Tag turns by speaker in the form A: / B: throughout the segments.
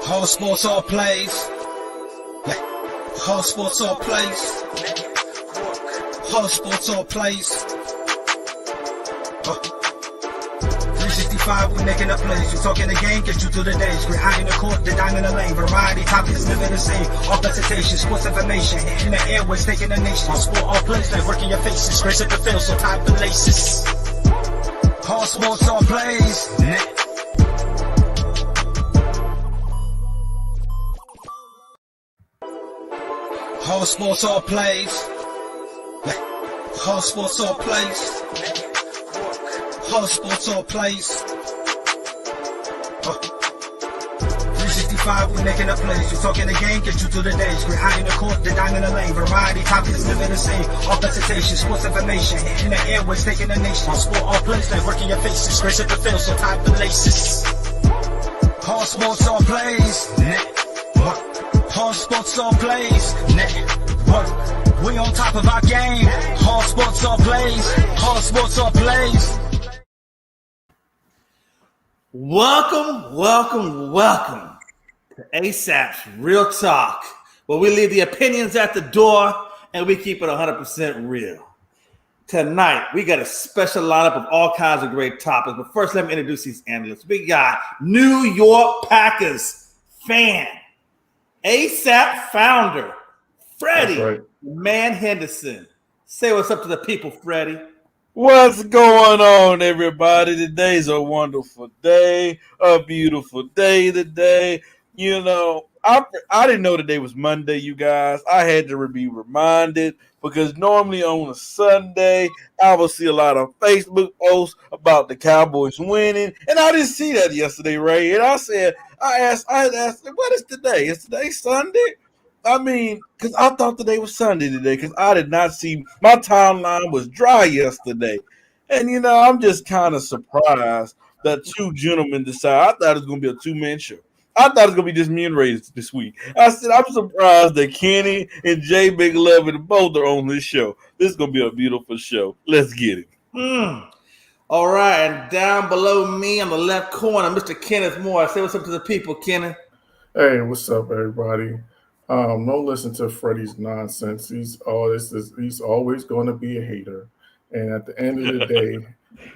A: Whole sports all plays. Whole sports all plays. Whole sports all plays. 365, we making up plays. You talking the game, get you through the days. We're high in the court, the dime in the lane. Variety topics living the same. All presentation, sports information. Hitting the airways, taking the nation. All sport, all plays, like working your faces. Grace at the field, so tie the laces. Whole sports all plays. Whole sports all plays. Whole sports all plays. Whole sports all plays. 365, we making up plays. You talking the game, get you through the days. We're high in the court, the dime in the lane. Variety topics living the same. All presentation, sports information. Hitting the airways, taking the nation. All sport, all plays, like working your faces. Grace at the field, so tie the laces. Whole sports all plays. Whole sports all plays. Network. We on top of our game. Whole sports all plays. Whole sports all plays.
B: Welcome to ASAP's Real Talk, where we leave the opinions at the door and we keep it 100% real. Tonight, we got a special lineup of all kinds of great topics, but first let me introduce these analysts. We got New York Packers fan, ASAP founder, Freddie Man Henderson. Say what's up to the people, Freddie.
C: What's going on, everybody? Today's a wonderful day, a beautiful day today. You know, I didn't know today was Monday, you guys. I had to be reminded because normally on a Sunday, I will see a lot of Facebook posts about the Cowboys winning, and I didn't see that yesterday, Ray. And I asked, what is today? Is today Sunday? I mean, because I thought today was Sunday today because I did not see – my timeline was dry yesterday. And, you know, I'm just kind of surprised that two gentlemen decided – I thought it was going to be a two-man show. I thought it was going to be just me and Ray this week. I said, I'm surprised that Kenny and Jay Big Lovin both are on this show. This is going to be a beautiful show. Let's get it.
B: All right, and down below me on the left corner, Mr. Kenneth Moore. Say what's up to the people, Kenneth.
D: Hey, what's up, everybody? Don't listen to Freddie's nonsense. He's always going to be a hater. And at the end of the day,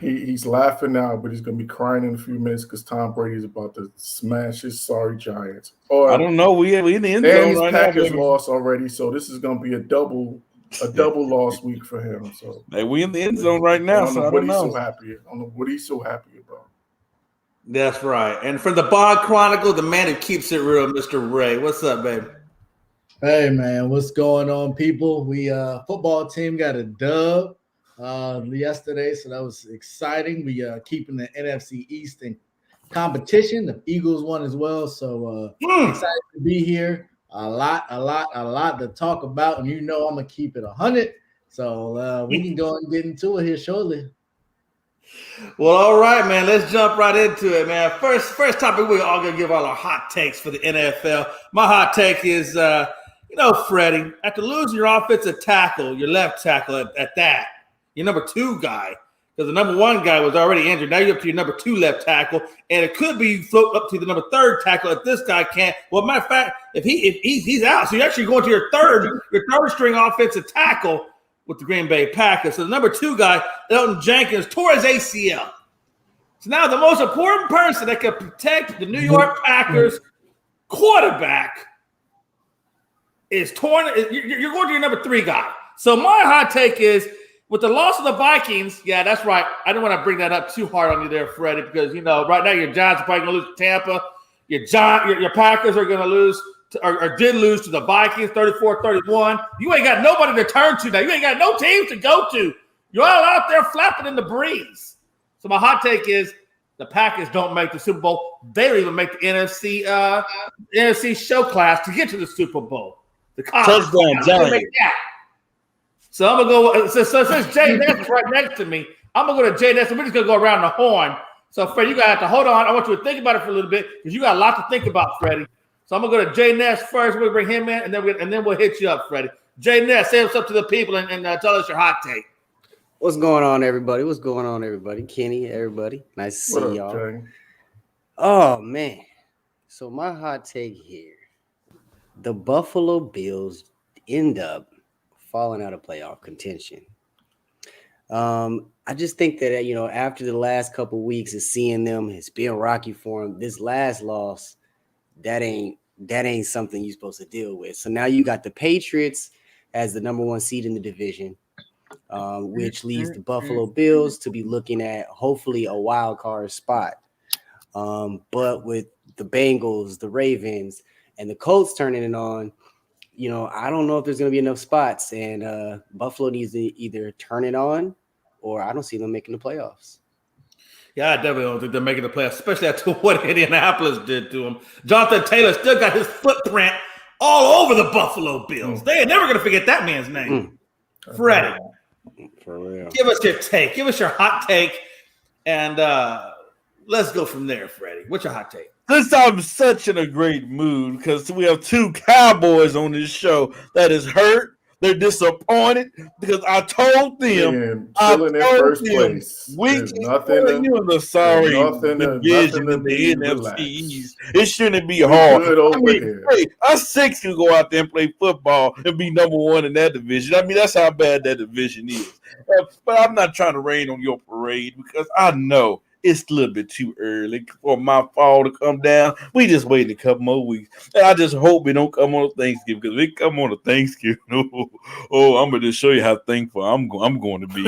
D: he's laughing now, but he's going to be crying in a few minutes because Tom Brady's about to smash his sorry Giants. Or
C: I don't know. We in the end zone right
D: Packers
C: now.
D: lost already, so this is going to be a double loss week for him. So
C: hey, we in the end zone right now.
D: I don't know what he's so happy about.
B: That's right. And for the Bond Chronicle, the man who keeps it real, Mr. Ray. What's up, baby?
E: Hey man, what's going on, people? We football team got a dub yesterday, so that was exciting. We keeping the NFC East in competition. The Eagles won as well, so excited to be here. A lot to talk about, and you know I'm gonna keep it 100. So we can go and get into it here shortly.
B: Well, all right, man. Let's jump right into it, man. First topic, we're all gonna give all our hot takes for the NFL. My hot take is Freddie, after losing your offensive tackle, your left tackle at that, your number two guy, because the number one guy was already injured. Now you're up to your number two left tackle, and it could be float up to the number third tackle if this guy can't. Well, matter of fact, if he's out, so you're actually going to your third string offensive tackle with the Green Bay Packers. So the number two guy, Elton Jenkins, tore his ACL. So now the most important person that can protect the New York Packers quarterback is torn. You're going to your number three guy. So my hot take is, with the loss of the Vikings, yeah, that's right. I don't want to bring that up too hard on you there, Freddie, because, right now your Giants are probably going to lose to Tampa. Your Packers are going to lose or did lose to the Vikings 34-31. You ain't got nobody to turn to now. You ain't got no teams to go to. You're all out there flapping in the breeze. So my hot take is the Packers don't make the Super Bowl. They don't even make the NFC show class to get to the Super Bowl. The
C: touchdown Giants.
B: So I'm gonna go. Since Jay Ness is right next to me, I'm gonna go to Jay Ness, and we're just gonna go around the horn. So Freddie, you gotta have to hold on. I want you to think about it for a little bit because you got a lot to think about, Freddie. So I'm gonna go to Jay Ness first. We'll bring him in, and then we'll hit you up, Freddie. Jay Ness, say what's up to the people and tell us your hot take.
F: What's going on, everybody? Kenny, everybody. Nice to see y'all.
D: Jay?
F: Oh, man. So my hot take here: the Buffalo Bills end up falling out of playoff contention. I just think that after the last couple of weeks of seeing them, it's been rocky for them. This last loss, that ain't something you're supposed to deal with. So now you got the Patriots as the number 1 seed in the division, which leads the Buffalo Bills to be looking at hopefully a wild card spot. But with the Bengals, the Ravens, and the Colts turning it on, I don't know if there's going to be enough spots, and Buffalo needs to either turn it on, or I don't see them making the playoffs.
B: Yeah, I definitely don't think they're making the playoffs, especially after what Indianapolis did to him. Jonathan Taylor still got his footprint all over the Buffalo Bills. They ain't never going to forget that man's name. Freddie,
F: For real.
B: give us your take. Give us your hot take, and let's go from there, Freddie. What's your hot take?
C: Since I'm such in a great mood because we have 2 Cowboys on this show that is hurt. They're disappointed because I told them
D: still in their first place.
C: We
D: nothing
C: in the sorry division in the NFC East. It shouldn't be hard. Us 6 can go out there and play football and be number 1 in that division. I mean, that's how bad that division is. But I'm not trying to rain on your parade because I know it's a little bit too early for my fall to come down. We just waiting a couple more weeks. And I just hope it don't come on Thanksgiving, because if it come on Thanksgiving, I'm going to show you how thankful I'm going to be.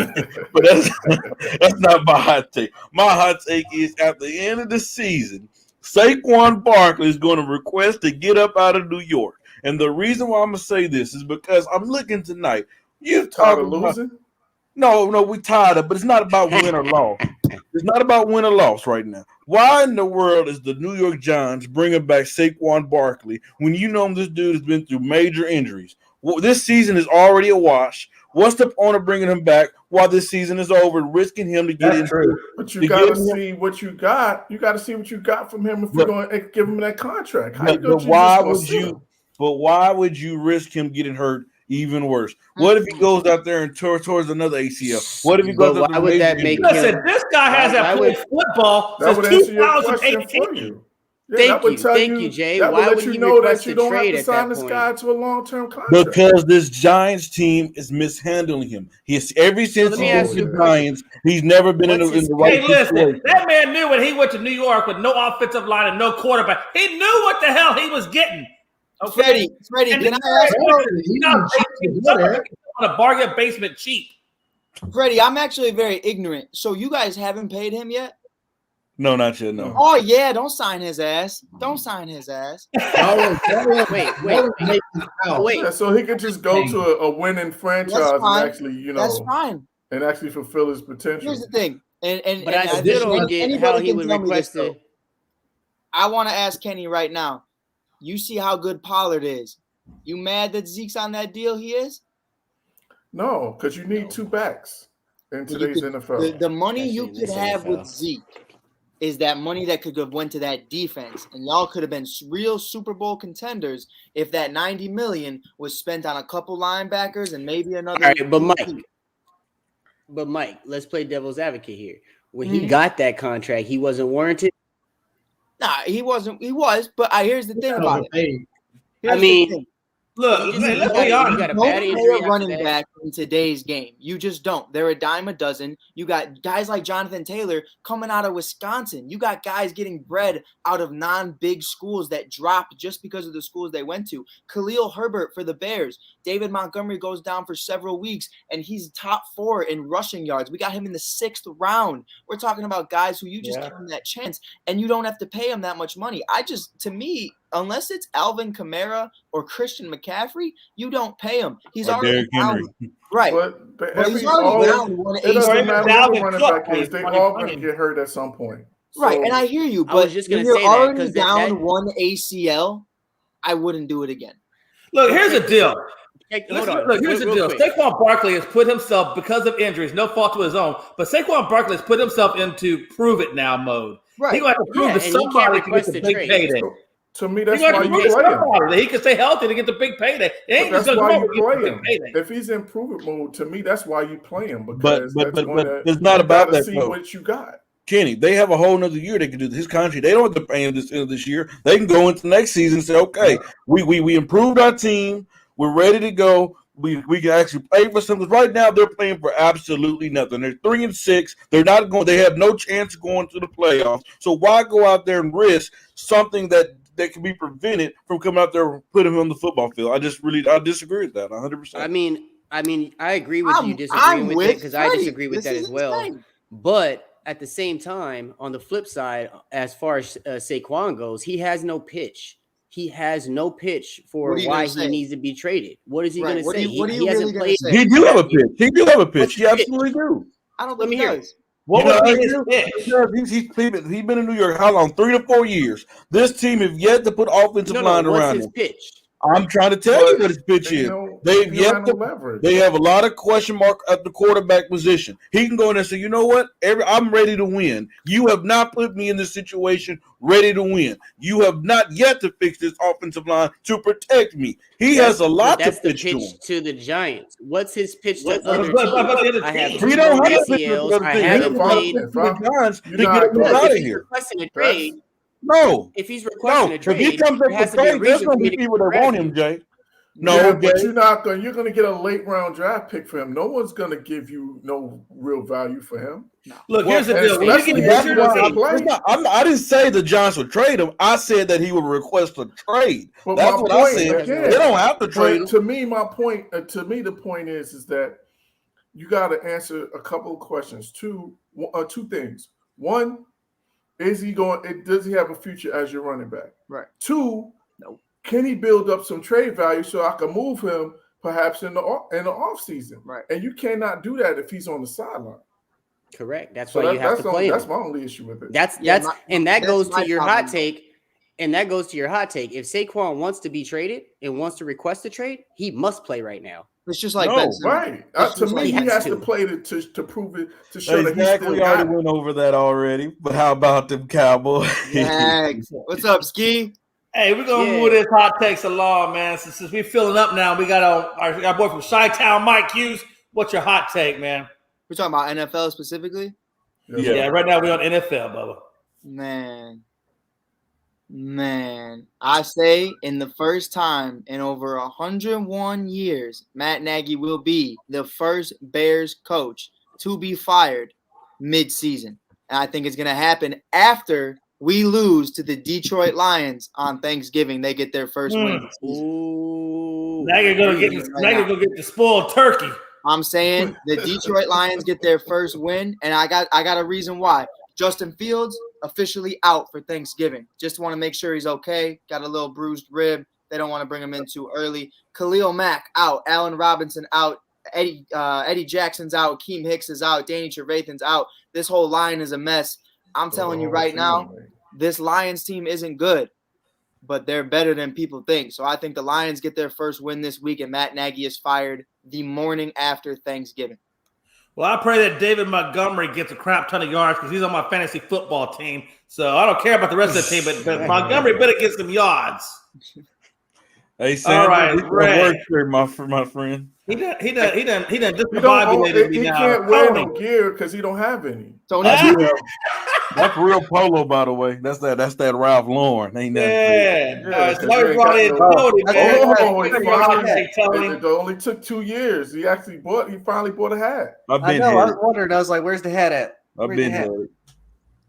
C: But that's not my hot take. My hot take is at the end of the season, Saquon Barkley is going to request to get up out of New York. And the reason why I'm going to say this is because I'm looking tonight. You're talking about losing? No, we tired of, but it's not about win or loss. It's not about win or loss right now. Why in the world is the New York Giants bringing back Saquon Barkley when you know this dude has been through major injuries? Well, this season is already a wash. What's the point of bringing him back while this season is over, risking him to get into?
D: But you got to see what you got. You got to see what you got from him if you're going to give him that contract.
C: But why would you risk him getting hurt? Even worse. What if he goes out there and towards another ACL? What if he goes out there?
F: Why would that make
B: Listen, this guy hasn't played football since 2018.
F: Thank you, Jay. Why would he request a trade at that point?
D: Guy to a long-term contract?
C: Because this Giants team is mishandling him. Ever since he was the Giants, he's never been in the right situation.
B: That man knew when he went to New York with no offensive line and no quarterback. He knew what the hell he was getting.
G: Okay. Freddie, can I ask you?
B: On a bargain basement cheap.
G: Freddie, I'm actually very ignorant. So you guys haven't paid him yet?
C: No, not yet. No.
G: Oh yeah, don't sign his ass. Don't sign his ass.
F: Wait.
D: So he could just go to a winning franchise and actually,
G: that's fine,
D: and actually fulfill his potential.
G: Here's the thing,
F: but I still don't get how he would request it.
G: I want to ask Kenny right now. You see how good Pollard is. You mad that Zeke's on that deal? He is?
D: No, because you need 2 backs in today's NFL.
G: The money you could have with Zeke is that money that could have went to that defense, and y'all could have been real Super Bowl contenders if that $90 million was spent on a couple linebackers and maybe another.
F: All right, but Mike, let's play devil's advocate here. When he got that contract, he wasn't warranted.
G: Nah, he wasn't. He was, but here's the thing about it.
B: Look, let's be honest.
G: You don't pay a running back in today's game. You just don't. They're a dime a dozen. You got guys like Jonathan Taylor coming out of Wisconsin. You got guys getting bred out of non-big schools that dropped just because of the schools they went to. Khalil Herbert for the Bears. David Montgomery goes down for several weeks, and he's top 4 in rushing yards. We got him in the 6th round. We're talking about guys who you just give them that chance, and you don't have to pay them that much money. To me, unless it's Alvin Kamara or Christian McCaffrey, you don't pay him. He's already down. Right.
D: But he's already down one ACL. It doesn't matter who the running back is. They all going to get hurt at some point.
G: So, right, and I hear you, but when you're already down one ACL, I wouldn't do it again.
B: Look, here's the deal. Here's the deal. Saquon Barkley has put himself, because of injuries, no fault to his own, but Saquon Barkley has put himself into prove it now mode.
G: Right.
B: He got to prove to somebody to get the big payday.
D: To me, that's why you play him.
B: He can stay healthy to get the big payday.
D: That's why you play him. If he's in prove-it mode, to me, that's why you play him. If he's in prove-it mode, to me, that's why you play him. If he's in prove-it mode, to me, that's why you play him. If he's in prove-it mode, to me, that's why you play him. If he's in prove-it mode, to me, that's why you play him. Because that's why you play him. Because
C: But it's not about that.
D: See what you got.
C: But Kenny, they have a whole nother year they can do this. His country, they don't have to pay him this end of this year. They can go into next season and say, okay, we improved our team. We're ready to go. We can actually play for something. Right now, they're playing for absolutely nothing. They're 3-6. They're not going. They have no chance of going to the playoffs. So why go out there and risk something that can be prevented from coming out there and putting him on the football field? I disagree with that 100%.
F: I mean, I agree with you disagreeing with it because I disagree with that as well. But at the same time, on the flip side, as far as Saquon goes, he has no pitch. He has no pitch for why he needs to be traded. What is he going to say? He hasn't played.
C: He do have a pitch. He do have a pitch. He absolutely do.
G: I don't think he does.
B: What would be his pitch?
C: He's been in New York how long? 3 to 4 years. This team have yet to put offensive line around him.
F: Pitch?
C: I'm trying to tell you what his pitch is. They've yet to leverage. They have a lot of question mark at the quarterback position. He can go in and say, you know what? I'm ready to win. You have not put me in this situation ready to win. You have not yet to fix this offensive line to protect me. He has a lot to pitch to him.
F: That's the pitch to the Giants. What's his pitch to other teams? I have
C: he don't have a pitch
F: ACLs. I haven't played.
C: To get him out of here. No.
F: If he's requesting a trade,
C: if he comes up with trade, there's going to be people that want him, Jay.
D: No, yeah, but you're going to get a late round draft pick for him. No one's going to give you no real value for him. No.
B: Look, here's the deal.
C: I didn't say the Giants would trade him. I said that he would request a trade.
D: But
C: that's what I said. Again, they don't have to trade him.
D: To me, the point is that you got to answer a couple of questions. Two things. One, does he have a future as your running back?
G: Right.
D: Two, no. Can he build up some trade value so I can move him perhaps in the off season?
G: Right.
D: And you cannot do that if he's on the sideline.
F: Correct. That's why you have to play him.
D: That's my only issue with it.
F: That goes to your hot take. And that goes to your hot take. If Saquon wants to be traded and wants to request a trade, he must play right now.
G: It's just like
D: right. To me, he has to play to prove it, to show that he's still
C: we already went over that already. But how about them Cowboys?
G: What's up, Ski?
B: Hey, we're gonna move this hot takes along, man. Since we're filling up now, we got our boy from Chi-Town, Mike Hughes. What's your hot take, man?
G: We're talking about NFL specifically.
B: Yeah, right now we're on NFL, Bubba.
G: Man, I say in the first time in over 101 years, Matt Nagy will be the first Bears coach to be fired mid-season. And I think it's going to happen after we lose to the Detroit Lions on Thanksgiving. They get their first win.
B: Ooh. Now you're going to get the spoiled turkey.
G: I'm saying the Detroit Lions get their first win, and I got a reason why. Justin Fields officially out for Thanksgiving. Just want to make sure he's okay. Got a little bruised rib. They don't want to bring him in too early. Khalil Mack out. Allen Robinson out. Eddie Jackson's out. Keem Hicks is out. Danny Trevathan's out. This whole line is a mess. I'm telling you right now, this Lions team isn't good, but they're better than people think. So I think the Lions get their first win this week, and Matt Nagy is fired the morning after Thanksgiving.
B: Well, I pray that David Montgomery gets a crap ton of yards because he's on my fantasy football team. So I don't care about the rest of the team, but Montgomery better get some yards.
C: Hey, Sam, all right, work here, my friend.
B: He done
D: discombobulated me now. He can't wear no gear because he don't have any.
C: That's real polo, by the way. That's that Ralph Lauren. Ain't that?
B: So I brought in Tony.
D: It only took 2 years. He finally bought a hat.
H: I know. I was wondering. I was like, "Where's the hat at?"
C: I've been here.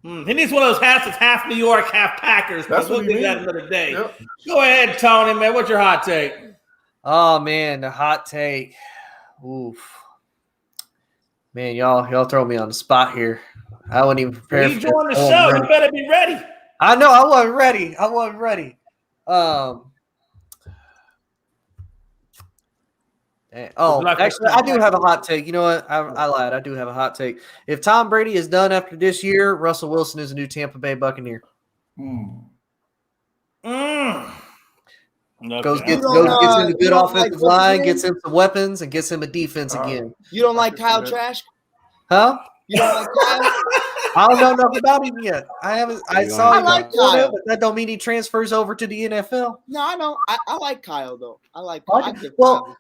B: He needs one of those hats that's half New York, half Packers.
D: That's what he
B: that another day. Yep. Go ahead, Tony, man. What's your hot take?
H: Oh man, the hot take. Oof. Man, y'all throw me on the spot here. I wasn't even prepared.
B: You join the show. You better be ready.
H: I know. I wasn't ready. Actually, I do have a hot take. You know what? I lied. I do have a hot take. If Tom Brady is done after this year, Russell Wilson is a new Tampa Bay Buccaneer. Goes gets him a good offensive line, gets him some weapons, and gets him a defense again.
G: You don't like Kyle Trask?
H: Huh?
G: You don't like Kyle?
H: I don't know nothing about him yet. I saw him
G: like Kyle,
H: but that don't mean he transfers over to the NFL.
G: No, I know. I like Kyle though. I like.
H: Kyle. Well,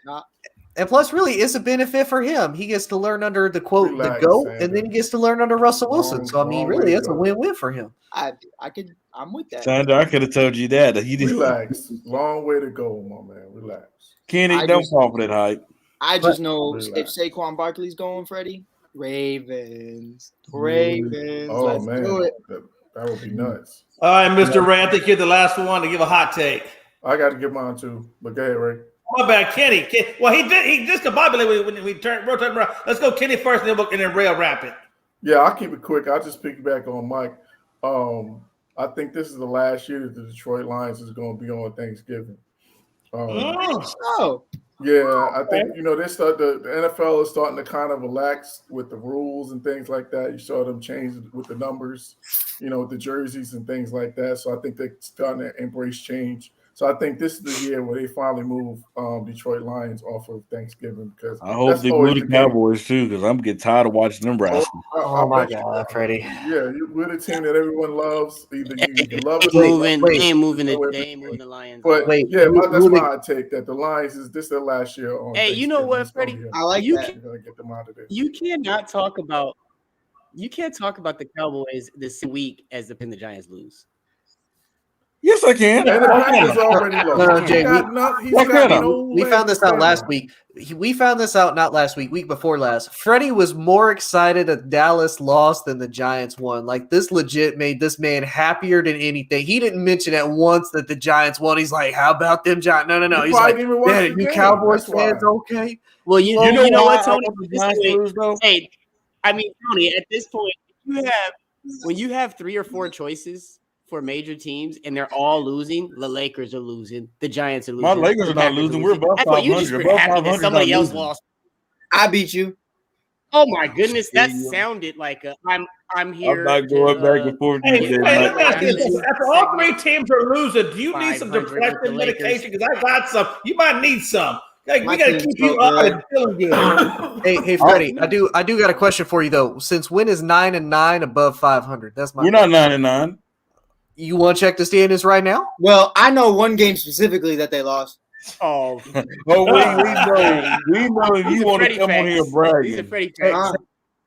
H: And plus, really, it's a benefit for him. He gets to learn under the quote
D: Relax,
H: the GOAT,
D: Sanders.
H: and then he gets to learn under Russell Wilson.
D: Long-
H: So I mean,
D: long
H: really,
D: way to
H: it's a
D: go.
H: win-win for him.
G: I'm with that.
C: Sandra, I could have told you that. He didn't.
D: Relax. Long way to go, my man. Relax.
C: Kenny,
G: I
C: don't
G: just-
C: fall for that hype.
G: I just know if
D: Relax.
G: Saquon Barkley's going, Freddie, Ravens. Let's
D: Oh man,
G: do it.
D: that would be nuts.
B: All right, Mr. Ray, I think you're the last one to give a hot take.
D: I got to give mine too. But go ahead, Ray.
B: My bad, Kenny. Well, he just combobulated when we rotate around. Let's go Kenny first, and then Ray will wrap it.
D: Yeah, I'll keep it quick. I'll just piggyback on Mike. I think this is the last year that the Detroit Lions is going to be on Thanksgiving.
G: Oh,
D: Yeah, I think the NFL is starting to kind of relax with the rules and things like that. You saw them change with the numbers, with the jerseys and things like that. So I think they're starting to embrace change. So I think this is the year where they finally move Detroit Lions off of Thanksgiving because
C: I hope
D: that's
C: they
D: always
C: move the
D: the game.
C: Cowboys too, because I'm getting tired of watching them wrestle.
H: Oh my
D: bet you-
H: God, Freddie.
D: Yeah, we're the team that everyone loves. Either you love it
F: They
D: or
F: ain't moving
D: wait.
F: the Lions.
D: But
H: Wait,
D: yeah,
H: who-
D: that's
H: who
D: my
H: they-
D: hot take that the Lions is this their last year on.
F: Hey, you know what,
D: Thanksgiving.
F: Freddie?
D: It's
G: I like
F: You
G: that.
D: You're gonna get them out of there.
F: You can't talk about the Cowboys this week as the Giants lose.
C: Yes, I can.
D: And the Packers already lost.
H: No, Jay,
D: He's
C: What
D: got
C: kind of-
D: no
H: We
D: leg
H: found this
D: to
H: out
D: stand
H: last
D: on.
H: week. We found this out not last week, week before last. Freddie was more excited that Dallas lost than the Giants won. Like, this legit made this man happier than anything. He didn't mention at once that the Giants won. He's like, how about them Giants? No.
D: You
H: He's
D: probably
H: like,
D: didn't even watch
H: yeah,
D: the
H: you
D: game.
H: Cowboys
D: That's why.
H: fans, okay?
F: Well, you
C: You
F: know
C: know
F: what,
C: why
F: Tony?
C: I want the
F: This
C: Giants
F: way-
C: to lose, though?
F: Hey, Tony, at this point, when you have 3 or 4 choices for major teams and they're all losing, the Lakers are losing, the Giants are losing.
C: My Lakers
F: the
C: are not
F: Packers
C: losing. We're above
F: That's what you just
C: 500.
F: were
C: Above
F: happy that
C: 500
F: somebody
C: not
F: else
C: losing.
F: lost.
G: I beat you.
F: Oh my goodness, that
C: Yeah.
F: sounded like I'm here.
C: I'm not going back and forth.
B: Hey,
C: with
B: hey,
C: that,
B: let
C: Mike.
B: me ask you this. After all three teams are losing, do you need some
F: 500 with the
B: depression
F: Lakers.
B: medication? Because I got some. You might need some. Like, we
G: My
B: got to
G: team's
B: keep you
G: so
B: up
G: good.
B: and feeling good.
H: Hey, Freddie, I do got a question for you, though. Since when is 9-9 above 500? That's my
C: We're not 9-9.
H: You want to check the standings right now?
G: Well, I know one game specifically that they lost.
F: Oh,
C: Oh, we know if
F: these
C: you
F: are
C: want to
F: Freddie
C: come on here
F: facts. These are
C: bragging.
F: Freddie
H: Hey,
F: facts.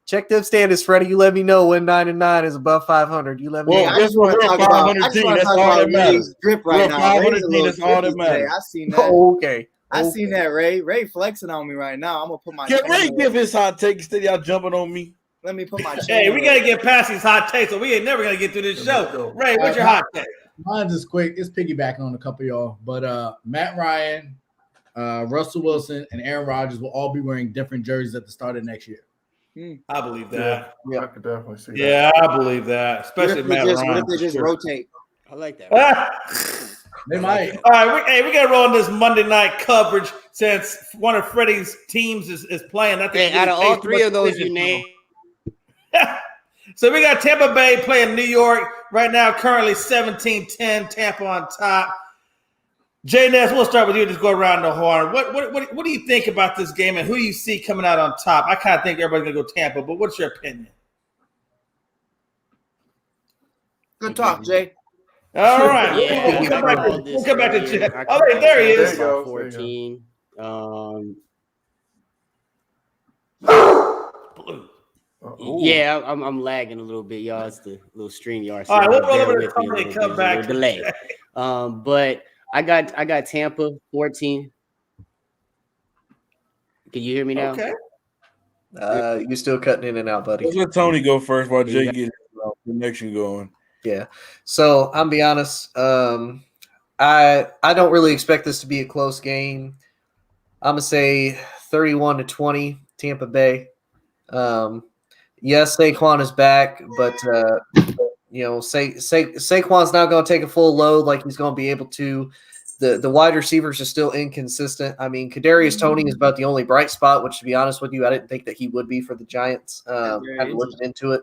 H: check them standings, Freddie. You let me know when 9-9 is above 500. You let me
C: Well,
H: know.
G: I just want to talk about. I just want to talk about Ray's drip
C: We're
G: right
C: a
G: now.
C: 500
G: Ray's a
C: team,
G: little
C: that's all that
G: trippy today.
C: matters.
G: I seen that.
H: Okay.
G: I seen that. Ray flexing on me right now. I'm gonna put my.
C: Can Ray
G: camera-
C: give his hot take instead of y'all jumping on me?
G: Let me put my.
B: Hey, we
G: camera-
B: got to get past these hot takes, or we ain't never going to get through this
D: Let's
B: show.
D: go.
B: Ray, what's your hot take?
E: Mine's is quick. It's piggybacking on a couple of y'all, but Matt Ryan, Russell Wilson, and Aaron Rodgers will all be wearing different jerseys at the start of next year.
B: I believe that.
D: I could definitely see that.
B: Yeah, I believe that.
G: What
B: Especially
G: if they
B: Matt
G: just, what
B: Ryan.
G: if they just
B: Sure.
G: rotate?
F: I like that.
E: They might.
B: All right, we got to roll on this Monday night coverage since one of Freddie's teams is playing. I think
F: Hey, out of all
B: too
F: 3
B: much
F: of those
B: attention
F: you
B: to
F: named,
B: them. So we got Tampa Bay playing New York right now, currently 17-10, Tampa on top. Jay Ness, we'll start with you. Just go around the horn. What do you think about this game, and who do you see coming out on top? I kind of think everybody's gonna go Tampa, but what's your opinion?
G: Good talk, Jay.
B: All right,
F: yeah,
B: we'll come
F: I
B: back
F: called
B: to
F: this
B: Jay.
F: earlier. I
B: Oh,
F: called
B: wait, there he
F: this
B: is.
D: There you
F: about
D: go, there you
F: 14.
B: Blue.
D: Ooh.
F: Yeah, I'm lagging a little bit, y'all. It's the little stream yard.
B: All right, we'll roll
F: bear
B: over to
F: with me a
B: somebody
F: little
B: and come
F: bit. There's a
B: back.
F: little delay. But I got Tampa 14. Can you hear me now?
B: Okay.
H: You're still cutting in and out, buddy.
C: Let's let Tony go first while Jay gets his connection going.
H: Yeah. So I'm be honest. I don't really expect this to be a close game. I'm gonna say 31-20, Tampa Bay. Yes, Saquon is back, but Saquon's not going to take a full load like he's going to be able to. The wide receivers are still inconsistent. I mean, Kadarius Toney is about the only bright spot, which, to be honest with you, I didn't think that he would be for the Giants. Kind of looking into it.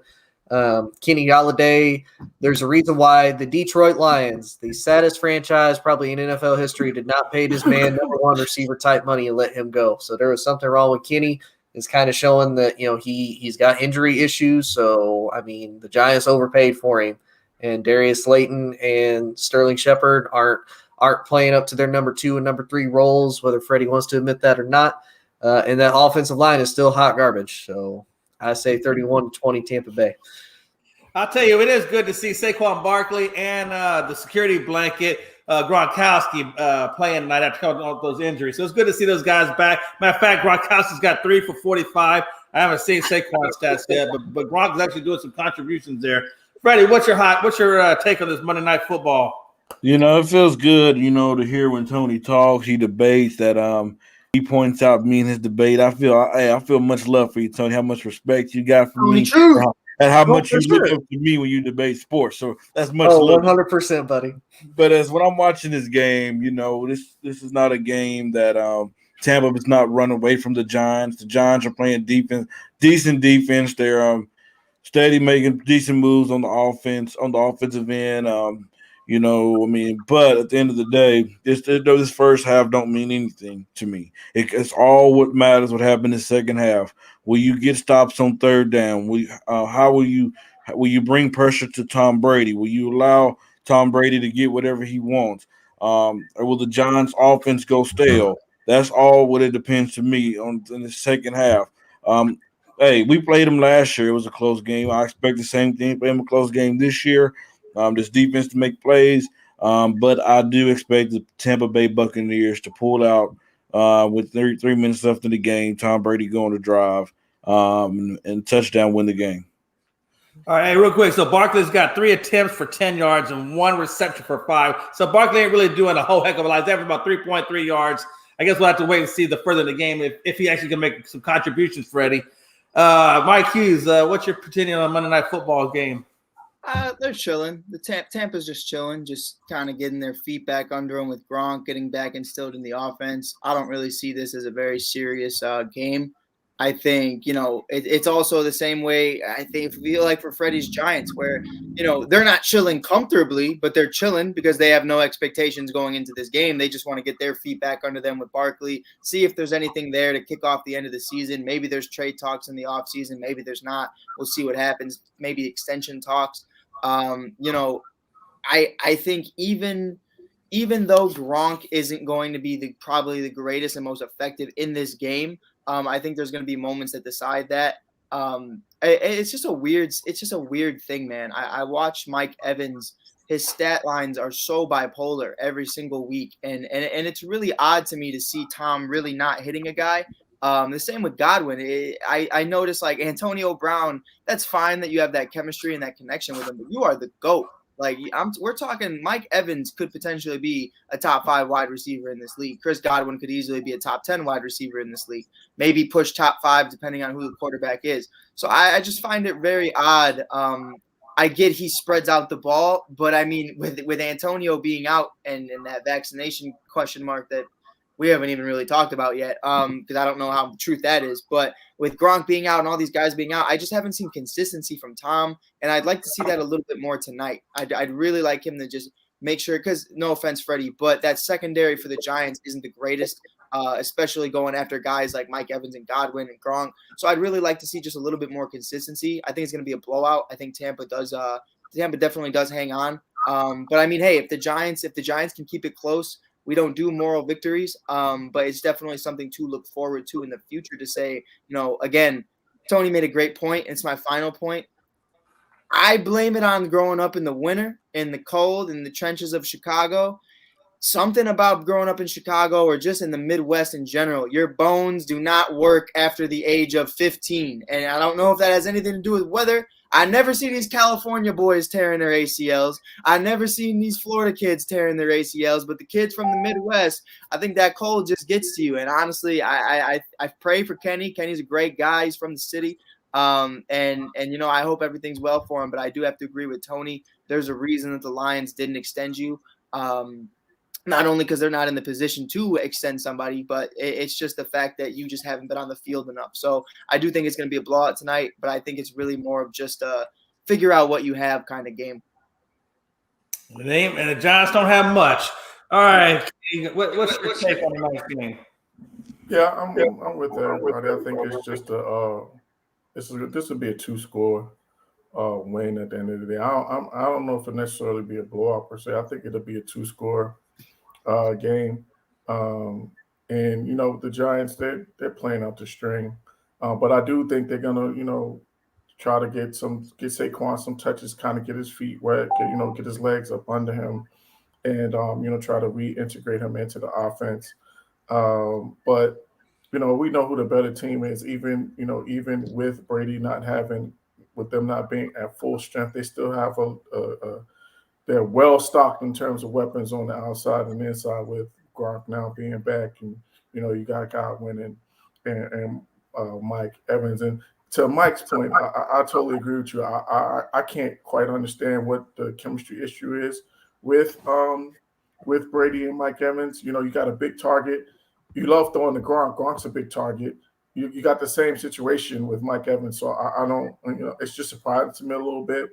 H: Kenny Golladay, there's a reason why the Detroit Lions, the saddest franchise probably in NFL history, did not pay this man number one receiver type money and let him go. So there was something wrong with Kenny. It's kind of showing that he's got injury issues. So I mean, the Giants overpaid for him, and Darius Slayton and Sterling Shepard aren't playing up to their number 2 and number 3 roles, whether Freddie wants to admit that or not. And that offensive line is still hot garbage. So I say 31-20 Tampa Bay.
B: I'll tell you, it is good to see Saquon Barkley and the security blanket, Gronkowski, playing tonight after coming off those injuries. So it's good to see those guys back. Matter of fact, Gronkowski's got 3 for 45. I haven't seen Saquon's stats yet, but Gronk is actually doing some contributions there. Freddie, what's your take on this Monday Night Football?
C: It feels good, to hear when Tony talks, he debates that he points out me in his debate. I feel much love for you, Tony, how much respect you got for me. And how much you look up to me when you debate sports. So that's much love.
H: 100%, buddy.
C: But as when I'm watching this game, this is not a game that Tampa is not running away from the Giants. The Giants are playing decent defense. They're steady making decent moves on the offensive end. But at the end of the day, this first half don't mean anything to me. It's all what matters. What happened in the second half? Will you get stops on third down? How will you bring pressure to Tom Brady? Will you allow Tom Brady to get whatever he wants? Or will the Giants' offense go stale? That's all what it depends to me in the second half. Hey, we played them last year. It was a close game. I expect the same thing. Play them a close game this year. This defense to make plays, but I do expect the Tampa Bay Buccaneers to pull out with 3 minutes left in the game. Tom Brady going to drive and touchdown win the game.
B: All right, real quick. So Barkley's got 3 attempts for 10 yards and 1 reception for 5. So Barkley ain't really doing a whole heck of a lot. He's averaging about 3.3 yards. I guess we'll have to wait and see the further in the game if he actually can make some contributions, Freddie. Mike Hughes, what's your opinion on Monday Night Football game?
G: They're chilling. The Tampa's just chilling, just kind of getting their feet back under them with Gronk getting back instilled in the offense. I don't really see this as a very serious game. I think, it's also the same way I feel like for Freddie's Giants where, they're not chilling comfortably, but they're chilling because they have no expectations going into this game. They just want to get their feet back under them with Barkley, see if there's anything there to kick off the end of the season. Maybe there's trade talks in the offseason. Maybe there's not. We'll see what happens. Maybe extension talks. I think even though Gronk isn't going to be probably the greatest and most effective in this game, I think there's going to be moments that decide that. It's just a weird thing, man. I watch Mike Evans. His stat lines are so bipolar every single week, and it's really odd to me to see Tom really not hitting a guy. The same with Godwin. I noticed like Antonio Brown, that's fine that you have that chemistry and that connection with him, but you are the GOAT. Like we're talking Mike Evans could potentially be a top 5 wide receiver in this league. Chris Godwin could easily be a top 10 wide receiver in this league, maybe push top 5 depending on who the quarterback is. So I just find it very odd. I get he spreads out the ball, but I mean with Antonio being out and that vaccination question mark that we haven't even really talked about yet because I don't know how the truth that is. But with Gronk being out and all these guys being out, I just haven't seen consistency from Tom, and I'd like to see that a little bit more tonight. I'd really like him to just make sure, because no offense, Freddie, but that secondary for the Giants isn't the greatest, especially going after guys like Mike Evans and Godwin and Gronk. So I'd really like to see just a little bit more consistency. I think it's going to be a blowout. I think Tampa definitely does hang on. But I mean, hey, if the Giants can keep it close, we don't do moral victories, but it's definitely something to look forward to in the future to say, again, Tony made a great point. It's my final point. I blame it on growing up in the winter, in the cold, in the trenches of Chicago. Something about growing up in Chicago or just in the Midwest in general, your bones do not work after the age of 15. And I don't know if that has anything to do with weather. I never see these California boys tearing their ACLs. I never seen these Florida kids tearing their ACLs, but the kids from the Midwest, I think that cold just gets to you. And honestly, I pray for Kenny. Kenny's a great guy. He's from the city. And I hope everything's well for him, but I do have to agree with Tony. There's a reason that the Lions didn't extend you. Not only because they're not in the position to extend somebody, but it's just the fact that you just haven't been on the field enough. So I do think it's going to be a blowout tonight, but I think it's really more of just a figure out what you have kind of game.
B: And the Giants don't have much. All right. What's your take on tonight's game?
D: Yeah, I'm with everybody. I think it's just this would be a 2-score win at the end of the day. I don't know if it'll necessarily be a blowout per se. I think it'll be a 2-score game. And the Giants, they're playing out the string, but I do think they're gonna try to get Saquon some touches, kind of get his feet wet, get his legs up under him, and try to reintegrate him into the offense. But we know who the better team is. Even with Brady with them not being at full strength, they still have they're well stocked in terms of weapons on the outside and inside with Gronk now being back, and you got Godwin and Mike Evans. And to Mike's point, I totally agree with you. I can't quite understand what the chemistry issue is with Brady and Mike Evans. You got a big target. You love throwing the Gronk. Gronk's a big target. You got the same situation with Mike Evans. So I don't, it's just surprising to me a little bit.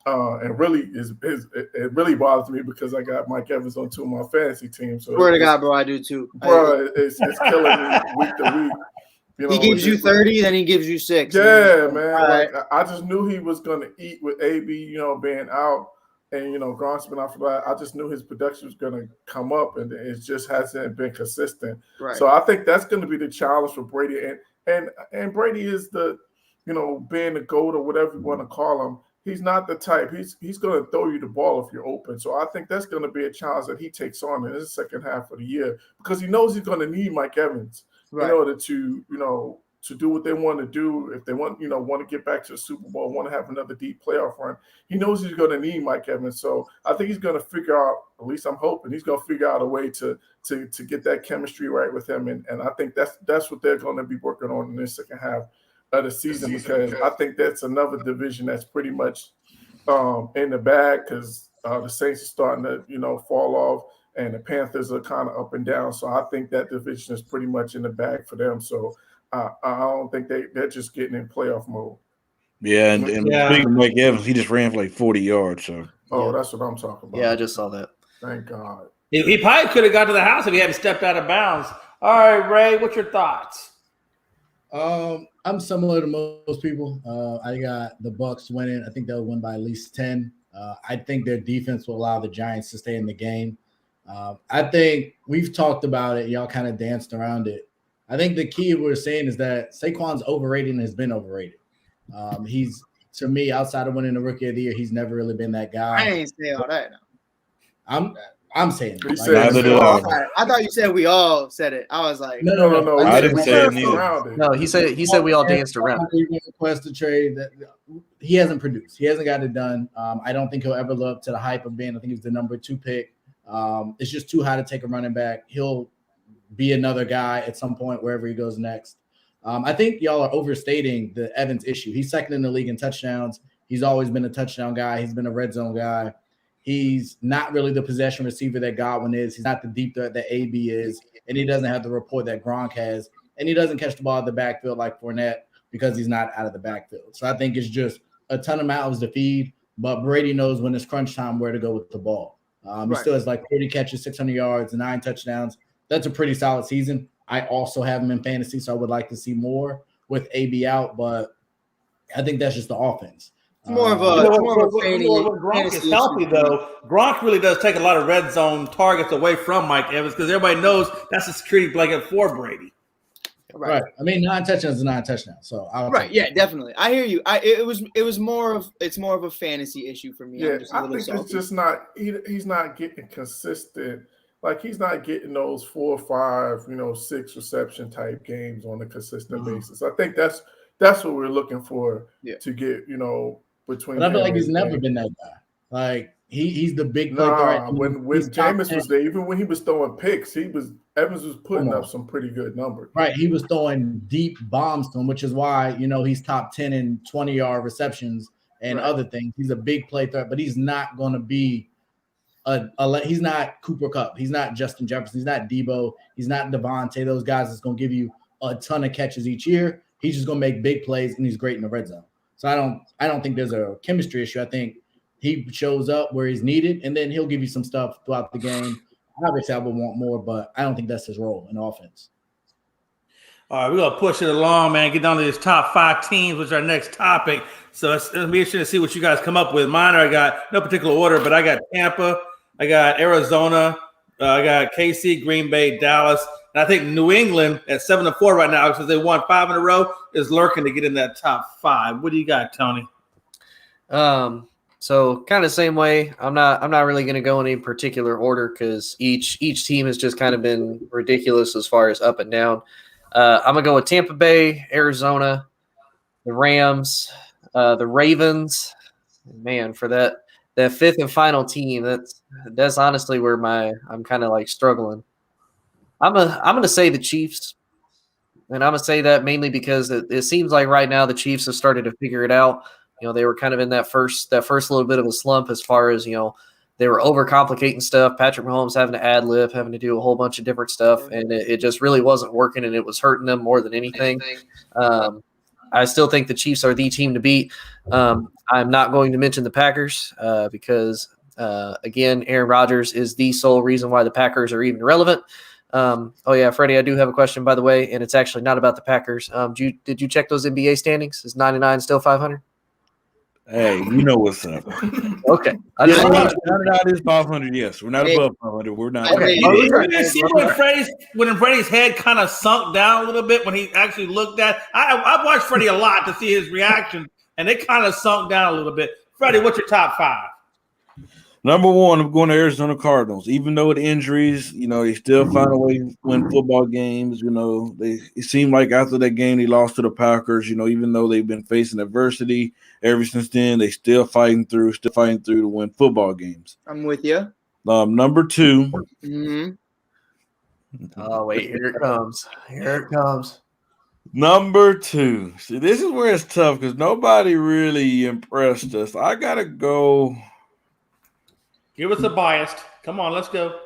D: And really it really bothers me because I got Mike Evans on 2 of my fantasy teams. So
G: swear to God, bro, I do too.
D: Bro, it's killing me week to week.
G: He gives you 30, then he gives you 6.
D: Yeah, man. Like, I just knew he was going to eat with AB, being out. And, Gronk's been out for that. I just knew his production was going to come up, and it just hasn't been consistent.
G: Right.
D: So I think that's going to be the challenge for Brady. And Brady is the, being the GOAT or whatever you want to call him. He's not the type. He's going to throw you the ball if you're open. So I think that's going to be a challenge that he takes on in the second half of the year because he knows he's going to need Mike Evans in order to, to do what they want to do. If they want to get back to the Super Bowl, want to have another deep playoff run, he knows he's going to need Mike Evans. So I think he's going to figure out, at least I'm hoping, he's going to figure out a way to get that chemistry right with him. And I think that's what they're going to be working on in this second half of the season because I think that's another division that's pretty much in the bag because the Saints are starting to, fall off and the Panthers are kind of up and down. So I think that division is pretty much in the bag for them. So I don't think they're just getting in playoff mode.
C: Yeah, and speaking of Mike Evans, he just ran for like 40 yards. So
D: that's what I'm talking about.
H: Yeah, I just saw that.
D: Thank God.
B: He probably could have got to the house if he hadn't stepped out of bounds. All right, Ray, what's your thoughts?
E: I'm similar to most people. I got the Bucs winning. I think they'll win by at least 10. I think their defense will allow the Giants to stay in the game. I think we've talked about it. Y'all kind of danced around it. I think the key we're saying is that Saquon's overrated and has been overrated. He's, to me, outside of winning the Rookie of the Year, he's never really been that guy.
G: I ain't say all that.
E: I'm saying it.
G: I thought you said we all said it. I was like,
E: no.
C: I didn't say it neither.
H: No, he said we all danced around.
E: Request a trade that he hasn't produced. He hasn't got it done. I don't think he'll ever live up to the hype of being. I think he's the number 2 pick. It's just too high to take a running back. He'll be another guy at some point wherever he goes next. I think y'all are overstating the Evans issue. He's second in the league in touchdowns. He's always been a touchdown guy. He's been a red zone guy. He's not really the possession receiver that Godwin is. He's not the deep threat that AB is. And he doesn't have the rapport that Gronk has. And he doesn't catch the ball at the backfield like Fournette because he's not out of the backfield. So I think it's just a ton of mouths to feed. But Brady knows when it's crunch time where to go with the ball. He still has like 40 catches, 600 yards, 9 touchdowns. That's a pretty solid season. I also have him in fantasy, so I would like to see more with AB out. But I think that's just the offense.
G: It's more of a
B: Gronk is healthy, though. Gronk really does take a lot of red zone targets away from Mike Evans because everybody knows that's a security blanket for Brady.
E: Right. I mean, 9 touchdowns is 9 touchdowns. So
G: yeah, definitely. I hear you. It's more of a fantasy issue for me.
D: Yeah, I think it's just not. He's not getting consistent. Like he's not getting those 4 or 5, 6 reception type games on a consistent basis. I think that's what we're looking for to get. Between.
E: But I feel like he's never been that guy. Like he's the big play.
D: When Jameis was there, even when he was throwing picks, Evans was putting up some pretty good numbers.
E: Right, he was throwing deep bombs to him, which is why he's top 10 in 20-yard receptions and other things. He's a big play threat, but he's not going to be he's not Cooper Kupp. He's not Justin Jefferson. He's not Debo. He's not Devontae. Those guys that's going to give you a ton of catches each year. He's just going to make big plays, and he's great in the red zone. So I don't think there's a chemistry issue. I think he shows up where he's needed, and then he'll give you some stuff throughout the game. Obviously, I would want more, but I don't think that's his role in offense.
B: All right, we're going to push it along, man. Get down to these top 5 teams, which is our next topic. So it's going to be interesting to see what you guys come up with. Mine I got no particular order, but I got Tampa, I got Arizona, I got KC, Green Bay, Dallas, and I think New England at 7-4 right now because they won 5 in a row is lurking to get in that top 5. What do you got, Tony?
H: So kind of same way. I'm not really going to go in any particular order because each team has just kind of been ridiculous as far as up and down. I'm gonna go with Tampa Bay, Arizona, the Rams, the Ravens. Man, for that fifth and final team, that's honestly where I'm kind of like struggling. I'm gonna say the Chiefs, and I'm gonna say that mainly because it seems like right now the Chiefs have started to figure it out. You know, they were kind of in that first little bit of a slump as far as, you know, they were overcomplicating stuff. Patrick Mahomes having to ad lib, having to do a whole bunch of different stuff, and it just really wasn't working, and it was hurting them more than anything. I still think the Chiefs are the team to beat. I'm not going to mention the Packers because, again, Aaron Rodgers is the sole reason why the Packers are even relevant. Oh, yeah, Freddie, I do have a question, by the way, and it's actually not about the Packers. Did you check those NBA standings? Is 99 still 500?
C: Hey, you know what's up.
H: Okay.
C: Not is 500. Yes, we're not above 500. We're not.
H: Okay.
B: You see when Freddie's head kind of sunk down a little bit when he actually looked at. I've watched Freddie a lot to see his reaction, and it kind of sunk down a little bit. Freddie, what's your top 5?
C: Number 1, I'm going to Arizona Cardinals. Even though with injuries, you know, they still find a way to win football games. You know, it seemed like after that game they lost to the Packers. You know, even though they've been facing adversity ever since then, they still fighting through to win football games.
G: I'm with you.
C: Number 2.
G: Mm-hmm.
H: Oh, wait, here it comes. Here it comes.
C: Number 2. See, this is where it's tough because nobody really impressed us. I gotta go.
B: Give us a biased. Come on, let's go.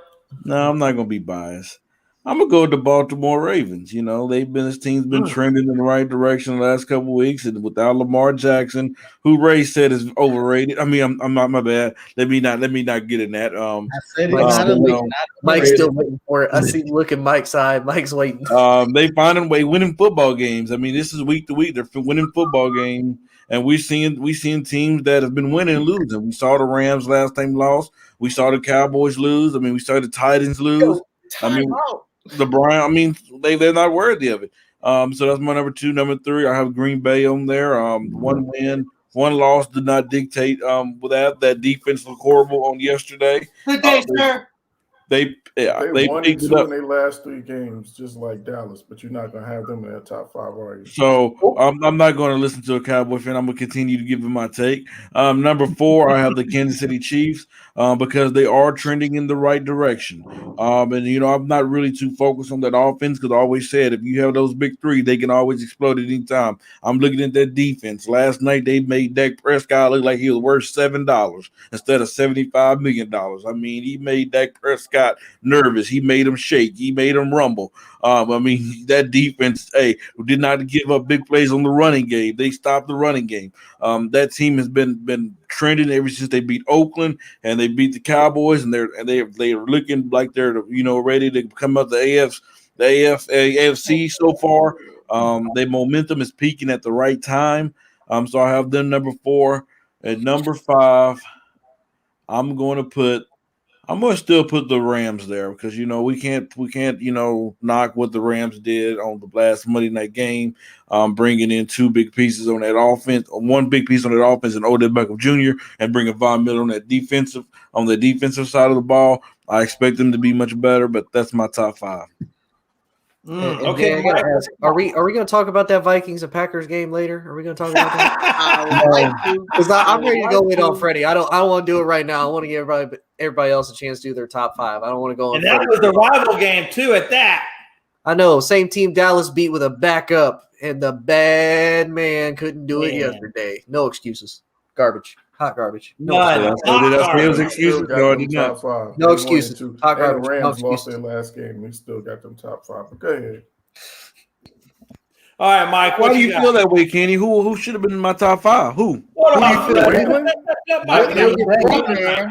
C: No, I'm not gonna be biased. I'm gonna go with the Baltimore Ravens. You know, this team's been trending in the right direction the last couple of weeks, and without Lamar Jackson, who Ray said is overrated. I mean, I'm not, my bad. Let me not get in that.
H: Mike's still waiting for it. I see look at Mike's eye. Mike's waiting.
C: They find a way winning football games. I mean, this is week to week. They're winning football games, and we seeing teams that have been winning and losing. We saw the Rams last time lost. We saw the Cowboys lose. I mean, we saw the Titans lose. The Browns. I mean, they're not worthy of it. So that's my number 2. Number 3, I have Green Bay on there. 1 win, 1 loss did not dictate. With that defense looked horrible on yesterday.
G: Good day, sir.
C: They
D: won 2 in their last 3 games, just like Dallas, but you're not going to have them in their top 5 already.
C: So I'm not going to listen to a Cowboy fan. I'm going to continue to give him my take. Number 4, I have the Kansas City Chiefs because they are trending in the right direction. And, you know, I'm not really too focused on that offense because I always said if you have those big 3, they can always explode at any time. I'm looking at that defense. Last night they made Dak Prescott look like he was worth $7 instead of $75 million. I mean, he made Dak Prescott nervous. He made him shake. He made him rumble. I mean, that defense, did not give up big plays on the running game. They stopped the running game. That team has been trending ever since they beat Oakland and they beat the Cowboys, and they're looking like they're ready to come out the AFC so far. Their momentum is peaking at the right time. So I have them number 4. At number 5, I'm going to still put the Rams there because, you know, we can't knock what the Rams did on the last Monday night game, bringing in 2 big pieces on that offense, 1 big piece on that offense and Odell Beckham Jr. and bringing Von Miller on the defensive side of the ball. I expect them to be much better, but that's my top 5.
H: Okay, I gotta ask, are we going to talk about that Vikings and Packers game later? Are we going to talk about that? Because I'm ready to go in on Freddie. I don't want to do it right now. I want to give everybody else a chance to do their top 5. I don't want to go on.
B: And that was the rival game too. At that,
H: I know. Same team Dallas beat with a backup, and the bad man couldn't do it yesterday. No excuses. Garbage. Hot garbage.
B: None.
C: It was excuses.
H: No excuses. Hot garbage.
D: Rams
H: No
D: lost
H: excuses.
D: their last game. We still got them top 5. But go ahead.
B: All right, Mike.
C: Why
B: What
C: do you
B: got?
C: feel that way, Kenny? Who should have been in my top 5? Who?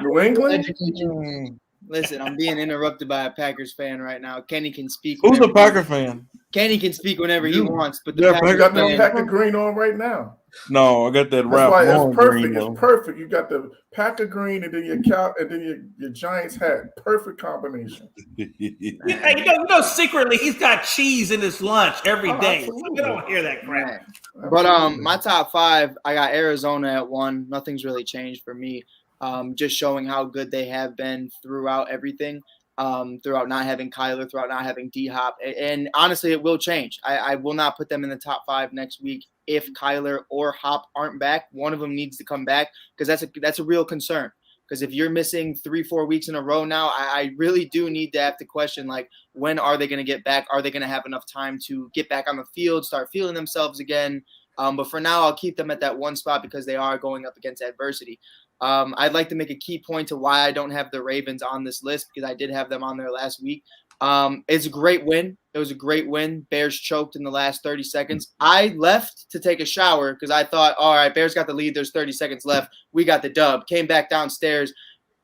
D: New England?
G: Listen, I'm being interrupted by a Packers fan right now. Kenny can speak.
C: Who's a
G: whenever
C: Packer fan?
G: Kenny can speak whenever he wants, but the
C: Yeah,
G: Packers
D: You got no
G: fan,
D: pack of green on right now.
C: No, I got that
D: That's
C: Ralph
D: why
C: Lauren
D: it's perfect.
C: green, though.
D: It's perfect. You got the Packer green and then your cow and then your Giants hat. Perfect combination.
B: Secretly he's got cheese in his lunch every
D: Oh,
B: day.
D: absolutely.
B: We don't hear that crap.
G: Man. But my top 5, I got Arizona at 1. Nothing's really changed for me. Just showing how good they have been throughout everything. Throughout not having Kyler, throughout not having D-Hop. And honestly, it will change. I will not put them in the top 5 next week if Kyler or Hop aren't back. One of them needs to come back because that's a real concern. Because if you're missing 3-4 weeks in a row now, I really do need to have to question, like, when are they going to get back? Are they going to have enough time to get back on the field, start feeling themselves again? But for now, I'll keep them at that 1 spot because they are going up against adversity. I'd like to make a key point to why I don't have the Ravens on this list because I did have them on there last week. It's a great win. It was a great win. Bears choked in the last 30 seconds. I left to take a shower because I thought, all right, Bears got the lead. There's 30 seconds left. We got the dub. Came back downstairs,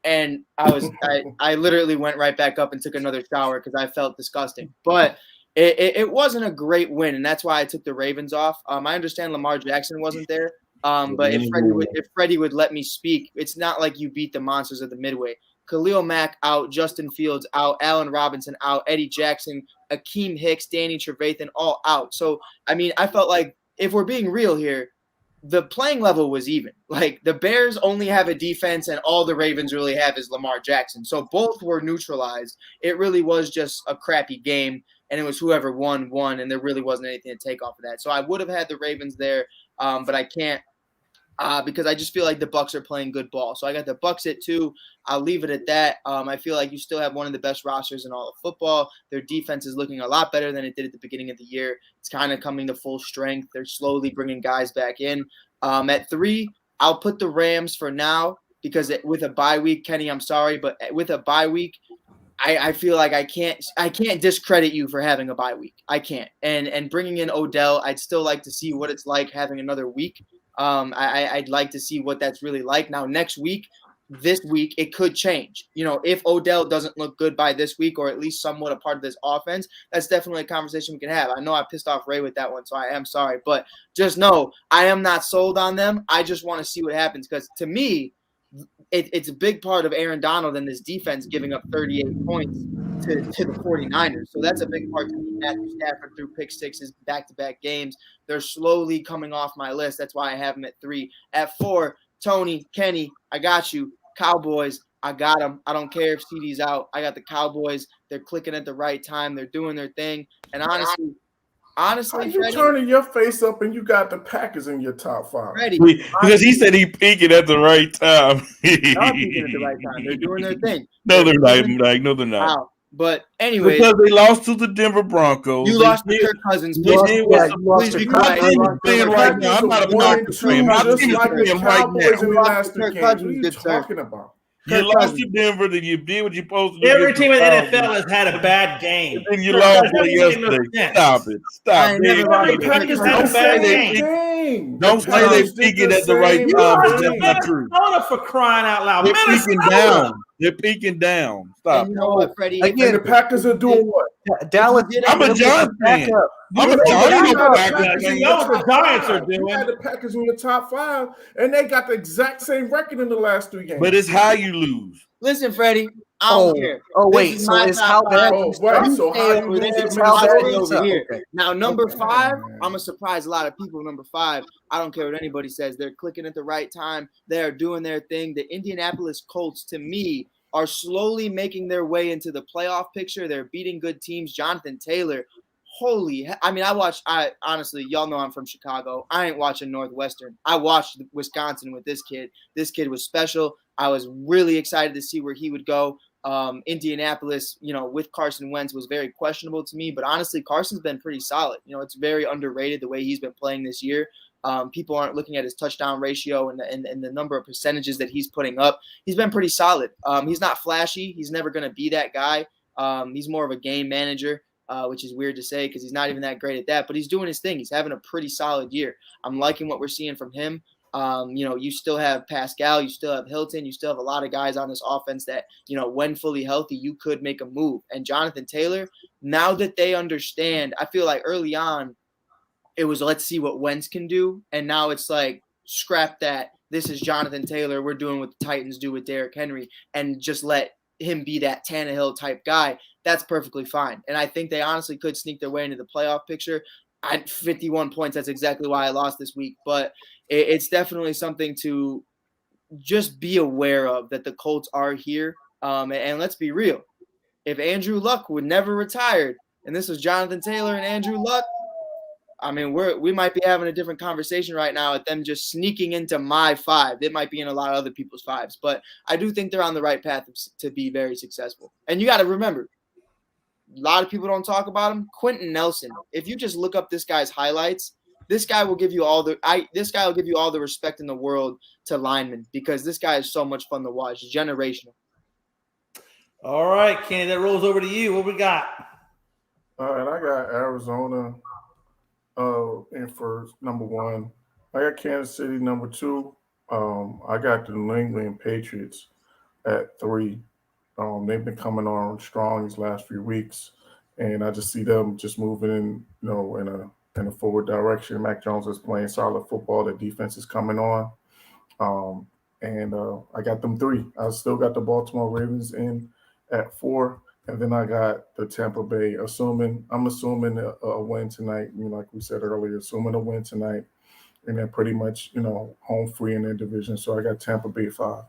G: and I literally went right back up and took another shower because I felt disgusting. But it wasn't a great win, and that's why I took the Ravens off. I understand Lamar Jackson wasn't there. But if Freddie would let me speak, it's not like you beat the monsters of the Midway. Khalil Mack out, Justin Fields out, Allen Robinson out, Eddie Jackson, Akeem Hicks, Danny Trevathan all out. So, I mean, I felt like if we're being real here, the playing level was even. Like the Bears only have a defense and all the Ravens really have is Lamar Jackson. So both were neutralized. It really was just a crappy game, and it was whoever won, and there really wasn't anything to take off of that. So I would have had the Ravens there, but I can't. Because I just feel like the Bucs are playing good ball. So I got the Bucs at 2. I'll leave it at that. I feel like you still have one of the best rosters in all of football. Their defense is looking a lot better than it did at the beginning of the year. It's kind of coming to full strength. They're slowly bringing guys back in. At 3, I'll put the Rams for now because with a bye week, Kenny, I'm sorry, but with a bye week, I feel like I can't discredit you for having a bye week. I can't. And bringing in Odell, I'd still like to see what it's like having another week. I'd like to see what that's really like. Now, this week, it could change. You know, if Odell doesn't look good by this week or at least somewhat a part of this offense, that's definitely a conversation we can have. I know I pissed off Ray with that one, so I am sorry. But just know I am not sold on them. I just want to see what happens because to me, it's a big part of Aaron Donald and this defense giving up 38 points to the 49ers. So that's a big part to me. Matthew Stafford threw pick sixes back-to-back games. They're slowly coming off my list. That's why I have them at 3. At 4, Tony, Kenny, I got you. Cowboys, I got them. I don't care if CD's out. I got the Cowboys. They're clicking at the right time. They're doing their thing. And honestly,
D: How you turning your face up and you got the Packers in your top 5?
G: Freddie,
C: because he said he peaking at the right time.
G: They're peaking at the right time. They're doing their thing.
C: No, they're not. No, they're not.
G: Wow. But anyway,
C: because they lost to the Denver Broncos.
G: You lost to Kirk Cousins. Please be quiet.
C: Right now. I'm not a Broncos fan. I'm
D: just like the Cowboys in the last 2 games. What are you talking about?
C: You lost to Denver, then you did what you're supposed to do.
B: Every team in the NFL has had a bad game.
C: And you lost yesterday. Stop it.
B: The Packers had a bad game.
C: Don't say they're peaking at the right time. That's not true.
B: For crying out loud.
C: They're peaking down. They're peaking down. Stop.
G: And you know what, Freddie?
D: Again, the Packers are doing what?
H: Dallas.
C: I'm a Giants fan. I'm a Giants fan.
B: You know what the Giants are doing.
D: You had the Packers in your top 5, and they got the exact same record in the last 3 games.
C: But it's how you lose.
G: Listen, Freddie. I don't care.
H: Oh, wait. So it's how bad.
D: So
G: over here. Now, number 5, I'm going to surprise a lot of people. Number 5, I don't care what anybody says. They're clicking at the right time. They're doing their thing. The Indianapolis Colts, to me, are slowly making their way into the playoff picture. They're beating good teams. Jonathan Taylor, honestly, y'all know I'm from Chicago. I ain't watching Northwestern. I watched Wisconsin with this kid. This kid was special. I was really excited to see where he would go. Indianapolis, with Carson Wentz was very questionable to me, but honestly, Carson's been pretty solid. It's very underrated the way he's been playing this year. People aren't looking at his touchdown ratio and the number of percentages that he's putting up. He's been pretty solid. He's not flashy. He's never going to be that guy. He's more of a game manager, which is weird to say because he's not even that great at that, but he's doing his thing. He's having a pretty solid year. I'm liking what we're seeing from him. You still have Pascal, you still have Hilton, you still have a lot of guys on this offense that, when fully healthy, you could make a move. And Jonathan Taylor, now that they understand, I feel like early on, it was let's see what Wentz can do, and now it's like scrap that. This is Jonathan Taylor. We're doing what the Titans do with Derrick Henry, and just let him be that Tannehill type guy. That's perfectly fine. And I think they honestly could sneak their way into the playoff picture. At 51 points, that's exactly why I lost this week. But it's definitely something to just be aware of, that the Colts are here. And let's be real. If Andrew Luck would never retired, and this was Jonathan Taylor and Andrew Luck, I mean, we might be having a different conversation right now at them just sneaking into my 5. It might be in a lot of other people's 5s, but I do think they're on the right path to be very successful. And you got to remember, a lot of people don't talk about him. Quentin Nelson. If you just look up this guy's highlights, this guy will give you all the respect in the world to linemen, because this guy is so much fun to watch. It's generational.
B: All right, Kenny, that rolls over to you. What we got?
D: All right, I got Arizona in for number 1. I got Kansas City number 2. I got the New England Patriots at 3. They've been coming on strong these last few weeks, and I just see them just moving in, in a forward direction. Mac Jones is playing solid football. The defense is coming on, and I got them 3. I still got the Baltimore Ravens in at 4. And then I got the Tampa Bay, I'm assuming a win tonight, like we said earlier, assuming a win tonight. And they're pretty much, home free in their division. So I got Tampa Bay 5.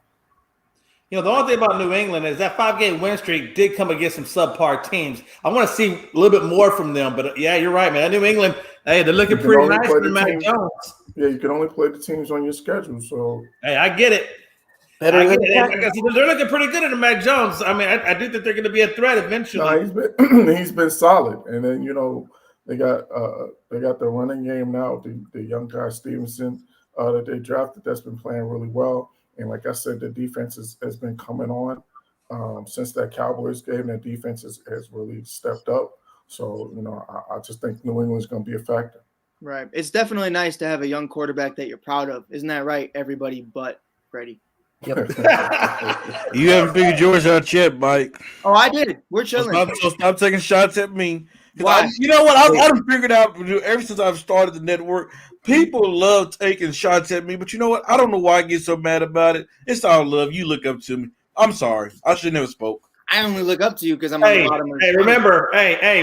B: The only thing about New England is that 5-game win streak did come against some subpar teams. I want to see a little bit more from them. But, yeah, you're right, man. New England, hey, they're looking pretty nice with Mac Jones.
D: Yeah, you can only play the teams on your schedule. So,
B: hey, I get it. They're looking pretty good at Mac Jones. I mean, I do think they're going to be a threat eventually.
D: No, he's been solid, and then they got the running game now. The young guy Stevenson that they drafted, that's been playing really well. And like I said, the defense has been coming on since that Cowboys game. That defense has really stepped up. So I just think New England's going to be a factor.
G: Right. It's definitely nice to have a young quarterback that you're proud of. Isn't that right, everybody but Freddie?
H: Yep.
C: You haven't figured yours out yet, Mike.
G: Oh, I did. We're chilling.
C: So stop taking shots at me.
G: Why?
C: You know what? I've figured out ever since I've started the network, people love taking shots at me. But you know what? I don't know why I get so mad about it. It's all love. You look up to me. I'm sorry. I should never spoke.
G: I only look up to you because I'm on the bottom of the
B: remember,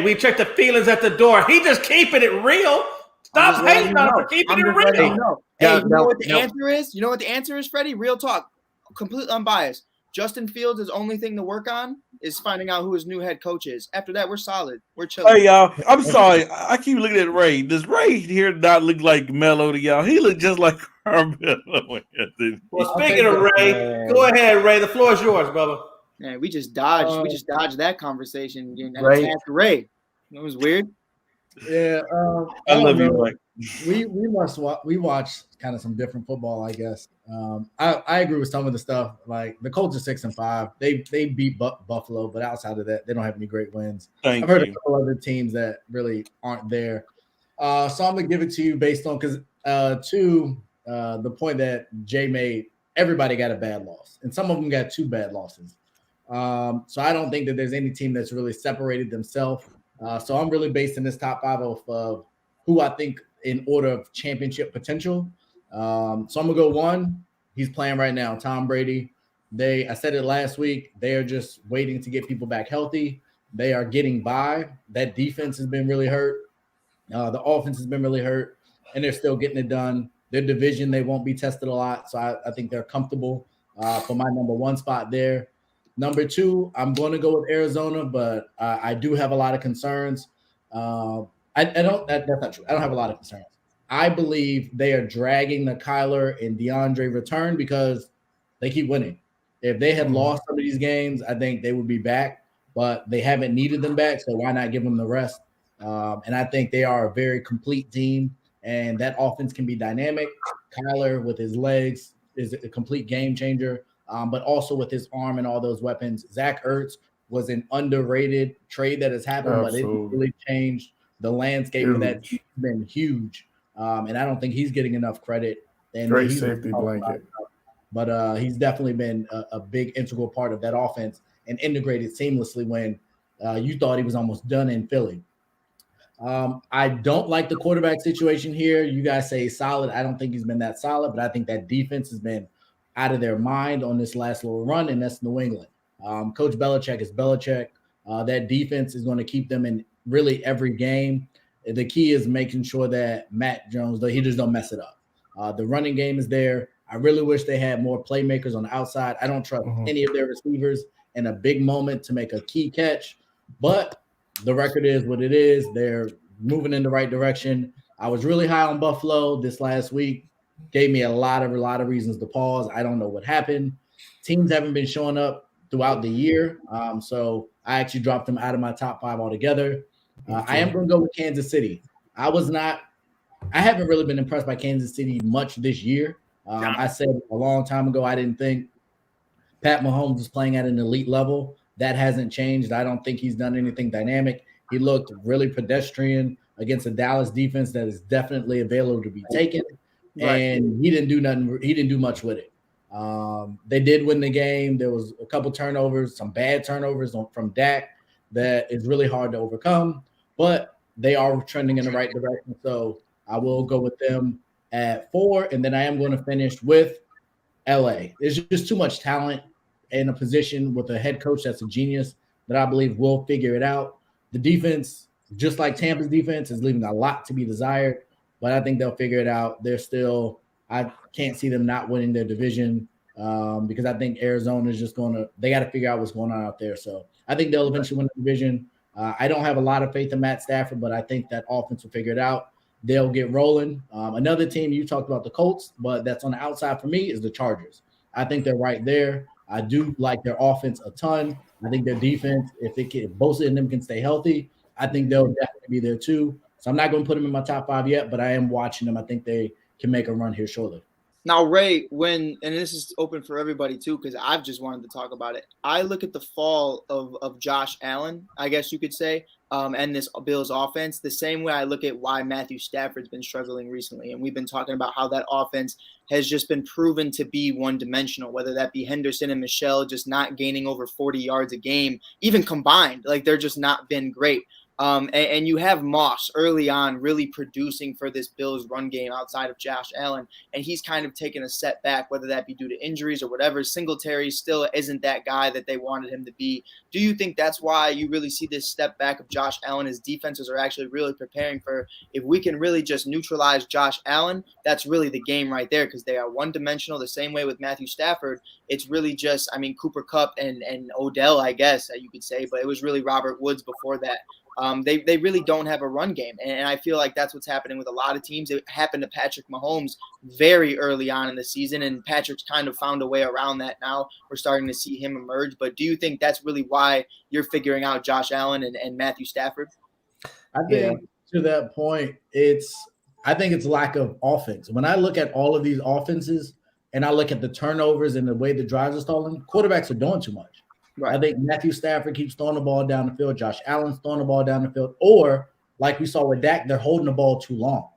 B: we checked the feelings at the door. He just keeping it real. Stop hating on him for keeping it real.
G: Hey, you know what the answer is? You know what the answer is, Freddie? Real talk. Completely unbiased. Justin Fields' his only thing to work on is finding out who his new head coach is. After that, we're solid. We're chilling.
C: Hey, y'all. I'm sorry. I keep looking at Ray. Does Ray here not look like Melo to y'all? He look just like Carmelo.
B: Well, speaking of Ray, go ahead, Ray. The floor is yours, brother.
G: Man, we just dodged that conversation. Ray. It was weird.
E: Yeah,
C: I love you, Mike.
E: We watch kind of some different football, I guess. I agree with some of the stuff. Like the Colts are 6-5. They beat Buffalo, but outside of that, they don't have any great wins. I've heard a couple other teams that really aren't there. So I'm gonna give it to you based on the point that Jay made. Everybody got a bad loss, and some of them got 2 bad losses. So I don't think that there's any team that's really separated themselves. So I'm really basing this top 5 of who I think in order of championship potential. So I'm gonna go 1. He's playing right now, Tom Brady. I said it last week. They are just waiting to get people back healthy. They are getting by. That defense has been really hurt. The offense has been really hurt, and they're still getting it done. Their division, they won't be tested a lot, so I think they're comfortable for my number 1 spot there. Number 2, I'm going to go with Arizona, but I do have a lot of concerns. That's not true. I don't have a lot of concerns. I believe they are dragging the Kyler and DeAndre return because they keep winning. If they had lost some of these games, I think they would be back, but they haven't needed them back, so why not give them the rest? And I think they are a very complete team, and that offense can be dynamic. Kyler with his legs is a complete game changer. But also with his arm and all those weapons. Zach Ertz was an underrated trade that has happened, but it really changed the landscape of that team. It's been huge. And I don't think he's getting enough credit. And
D: great safety blanket.
E: But he's definitely been a big integral part of that offense and integrated seamlessly when you thought he was almost done in Philly. I don't like the quarterback situation here. You guys say solid. I don't think he's been that solid, but I think that defense has been out of their mind on this last little run, and that's New England. Coach Belichick is Belichick. That defense is going to keep them in really every game. The key is making sure that Matt Jones, he just don't mess it up. The running game is there. I really wish they had more playmakers on the outside. I don't trust any of their receivers in a big moment to make a key catch, but the record is what it is. They're moving in the right direction. I was really high on Buffalo this last week. Gave me a lot of reasons to pause. I don't know what happened. Teams haven't been showing up throughout the year, so I actually dropped them out of my top 5 altogether. I am going to go with Kansas City. I haven't really been impressed by Kansas City much this year. I said a long time ago I didn't think Pat Mahomes was playing at an elite level. That hasn't changed. I don't think he's done anything dynamic. He looked really pedestrian against a Dallas defense that is definitely available to be taken. Right. And he didn't do nothing. He didn't do much with it. They did win the game. There was a couple turnovers, some bad turnovers from Dak that is really hard to overcome, but they are trending in the right direction. So I will go with them at 4. And then I am going to finish with LA. There's just too much talent in a position with a head coach that's a genius that I believe will figure it out. The defense, just like Tampa's defense, is leaving a lot to be desired, but I think they'll figure it out. I can't see them not winning their division because I think Arizona is just they got to figure out what's going on out there. So I think they'll eventually win the division. I don't have a lot of faith in Matt Stafford, but I think that offense will figure it out. They'll get rolling. Another team, you talked about the Colts, but that's on the outside for me is the Chargers. I think they're right there. I do like their offense a ton. I think their defense, if both of them can stay healthy, I think they'll definitely be there too. So I'm not going to put them in my top 5 yet, but I am watching them. I think they can make a run here shortly.
G: Now, Ray, and this is open for everybody too, because I've just wanted to talk about it. I look at the fall of Josh Allen, I guess you could say, and this Bills offense the same way I look at why Matthew Stafford's been struggling recently. And we've been talking about how that offense has just been proven to be one-dimensional, whether that be Henderson and Michelle just not gaining over 40 yards a game, even combined. Like, they're just not been great. And you have Moss early on really producing for this Bills run game outside of Josh Allen, and he's kind of taken a step back, whether that be due to injuries or whatever. Singletary still isn't that guy that they wanted him to be. Do you think that's why you really see this step back of Josh Allen? His defenses are actually really preparing for, if we can really just neutralize Josh Allen, that's really the game right there, because they are one-dimensional the same way with Matthew Stafford. It's really just, Cooper Kupp and Odell, I guess you could say, but it was really Robert Woods before that. They really don't have a run game. And I feel like that's what's happening with a lot of teams. It happened to Patrick Mahomes very early on in the season, and Patrick's kind of found a way around that now. We're starting to see him emerge. But do you think that's really why you're figuring out Josh Allen and Matthew Stafford?
E: I think to that point, I think it's lack of offense. When I look at all of these offenses and I look at the turnovers and the way the drives are stalling, quarterbacks are doing too much. Right. I think Matthew Stafford keeps throwing the ball down the field. Josh Allen's throwing the ball down the field. Or, like we saw with Dak, they're holding the ball too long.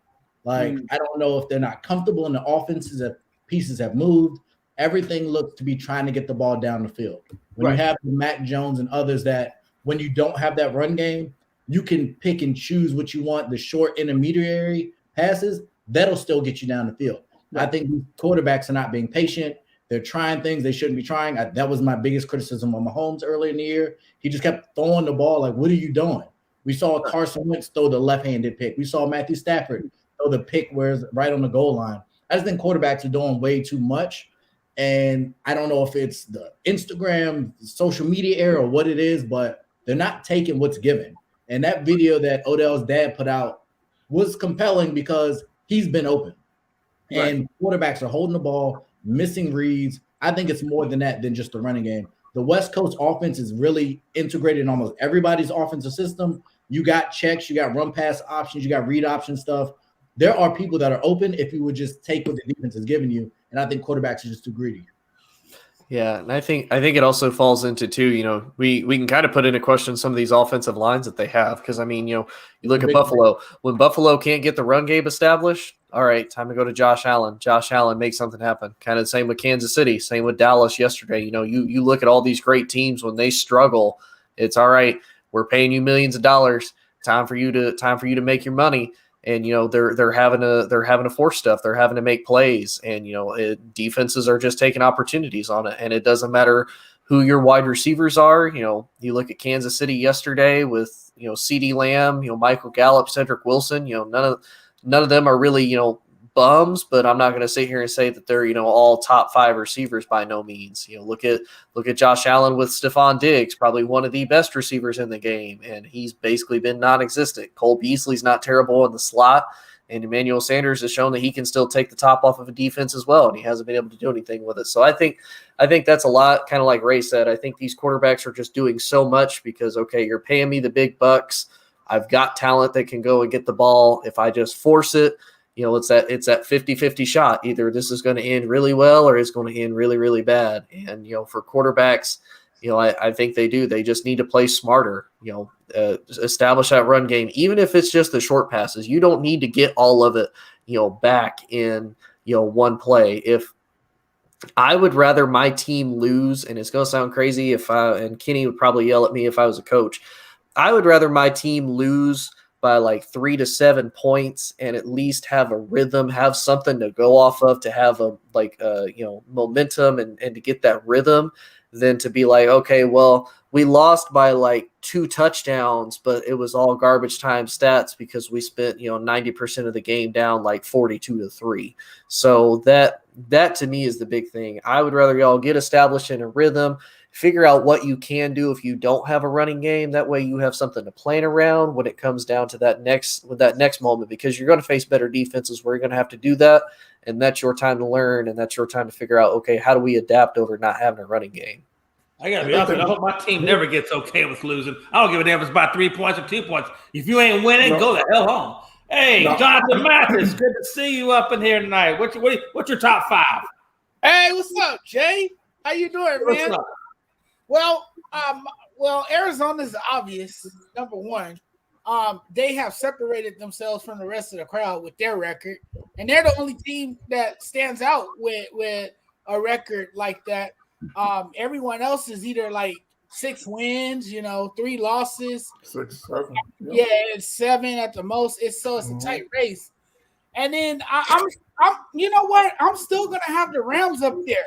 E: I don't know if they're not comfortable in the offenses, that pieces have moved. Everything looks to be trying to get the ball down the field. When you have Matt Jones and others that when you don't have that run game, you can pick and choose what you want. The short intermediary passes, that'll still get you down the field. Right. I think quarterbacks are not being patient. They're trying things they shouldn't be trying. That was my biggest criticism of Mahomes earlier in the year. He just kept throwing the ball like, what are you doing? We saw Carson Wentz throw the left-handed pick. We saw Matthew Stafford throw the pick where it's right on the goal line. I just think quarterbacks are doing way too much. And I don't know if it's the Instagram, social media era or what it is, but they're not taking what's given. And that video that Odell's dad put out was compelling because he's been open. Right. And quarterbacks are holding the ball, missing reads. I think it's more than that than just the running game. The West Coast offense is really integrated in almost everybody's offensive system. You got checks, you got run pass options, you got read option stuff. There are people that are open if you would just take what the defense is giving you. And I think quarterbacks are just too greedy.
H: Yeah, and I think it also falls into too, we can kind of put into question some of these offensive lines that they have. Because, you look at Buffalo. When Buffalo can't get the run game established, all right, time to go to Josh Allen. Josh Allen makes something happen. Kind of the same with Kansas City, same with Dallas yesterday. You look at all these great teams when they struggle, it's all right, we're paying you millions of dollars. time for you to make your money. And they're having to force stuff. They're having to make plays, and defenses are just taking opportunities on it. And it doesn't matter who your wide receivers are. You look at Kansas City yesterday with CeeDee Lamb, Michael Gallup, Cedric Wilson. None of them are really bums, but I'm not going to sit here and say that they're all top 5 receivers by no means. Look at Josh Allen with Stephon Diggs, probably one of the best receivers in the game, and he's basically been non-existent. Cole Beasley's not terrible in the slot, and Emmanuel Sanders has shown that he can still take the top off of a defense as well, and he hasn't been able to do anything with it. So I think that's a lot, kind of like Ray said. I think these quarterbacks are just doing so much because, okay, you're paying me the big bucks. I've got talent that can go and get the ball. If I just force it, it's that 50-50 shot. Either this is going to end really well or it's going to end really, really bad. And, for quarterbacks, I think they do. They just need to play smarter, establish that run game, even if it's just the short passes. You don't need to get all of it, back in, one play. If I would rather my team lose, and it's going to sound crazy and Kenny would probably yell at me if I was a coach, I would rather my team lose by like 3 to 7 points and at least have a rhythm, have something to go off of, to have momentum and to get that rhythm, than to be like, okay, well, we lost by like 2 touchdowns, but it was all garbage time stats because we spent 90% of the game down like 42-3. So that to me is the big thing. I would rather y'all get established in a rhythm, figure out what you can do if you don't have a running game. That way you have something to plan around when it comes down to that next moment, because you're going to face better defenses where you're going to have to do that. And that's your time to learn. And that's your time to figure out, okay, how do we adapt over not having a running game?
B: I got to be honest, I hope my team never gets okay with losing. I don't give a damn if it's by 3 points or 2 points. If you ain't winning, go the hell home. Hey, Jonathan Mathis, good to see you up in here tonight. What's your top 5?
I: Hey, what's up, Jay? How you doing, man? Well, Arizona's obvious, number one. They have separated themselves from the rest of the crowd with their record, and they're the only team that stands out with a record like that. Everyone else is either like 6 wins, 3 losses,
D: 6, 7.
I: Yeah, it's 7 at the most. It's a tight race. And then I'm you know what? I'm still gonna have the Rams up there.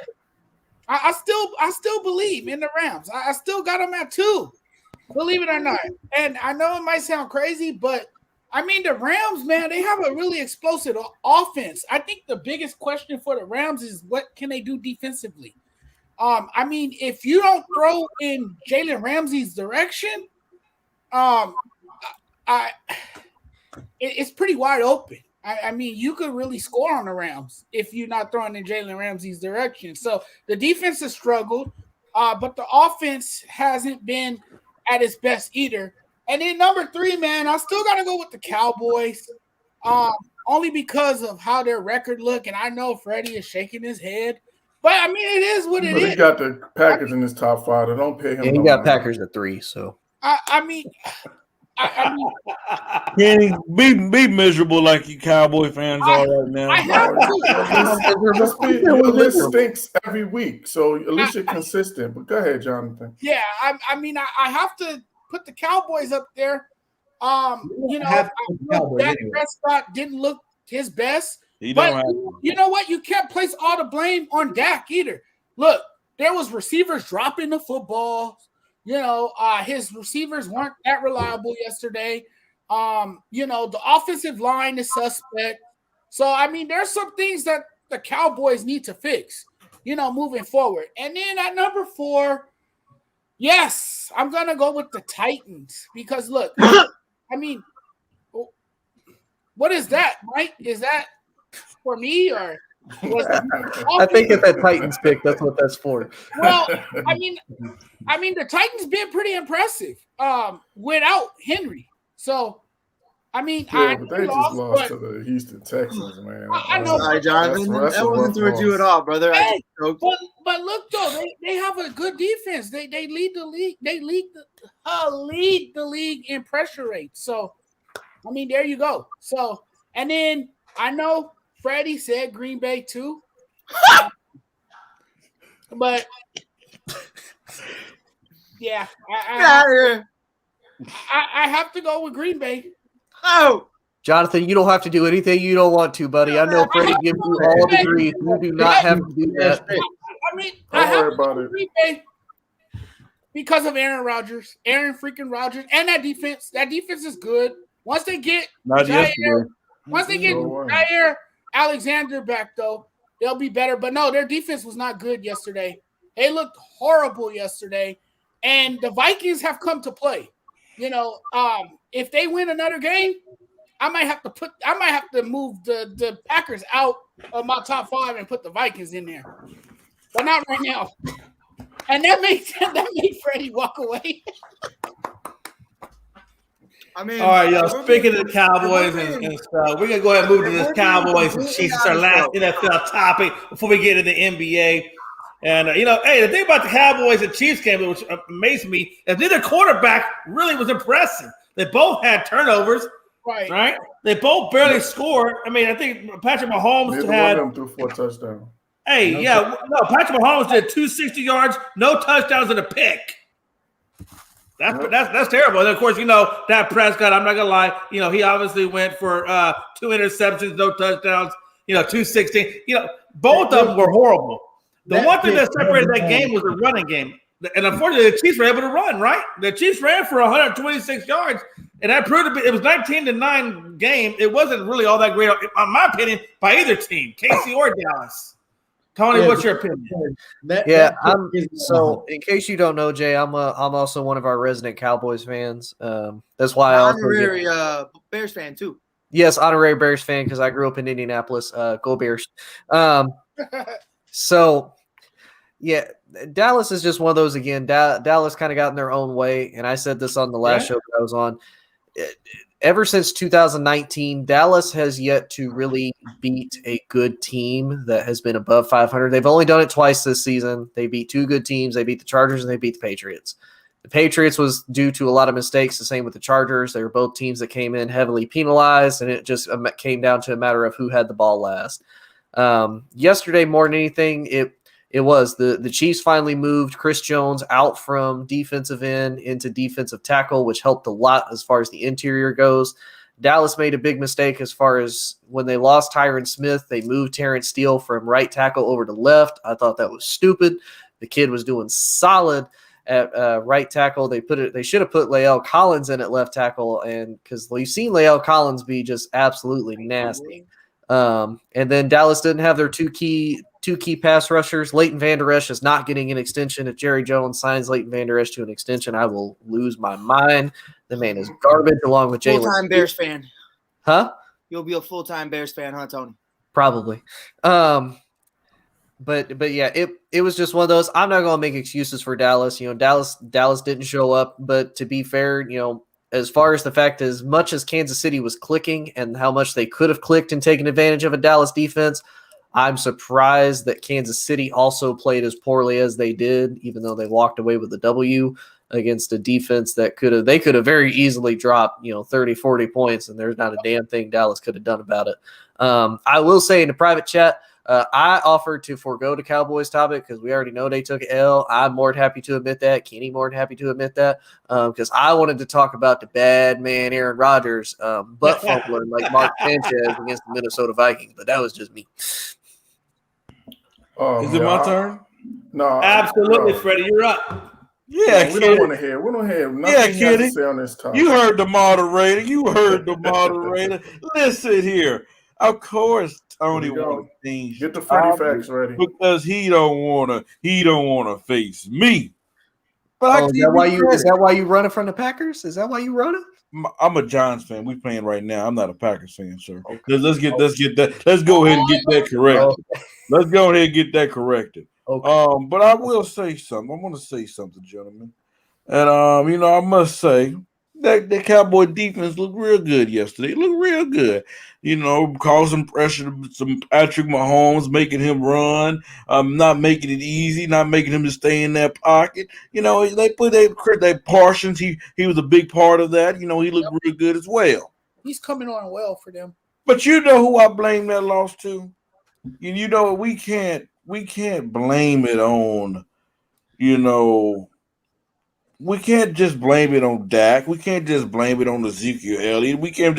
I: I still believe in the Rams. I still got them at 2, believe it or not. And I know it might sound crazy, but I mean the Rams, man, they have a really explosive offense. I think the biggest question for the Rams is what can they do defensively. I mean, if you don't throw in Jalen Ramsey's direction, it's pretty wide open. I mean, you could really score on the Rams if you're not throwing in Jalen Ramsey's direction. So the defense has struggled, but the offense hasn't been at its best either. And then number 3, man, I still got to go with the Cowboys, only because of how their record look. And I know Freddie is shaking his head, but I mean, it is what it is.
D: He got the Packers in his top 5. They don't pay him.
H: Yeah, he got Packers at 3. So
I: I mean,
C: Kenny, be miserable like you Cowboy fans are right now.
I: I have to.
D: Your list stinks every week, so at least you're consistent. But go ahead, Jonathan.
I: Yeah, I mean, I have to put the Cowboys up there. Dak Prescott didn't look his best. But you know what? You can't place all the blame on Dak either. Look, there was receivers dropping the football. His receivers weren't that reliable yesterday. The offensive line is suspect. So, I mean, there's some things that the Cowboys need to fix, moving forward. And then at number 4, yes, I'm going to go with the Titans because, look, I mean, what is that, Mike? Is that for me or
H: I think if that Titans pick, that's what that's for.
I: Well, I mean, the Titans been pretty impressive without Henry. So, I mean,
D: they just lost to the Houston Texans, man.
I: I know,
G: sorry, Jonathan. That wasn't towards you at all, brother.
I: Hey, but look though, they have a good defense. They lead the league. They lead the league in pressure rate. So, I mean, there you go. So, and then I know Freddie said Green Bay too, but yeah, I have to go with Green Bay.
G: Oh,
H: Jonathan, you don't have to do anything you don't want to, buddy. I know Freddie gives you all the grief. You do not have to do that.
I: I mean,
D: Don't
I: I have
D: worry
I: to go
D: about
I: with
D: it.
I: Green Bay because of Aaron Rodgers. Aaron freaking Rodgers. And that defense. That defense is good. Once they get
C: Not yesterday.
I: Once they get Jair Alexander back, though, they'll be better. But no, their defense was not good yesterday. They looked horrible yesterday. And the Vikings have come to play. You know, if they win another game, I might have to move the Packers out of my top 5 and put the Vikings in there. But not right now. And that made Freddie walk away.
G: I mean,
B: All right, y'all. Speaking of the Cowboys and stuff, we're gonna go ahead and move to this Cowboys and Chiefs. It's our last NFL topic before we get into the NBA. And hey, the thing about the Cowboys and Chiefs game, which amazed me, is neither quarterback really was impressive. They both had turnovers, right? They both barely scored. I mean, I think Patrick Mahomes
D: Neither
B: had.
D: one of them threw 4 touchdowns.
B: Hey, Patrick Mahomes did 260 yards, no touchdowns, and a pick. That's terrible. And of course, Dak Prescott, I'm not gonna lie, he obviously went for 2 interceptions, no touchdowns, 216. Both of them were horrible. The one thing that separated that game was the running game. And unfortunately, the Chiefs were able to run, right? The Chiefs ran for 126 yards, and that proved to be it was 19-9 game. It wasn't really all that great, in my opinion, by either team, KC or Dallas. Tony, what's your opinion?
H: So in case you don't know, Jay, I'm also one of our resident Cowboys fans. That's why
G: honorary Bears fan too.
H: Yes, honorary Bears fan because I grew up in Indianapolis. Go Bears. So yeah, Dallas is just one of those again. Dallas kind of got in their own way, and I said this on the last show that I was on. Ever since 2019, Dallas has yet to really beat a good team that has been above 500. They've only done it twice this season. They beat 2 good teams. They beat the Chargers and they beat the Patriots. The Patriots was due to a lot of mistakes. The same with the Chargers. They were both teams that came in heavily penalized, and it just came down to a matter of who had the ball last. Yesterday, more than anything, it was the Chiefs finally moved Chris Jones out from defensive end into defensive tackle, which helped a lot as far as the interior goes. Dallas made a big mistake as far as when they lost Tyron Smith, they moved Terrence Steele from right tackle over to left. I thought that was stupid. The kid was doing solid at right tackle. They should have put Lael Collins in at left tackle, and because you've seen Lael Collins be just absolutely nasty. And then Dallas didn't have their two key pass rushers. Leighton Vander Esch is not getting an extension. If Jerry Jones signs Leighton Vander Esch to an extension, I will lose my mind. The man is garbage along with Jalen.
G: Full-time Bears fan.
H: Huh?
G: You'll be a full-time Bears fan, huh, Tony?
H: Probably. But yeah, it was just one of those. I'm not going to make excuses for Dallas. Dallas didn't show up, but to be fair, as far as the fact as much as Kansas City was clicking and how much they could have clicked and taken advantage of a Dallas defense, I'm surprised that Kansas City also played as poorly as they did, even though they walked away with a W against a defense that could have very easily dropped, 30, 40 points, and there's not a damn thing Dallas could have done about it. I will say in the private chat, I offered to forego the Cowboys topic because we already know they took an L. I'm more than happy to admit that. Kenny more than happy to admit that because I wanted to talk about the bad man Aaron Rodgers butt fumbling like Mark Sanchez against the Minnesota Vikings, but that was just me.
C: Is it my turn?
D: No,
B: absolutely, Freddie, you're up.
C: Yeah,
D: we don't want to hear. We don't hear nothing he has to say on this topic.
C: You heard the moderator. Listen here. Of course, Tony wants things.
D: Get the Freddie facts ready
C: because he don't wanna face me. But
H: is that why you running from the Packers? Is that why you running?
C: I'm a Giants fan. We playing right now. I'm not a Packers fan, sir. Okay. Let's go ahead and get that corrected. Okay. Let's go ahead and get that corrected. Okay. But I will say something. I want to say something, gentlemen. And I must say that the Cowboy defense looked real good yesterday. It looked real good. Causing pressure to some Patrick Mahomes, making him run, not making it easy, not making him to stay in that pocket. They put that Parsons. He was a big part of that. He looked real good as well.
I: He's coming on well for them.
C: But you know who I blame that loss to? We can't blame it on, we can't just blame it on Dak. We can't just blame it on Ezekiel Elliott. We got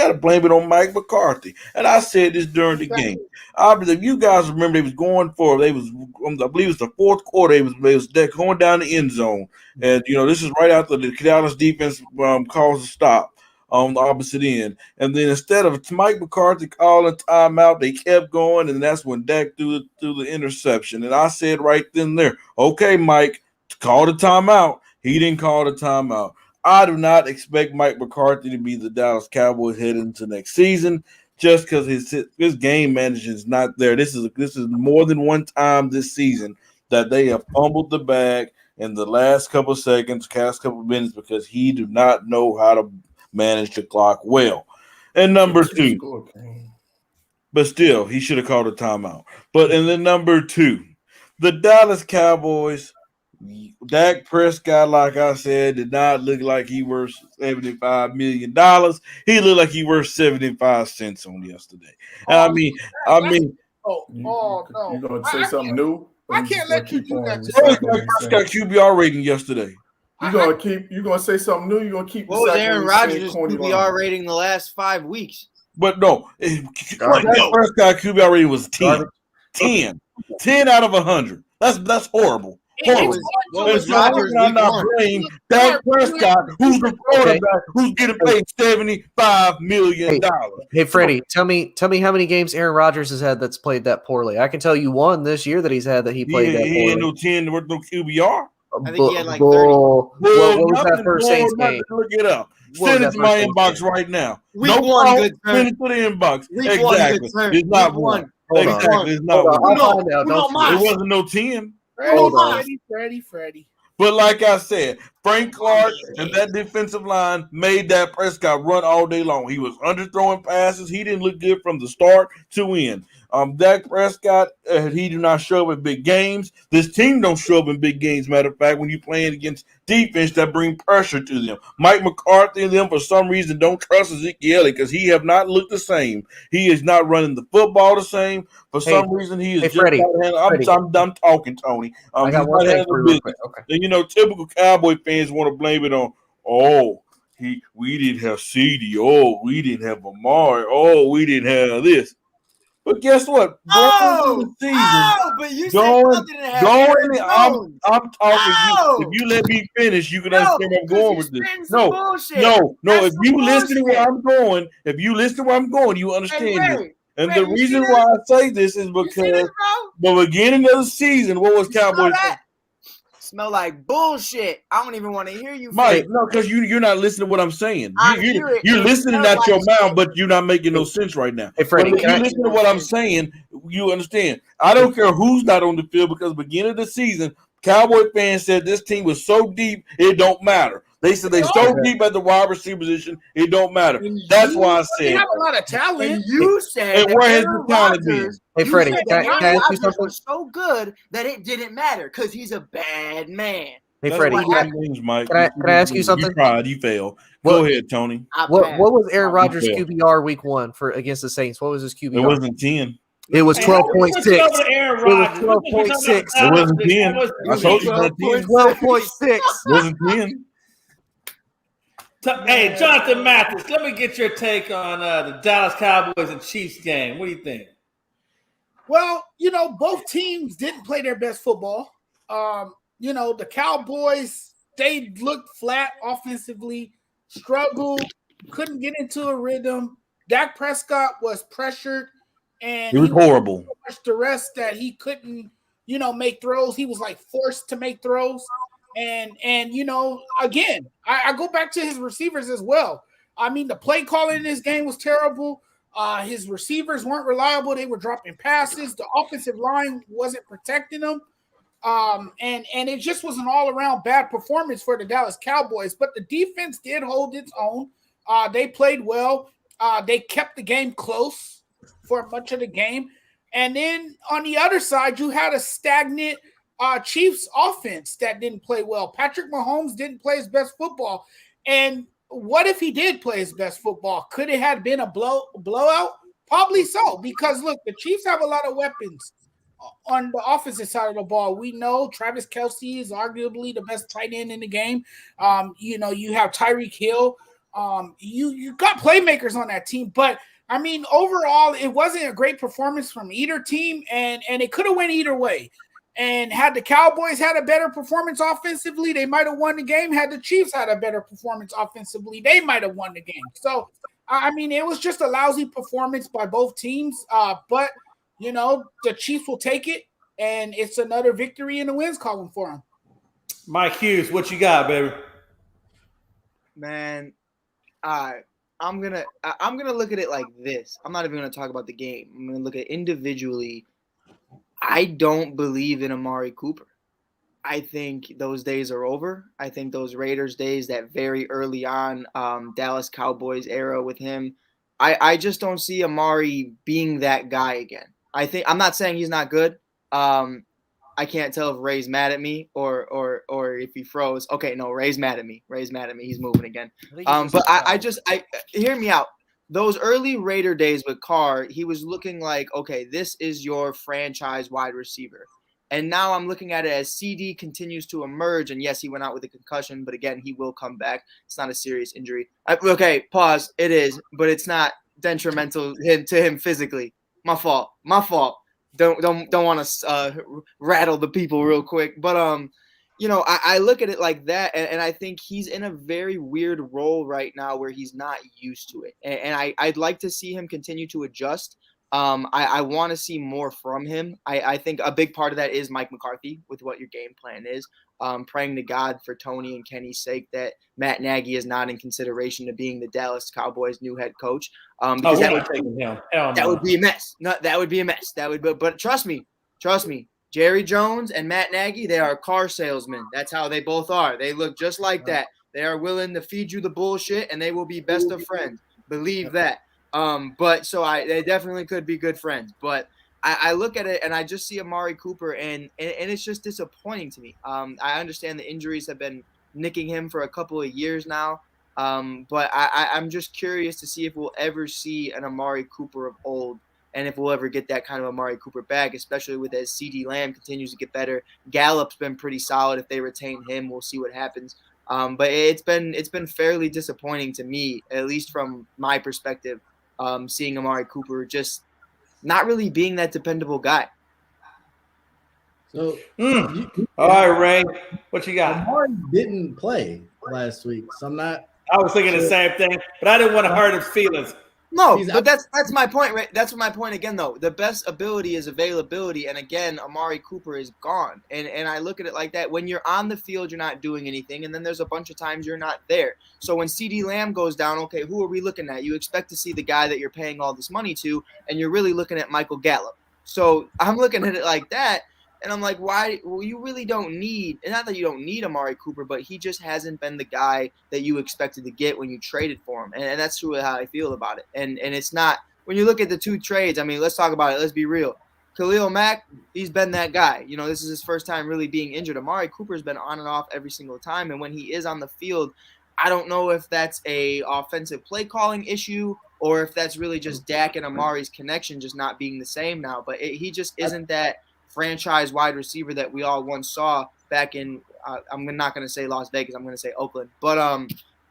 C: to blame it on Mike McCarthy. And I said this during the game. If you guys remember, I believe it was the fourth quarter. They was going down the end zone, and this is right after the Dallas defense calls a stop on the opposite end. And then instead of Mike McCarthy calling timeout, they kept going, and that's when Dak threw the interception. And I said right then and there, okay, Mike, call the timeout. He didn't call the timeout. I do not expect Mike McCarthy to be the Dallas Cowboys heading into next season just because his game management is not there. This is more than one time this season that they have fumbled the bag in the last couple of minutes because he do not know how to manage the clock well. And number two, but still, he should have called a timeout. And then number two, the Dallas Cowboys, Dak Prescott, like I said, did not look like he worth $75 million. He looked like he worth 75 cents on yesterday. And
D: you
I: no.
D: gonna say something new?
I: I can't let you do that.
C: Prescott QBR rating yesterday.
D: You gonna say something new? You gonna keep?
G: What was Aaron Rodgers' QBR rating the last 5 weeks?
C: But no, Prescott QBR rating was 10. 10 out of 100. That's horrible.
G: What was Rodgers'
C: I'm not blaming Dak Prescott, who's the quarterback, who's getting paid $75 million.
H: Hey, Freddie, tell me how many games Aaron Rodgers has had that's played that poorly. I can tell you one this year that he's had that he played that poorly.
C: He had no 10 with no QBR.
G: I think he had like 30.
H: What was that first Saints game?
C: Look it up. Send it to my inbox right now.
G: Week one, good turn.
C: Send it to the inbox.
G: Exactly.
C: It's not one. Exactly. It's not one. It wasn't no 10.
I: Freddie.
C: But like I said, Frank Clark and that defensive line made Dak Prescott run all day long. He was underthrowing passes. He didn't look good from the start to end. Dak Prescott, he do not show up in big games. This team don't show up in big games. Matter of fact, when you're playing against defense that bring pressure to them. Mike McCarthy and them, for some reason, don't trust Ezekiel Elliott because he have not looked the same. He is not running the football the same. For some reason, he is just
H: Freddie,
C: I'm talking, Tony.
H: I got one thing for you real quick. Okay.
C: And, typical Cowboy fans want to blame it on, we didn't have CD. We didn't have Amari. We didn't have this. But guess what?
G: But you said nothing to have.
C: I'm talking. If you let me finish, you can understand where I'm going with this. No. If you listen to where I'm going, you understand this. And the reason why I say this is because the beginning of the season, what was Cowboys?
G: Smell like bullshit. I don't even want to hear you,
C: Mike. No, because you're not listening to what I'm saying. You're listening at your mouth, but you're not making no sense right now.
H: Hey, Freddie,
C: if you listen to what I'm saying, you understand. I don't care who's not on the field because beginning of the season, Cowboy fans said this team was so deep, it don't matter. They said they're so deep at the wide receiver position, it don't matter. That's why I said.
I: They have a lot of talent.
G: And you said
C: and where has the talent been?
H: Hey, Freddie, can I ask you something?
G: Was so good that it didn't matter because he's a bad man.
H: Hey, Freddie,
C: Mike.
H: Can I ask you something?
C: You tried, you failed. Go ahead, Tony.
H: What was Aaron Rodgers' QBR week 1 for against the Saints? What was his QBR?
C: It wasn't 10.
H: It was 12.6. It
B: was
H: 12.6.
C: It wasn't 10. I told you it was
H: 12.6.
C: It wasn't 10.
B: Hey, Jonathan Mathis, let me get your take on the Dallas Cowboys and Chiefs game. What do you think?
I: Well, both teams didn't play their best football. The Cowboys, they looked flat offensively, struggled, couldn't get into a rhythm. Dak Prescott was pressured, and
C: it was horrible.
I: So much duress that he couldn't, make throws. He was like forced to make throws. And again, I go back to his receivers as well. I mean, the play calling in this game was terrible. His receivers weren't reliable. They were dropping passes. The offensive line wasn't protecting them. And it just was an all-around bad performance for the Dallas Cowboys. But the defense did hold its own. They played well. They kept the game close for much of the game. And then on the other side, you had a stagnant Chiefs offense that didn't play well. Patrick Mahomes didn't play his best football. And what if he did play his best football? Could it have been a blowout? Probably so, because look, the Chiefs have a lot of weapons on the offensive side of the ball, we know Travis Kelce is arguably the best tight end in the game. You have Tyreek Hill. You got playmakers on that team, but I mean, overall, it wasn't a great performance from either team, and it could have went either way. And had the Cowboys had a better performance offensively, they might have won the game. Had the Chiefs had a better performance offensively, they might have won the game. So, I mean, it was just a lousy performance by both teams. But, the Chiefs will take it, and it's another victory in the wins column for them.
B: Mike Hughes, what you got, baby?
G: Man, I'm gonna look at it like this. I'm not even gonna talk about the game. I'm gonna look at it individually. I don't believe in Amari Cooper. I think those days are over. I think those Raiders days, that very early on Dallas Cowboys era with him, I just don't see Amari being that guy again. I'm not saying he's not good. I can't tell if Ray's mad at me or if he froze. Okay, no, Ray's mad at me. Ray's mad at me. He's moving again. But I hear me out. Those early Raider days with Carr, he was looking like, okay, this is your franchise wide receiver. And now I'm looking at it as CD continues to emerge. And yes, he went out with a concussion, but again, he will come back. It's not a serious injury. Okay, pause. It is, but it's not detrimental to him physically. My fault. Don't want to rattle the people real quick, but I look at it like that, and I think he's in a very weird role right now where he's not used to it, and I'd like to see him continue to adjust. I want to see more from him. I think a big part of that is Mike McCarthy with what your game plan is. Praying to God for Tony and Kenny's sake that Matt Nagy is not in consideration of being the Dallas Cowboys' new head coach. Because that would be a mess. No, that would be a mess. But trust me, Jerry Jones and Matt Nagy, they are car salesmen. That's how they both are. They look just like that. They are willing to feed you the bullshit, and they will be best of friends. Believe that. They definitely could be good friends. But I look at it and I just see Amari Cooper, and it's just disappointing to me. I understand the injuries have been nicking him for a couple of years now. But I'm just curious to see if we'll ever see an Amari Cooper of old, and if we'll ever get that kind of Amari Cooper back, especially with as CeeDee Lamb continues to get better. Gallup's been pretty solid. If they retain him, we'll see what happens. But it's been fairly disappointing to me, at least from my perspective, seeing Amari Cooper just not really being that dependable guy.
E: So,
B: all right, Ray, what you got?
E: Amari didn't play last week, so I'm not.
B: I was thinking the same thing, but I didn't want to hurt his feelings.
G: No, but that's my point, right? That's my point again, though. The best ability is availability, and again, Amari Cooper is gone. And I look at it like that. When you're on the field, you're not doing anything, and then there's a bunch of times you're not there. So when CeeDee Lamb goes down, okay, who are we looking at? You expect to see the guy that you're paying all this money to, and you're really looking at Michael Gallup. So I'm looking at it like that. And I'm like, why? Well, you really don't need, and not that you don't need Amari Cooper, but he just hasn't been the guy that you expected to get when you traded for him. And that's really how I feel about it. And it's not, when you look at the two trades, I mean, let's talk about it. Let's be real. Khalil Mack, he's been that guy. This is his first time really being injured. Amari Cooper's been on and off every single time. And when he is on the field, I don't know if that's a offensive play calling issue or if that's really just Dak and Amari's connection just not being the same now. But he just isn't that franchise wide receiver that we all once saw back in I'm not going to say Las Vegas, I'm going to say Oakland, but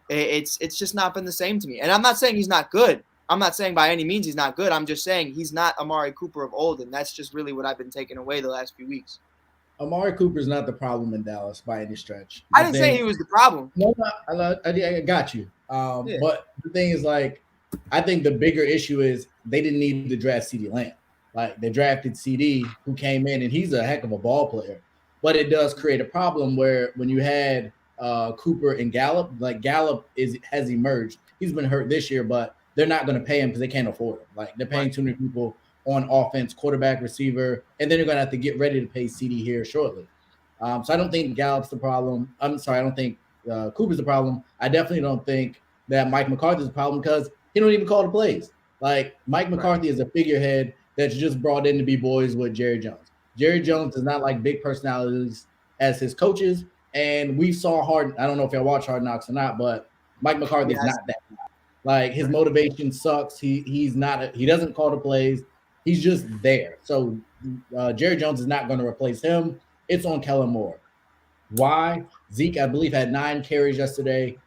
G: it's just not been the same to me. And I'm not saying he's not good. I'm not saying by any means he's not good. I'm just saying he's not Amari Cooper of old, and that's just really what I've been taking away the last few weeks.
E: Amari Cooper is not the problem in Dallas by any stretch.
G: I didn't say he was the problem.
E: No, I got you. Yeah. But the thing is, like, I think the bigger issue is they didn't need to draft CeeDee Lamb. Like, they drafted CD, who came in, and he's a heck of a ball player. But it does create a problem where when you had Cooper and Gallup, like Gallup has emerged. He's been hurt this year, but they're not going to pay him because they can't afford him. Like, they're paying too many people on offense, quarterback, receiver, and then they're going to have to get ready to pay CD here shortly. So I don't think Gallup's the problem. I'm sorry, I don't think Cooper's the problem. I definitely don't think that Mike McCarthy's the problem because he don't even call the plays. Like, Mike McCarthy is a figurehead that's just brought in to be boys with Jerry Jones. Jerry Jones does not like big personalities as his coaches, and we saw I don't know if y'all watch Hard Knocks or not, but Mike McCarthy is not that guy. Like, his motivation sucks. He doesn't call the plays. He's just there. So Jerry Jones is not going to replace him. It's on Kellen Moore. Why? Zeke, I believe, had 9 carries yesterday.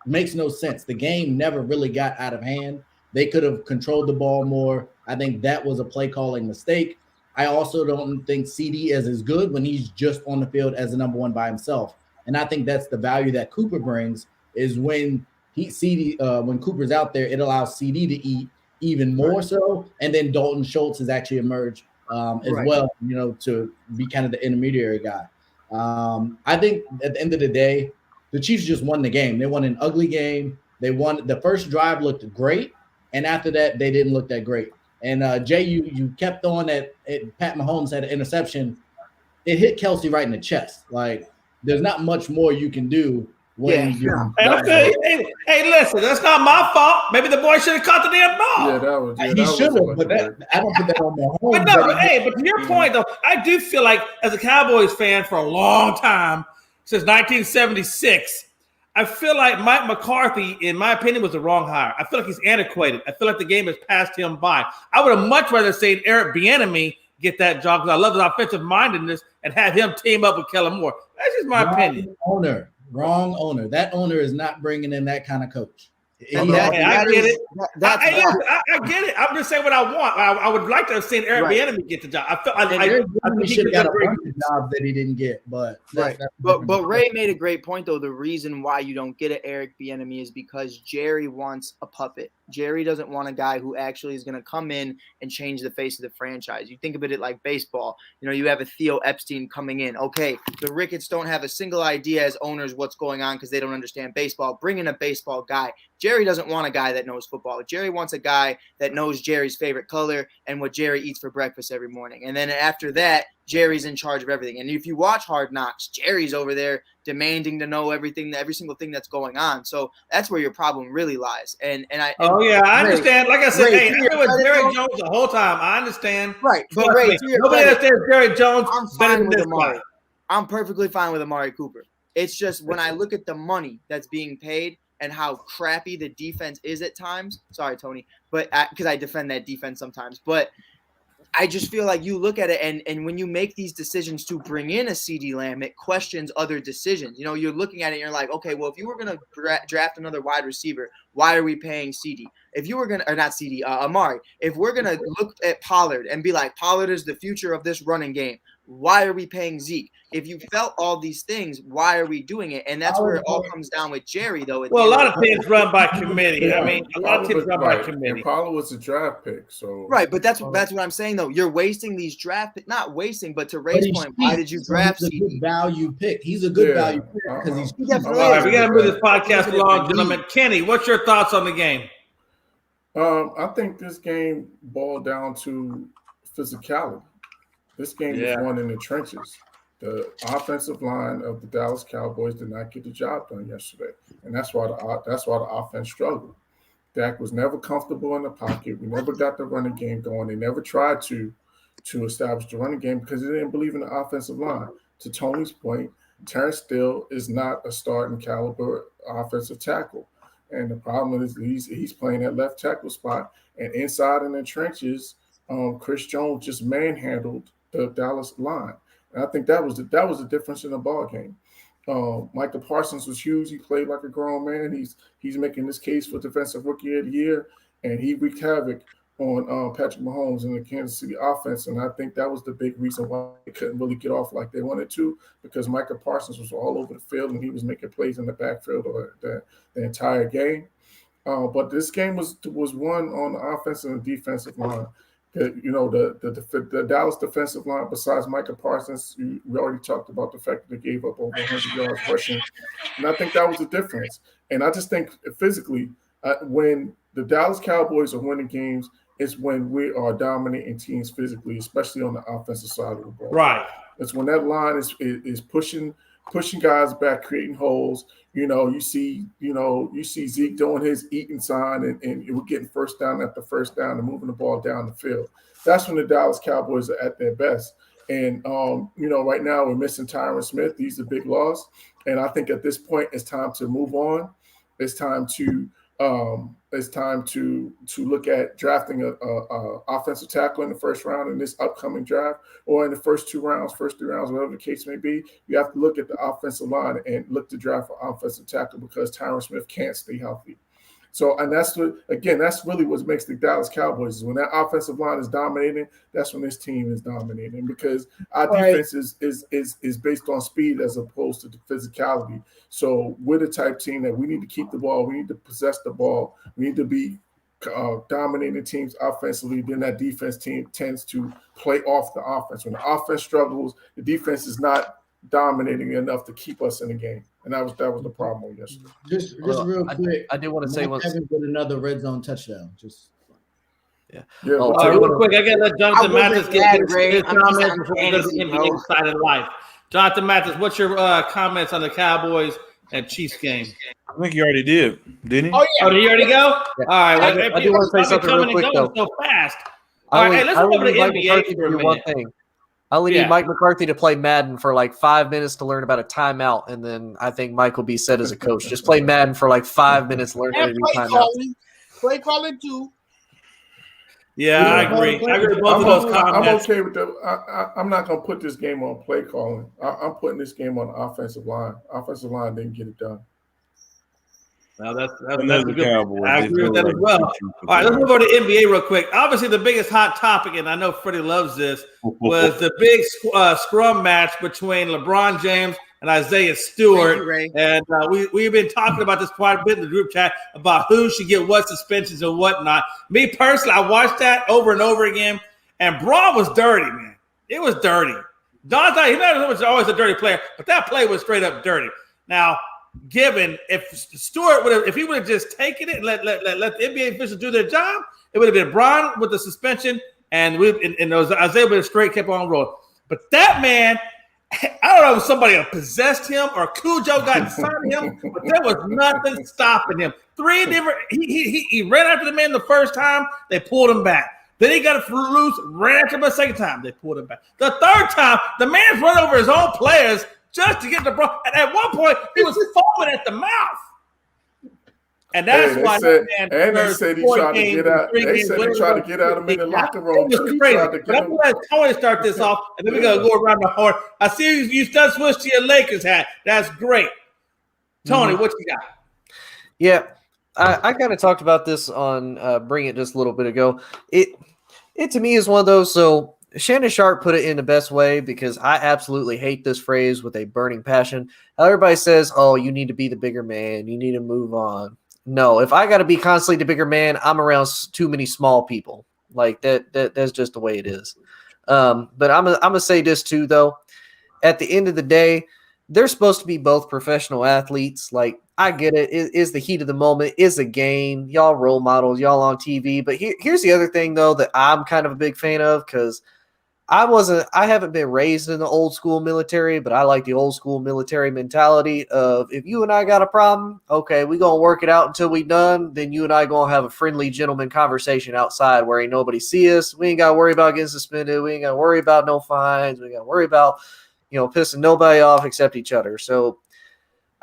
E: Makes no sense. The game never really got out of hand. They could have controlled the ball more. I think that was a play calling mistake. I also don't think CD is as good when he's just on the field as the number one by himself. And I think that's the value that Cooper brings is when when Cooper's out there, it allows CD to eat even more so. And then Dalton Schultz has actually emerged as well, to be kind of the intermediary guy. I think at the end of the day, the Chiefs just won the game. They won an ugly game. They won. The first drive looked great, and after that, they didn't look that great. And Jay, you kept on that. Pat Mahomes had an interception. It hit Kelsey right in the chest. Like there's not much more you can do when you're.
B: Hey, listen, that's not my fault. Maybe the boy should have caught the damn ball.
D: Yeah, that was. Yeah,
E: he should have, but I don't put that on Mahomes.
B: But to your point though, I do feel like as a Cowboys fan for a long time. Since 1976, I feel like Mike McCarthy, in my opinion, was the wrong hire. I feel like he's antiquated. I feel like the game has passed him by. I would have much rather seen Eric Bieniemy get that job because I love his offensive mindedness and have him team up with Kellen Moore. That's just my opinion.
E: Wrong owner. That owner is not bringing in that kind of coach.
B: I get it. I get it. I'm just saying what I want. I would like to have seen Eric Bieniemy get the job. I think
E: he should have got a bunch of jobs that he didn't get. But
G: Ray made a great point though. The reason why you don't get an Eric Bieniemy is because Jerry wants a puppet. Jerry doesn't want a guy who actually is going to come in and change the face of the franchise. You think of it like baseball. You have a Theo Epstein coming in. Okay, the Ricketts don't have a single idea as owners what's going on because they don't understand baseball. Bring in a baseball guy. Jerry doesn't want a guy that knows football. Jerry wants a guy that knows Jerry's favorite color and what Jerry eats for breakfast every morning. And then after that, Jerry's in charge of everything. And if you watch Hard Knocks, Jerry's over there demanding to know every single thing that's going on. So that's where your problem really lies. I
B: understand. Like I said, I've been with Jerry Jones the whole time. I understand.
G: Right. But Ray,
B: nobody understands Jerry Jones better than this guy.
G: I'm perfectly fine with Amari Cooper. It's just when I look at the money that's being paid and how crappy the defense is at times. Sorry, Tony, but because I defend that defense sometimes, but I just feel like you look at it and when you make these decisions to bring in a CeeDee Lamb, it questions other decisions. You're looking at it and you're like, okay, well, if you were going to draft another wide receiver, why are we paying CeeDee? If you were going to, or not CeeDee, Amari, if we're going to look at Pollard and be like, Pollard is the future of this running game, why are we paying Zeke? If you felt all these things, why are we doing it? And that's where it all comes down with Jerry, though.
B: Well, a lot of teams run by committee. I mean, a lot of teams run by committee.
D: And Pollard was a draft pick, so
G: right. But that's what I'm saying, though. You're wasting these draft picks, not wasting, but to Ray's point, why did you draft
E: CeeDee? He's a good value pick. He's a good value pick because he's
B: definitely. All right, we got to move this podcast along, gentlemen. Kenny, what's your thoughts on the game?
D: I think this game boiled down to physicality. This game was won in the trenches. The offensive line of the Dallas Cowboys did not get the job done yesterday, and that's why the offense struggled. Dak was never comfortable in the pocket. We never got the running game going. They never tried to establish the running game because they didn't believe in the offensive line. To Tony's point, Terrence Steele is not a starting caliber offensive tackle, and the problem is he's playing that left tackle spot, and inside in the trenches, Chris Jones just manhandled the Dallas line. And I think that was the difference in the ball game. Micah Parsons was huge. He played like a grown man. He's making this case for Defensive Rookie of the Year, and he wreaked havoc on Patrick Mahomes and the Kansas City offense. And I think that was the big reason why they couldn't really get off like they wanted to, because Micah Parsons was all over the field and he was making plays in the backfield the entire game. But this game was won on the offensive and defensive line. The Dallas defensive line, besides Micah Parsons, we already talked about the fact that they gave up over 100 yards rushing. And I think that was the difference. And I just think physically, when the Dallas Cowboys are winning games, it's when we are dominating teams physically, especially on the offensive side of the ball.
B: Right.
D: It's when that line is pushing guys back, creating holes. You see Zeke doing his eating sign and we're getting first down after first down and moving the ball down the field. That's when the Dallas Cowboys are at their best. And, right now we're missing Tyron Smith. He's a big loss. And I think at this point it's time to move on. It's time to it's time to look at drafting a offensive tackle in the first round in this upcoming draft, or in the first 2 rounds, first 3 rounds, whatever the case may be. You have to look at the offensive line and look to draft an offensive tackle because Tyron Smith can't stay healthy. So, and that's really what makes the Dallas Cowboys is when that offensive line is dominating, that's when this team is dominating, because our defense is based on speed as opposed to the physicality. So we're the type team that we need to keep the ball, we need to possess the ball, we need to be dominating teams offensively. Then that defense team tends to play off the offense. When the offense struggles, the defense is not dominating enough to keep us in the game, and that was the problem yesterday.
E: Just real quick,
H: I did want to say
E: Mike Evans with another red zone touchdown.
H: Real
B: quick, I gotta let Jonathan Mathis get his comments before we go to the
G: fantasy,
B: NBA Excited Life. Jonathan Mathis, what's your comments on the Cowboys and Chiefs game?
C: I think he already did, didn't he?
I: Oh yeah.
B: Oh, did he already go?
H: Yeah.
B: All right.
H: I do want to say something real quick though.
B: So fast. All right, let's go over to the NBA for a
H: one
B: minute.
H: thing. I only need Mike McCarthy to play Madden for like 5 minutes to learn about a timeout, and then I think Mike will be set as a coach. Just play Madden for like 5 minutes, learn how to
I: And
H: do
I: play
H: timeouts.
I: calling. Play calling too.
B: Yeah, I agree. I agree with both of those comments.
D: I'm okay with that. I'm not going to put this game on play calling. I'm putting this game on the offensive line. Offensive line didn't get it done.
B: Now that's a
C: Another
B: good.
C: Cowboys.
B: I agree with that as well. All right, let's move over to NBA real quick. Obviously, the biggest hot topic, and I know Freddie loves this, was the big scrum match between LeBron James and Isaiah Stewart.
G: Thank you, Ray.
B: And we've been talking about this quite a bit in the group chat about who should get what suspensions and whatnot. Me personally, I watched that over and over again, and Braun was dirty, man. It was dirty. Dante, he's not always a dirty player, but that play was straight up dirty. Now, given if Stewart if he would have just taken it and let the NBA officials do their job, it would have been Braun with the suspension, and Isaiah would have straight kept on rolling. But that man, I don't know if somebody possessed him or Cujo got inside of him, but there was nothing stopping him. 3 different. He ran after the man the first time, they pulled him back. Then he got it loose, ran after him the second time, they pulled him back. The third time, the man's run over his own players just to get the ball. And at one point, he was foaming at the mouth. And that's why
D: they said he tried to get out. They said he tried to get out of him in the locker room.
B: It was crazy. I'm going to let Tony start this off, and then we're going to go around the horn. I see you start switch to your Lakers hat. That's great. Tony, what you got?
H: Yeah, I kind of talked about this on Bring It just a little bit ago. It to me is one of those. So Shannon Sharp put it in the best way, because I absolutely hate this phrase with a burning passion. How everybody says, "Oh, you need to be the bigger man. You need to move on." No, if I got to be constantly the bigger man, I'm around too many small people. Like that. That's just the way it is. But I'm gonna say this too, though. At the end of the day, they're supposed to be both professional athletes. Like, I get it. It is the heat of the moment. It's a game. Y'all role models. Y'all on TV. But here's the other thing, though, that I'm kind of a big fan of, because I haven't been raised in the old school military, but I like the old school military mentality of, if you and I got a problem, okay, we going to work it out until we done. Then you and I going to have a friendly gentleman conversation outside where ain't nobody see us. We ain't got to worry about getting suspended. We ain't got to worry about no fines. We got to worry about, pissing nobody off except each other. So,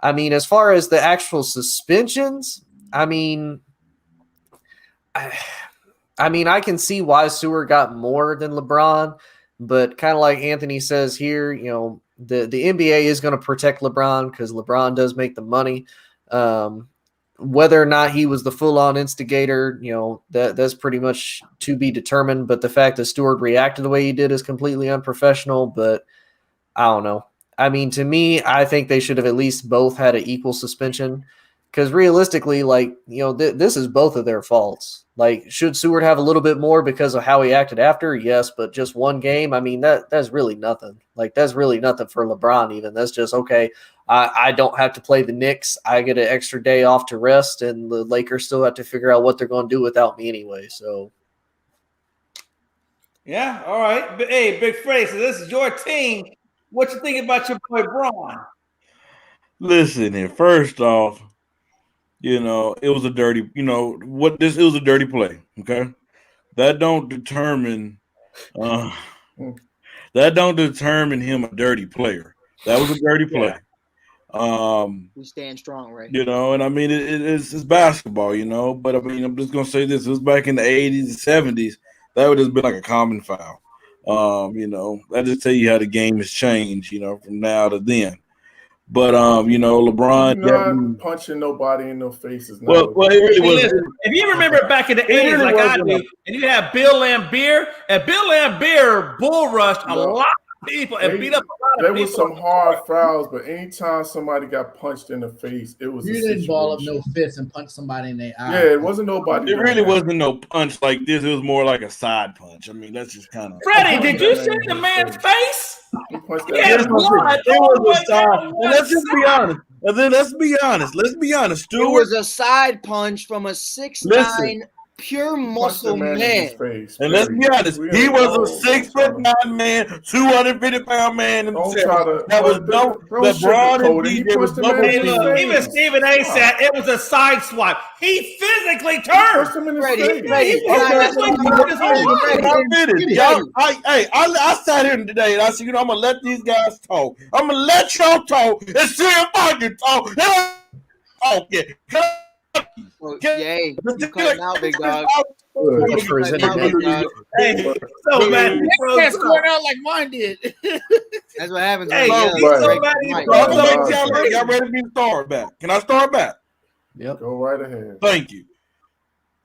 H: I mean, as far as the actual suspensions, I mean, I can see why Stewart got more than LeBron, but kind of like Anthony says here, the NBA is going to protect LeBron because LeBron does make the money. Whether or not he was the full-on instigator, that's pretty much to be determined. But the fact that Stewart reacted the way he did is completely unprofessional. But I don't know. I mean, to me, I think they should have at least both had an equal suspension. Because realistically, this is both of their faults. Like, should Stewart have a little bit more because of how he acted after? Yes, but just one game, I mean, that's really nothing. Like, that's really nothing for LeBron even. That's just, okay, I don't have to play the Knicks. I get an extra day off to rest, and the Lakers still have to figure out what they're going to do without me anyway. So,
B: yeah, all right. But, hey, Big Freddie, so this is your team. What you think about your boy Braun?
C: Listen, and first off, it was a dirty, it was a dirty play. Okay. That don't determine him a dirty player. That was a dirty play.
G: We stand strong, right?
C: You know, and I mean it's basketball, you know. But I mean, I'm just gonna say this: it was back in the 80s and 70s. That would have been like a common foul. You know, that just tell you how the game has changed, you know, from now to then. But you know, LeBron
D: not punching nobody in the faces.
C: Well, it really was.
B: If you remember back in the 80s, like I do, and you had Bill Laimbeer, and Bill Laimbeer bull rushed a lot of people and beat up a lot of people.
D: There was some hard fouls, but anytime somebody got punched in the face, it was.
E: You didn't ball up no fists and punch somebody in their eye.
D: Yeah, it wasn't nobody.
C: It really wasn't no punch like this. It was more like a side punch. I mean, that's just kind of.
B: Freddie, did you see the man's face?
C: It was a side. And let's just be honest. And then let's be honest. Stewart,
G: it was a side punch from a 6'9" pure muscle man.
C: And let's be honest, he was a 6'9" man, 250-pound man himself. That was LeBron and DJ was double.
B: Even Stephen A. said it was a side swipe. He physically turned.
C: I sat here today and I said, you know, I'm gonna let these guys talk. I'm gonna let y'all talk and see if I can talk. Okay.
G: Yay, you cutting out, big dog.
B: Hey, so man,
I: you can't score out like mine did.
G: That's what happens.
B: Hey,
C: y'all ready to start back? Can I start back?
H: Yep.
D: Go right ahead.
C: Thank you.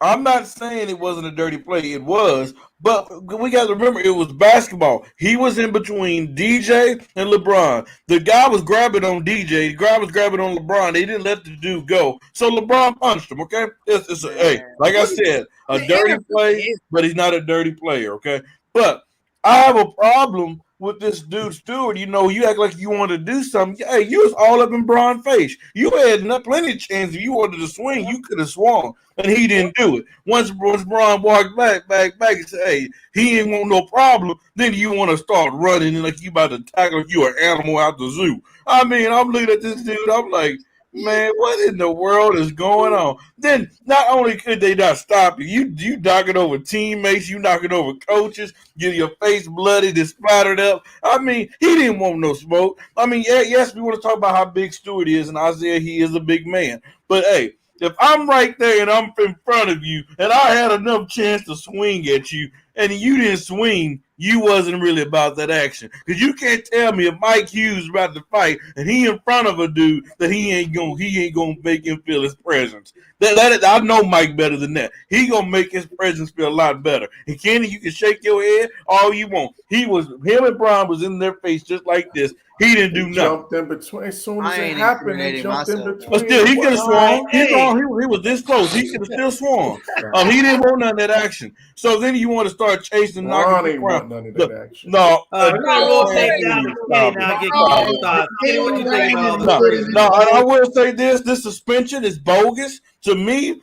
C: I'm not saying it wasn't a dirty play. It was, but we got to remember it was basketball. He was in between DJ and LeBron. The guy was grabbing on DJ. The guy was grabbing on LeBron. They didn't let the dude go. So LeBron punched him, okay? Hey, like I said, a dirty play, but he's not a dirty player, okay? But I have a problem with this dude Stewart. You know, you act like you want to do something. Hey, you was all up in Bron's face. You had plenty of chance. If you wanted to swing, you could have swung, and he didn't do it. Once Bron walked back, and said, hey, he ain't want no problem, then you want to start running like you about to tackle you an animal out the zoo. I mean, I'm looking at this dude, I'm like, man, what in the world is going on? Then not only could they not stop you knocking over teammates, you knocking over coaches, get your face bloody, and splattered up. I mean, he didn't want no smoke. I mean, yes, we want to talk about how big Stewart is, and Isaiah, he is a big man. But hey, if I'm right there and I'm in front of you, and I had enough chance to swing at you, and you didn't swing, you wasn't really about that action. Because you can't tell me if Mike Hughes about to fight and he in front of a dude that he ain't gonna make him feel his presence. I know Mike better than that. He gonna make his presence feel a lot better. And Kenny, you can shake your head all you want. Him and Bron was in their face just like this. He didn't do nothing.
D: Jumped in between. As soon as it happened, he jumped in between.
C: But still, he could have swung. He was this close. He could have still swung. He didn't want none of that action. So then you want to start chasing, knocking the crowd.
D: None of that action.
C: No. I will say this suspension is bogus. To me,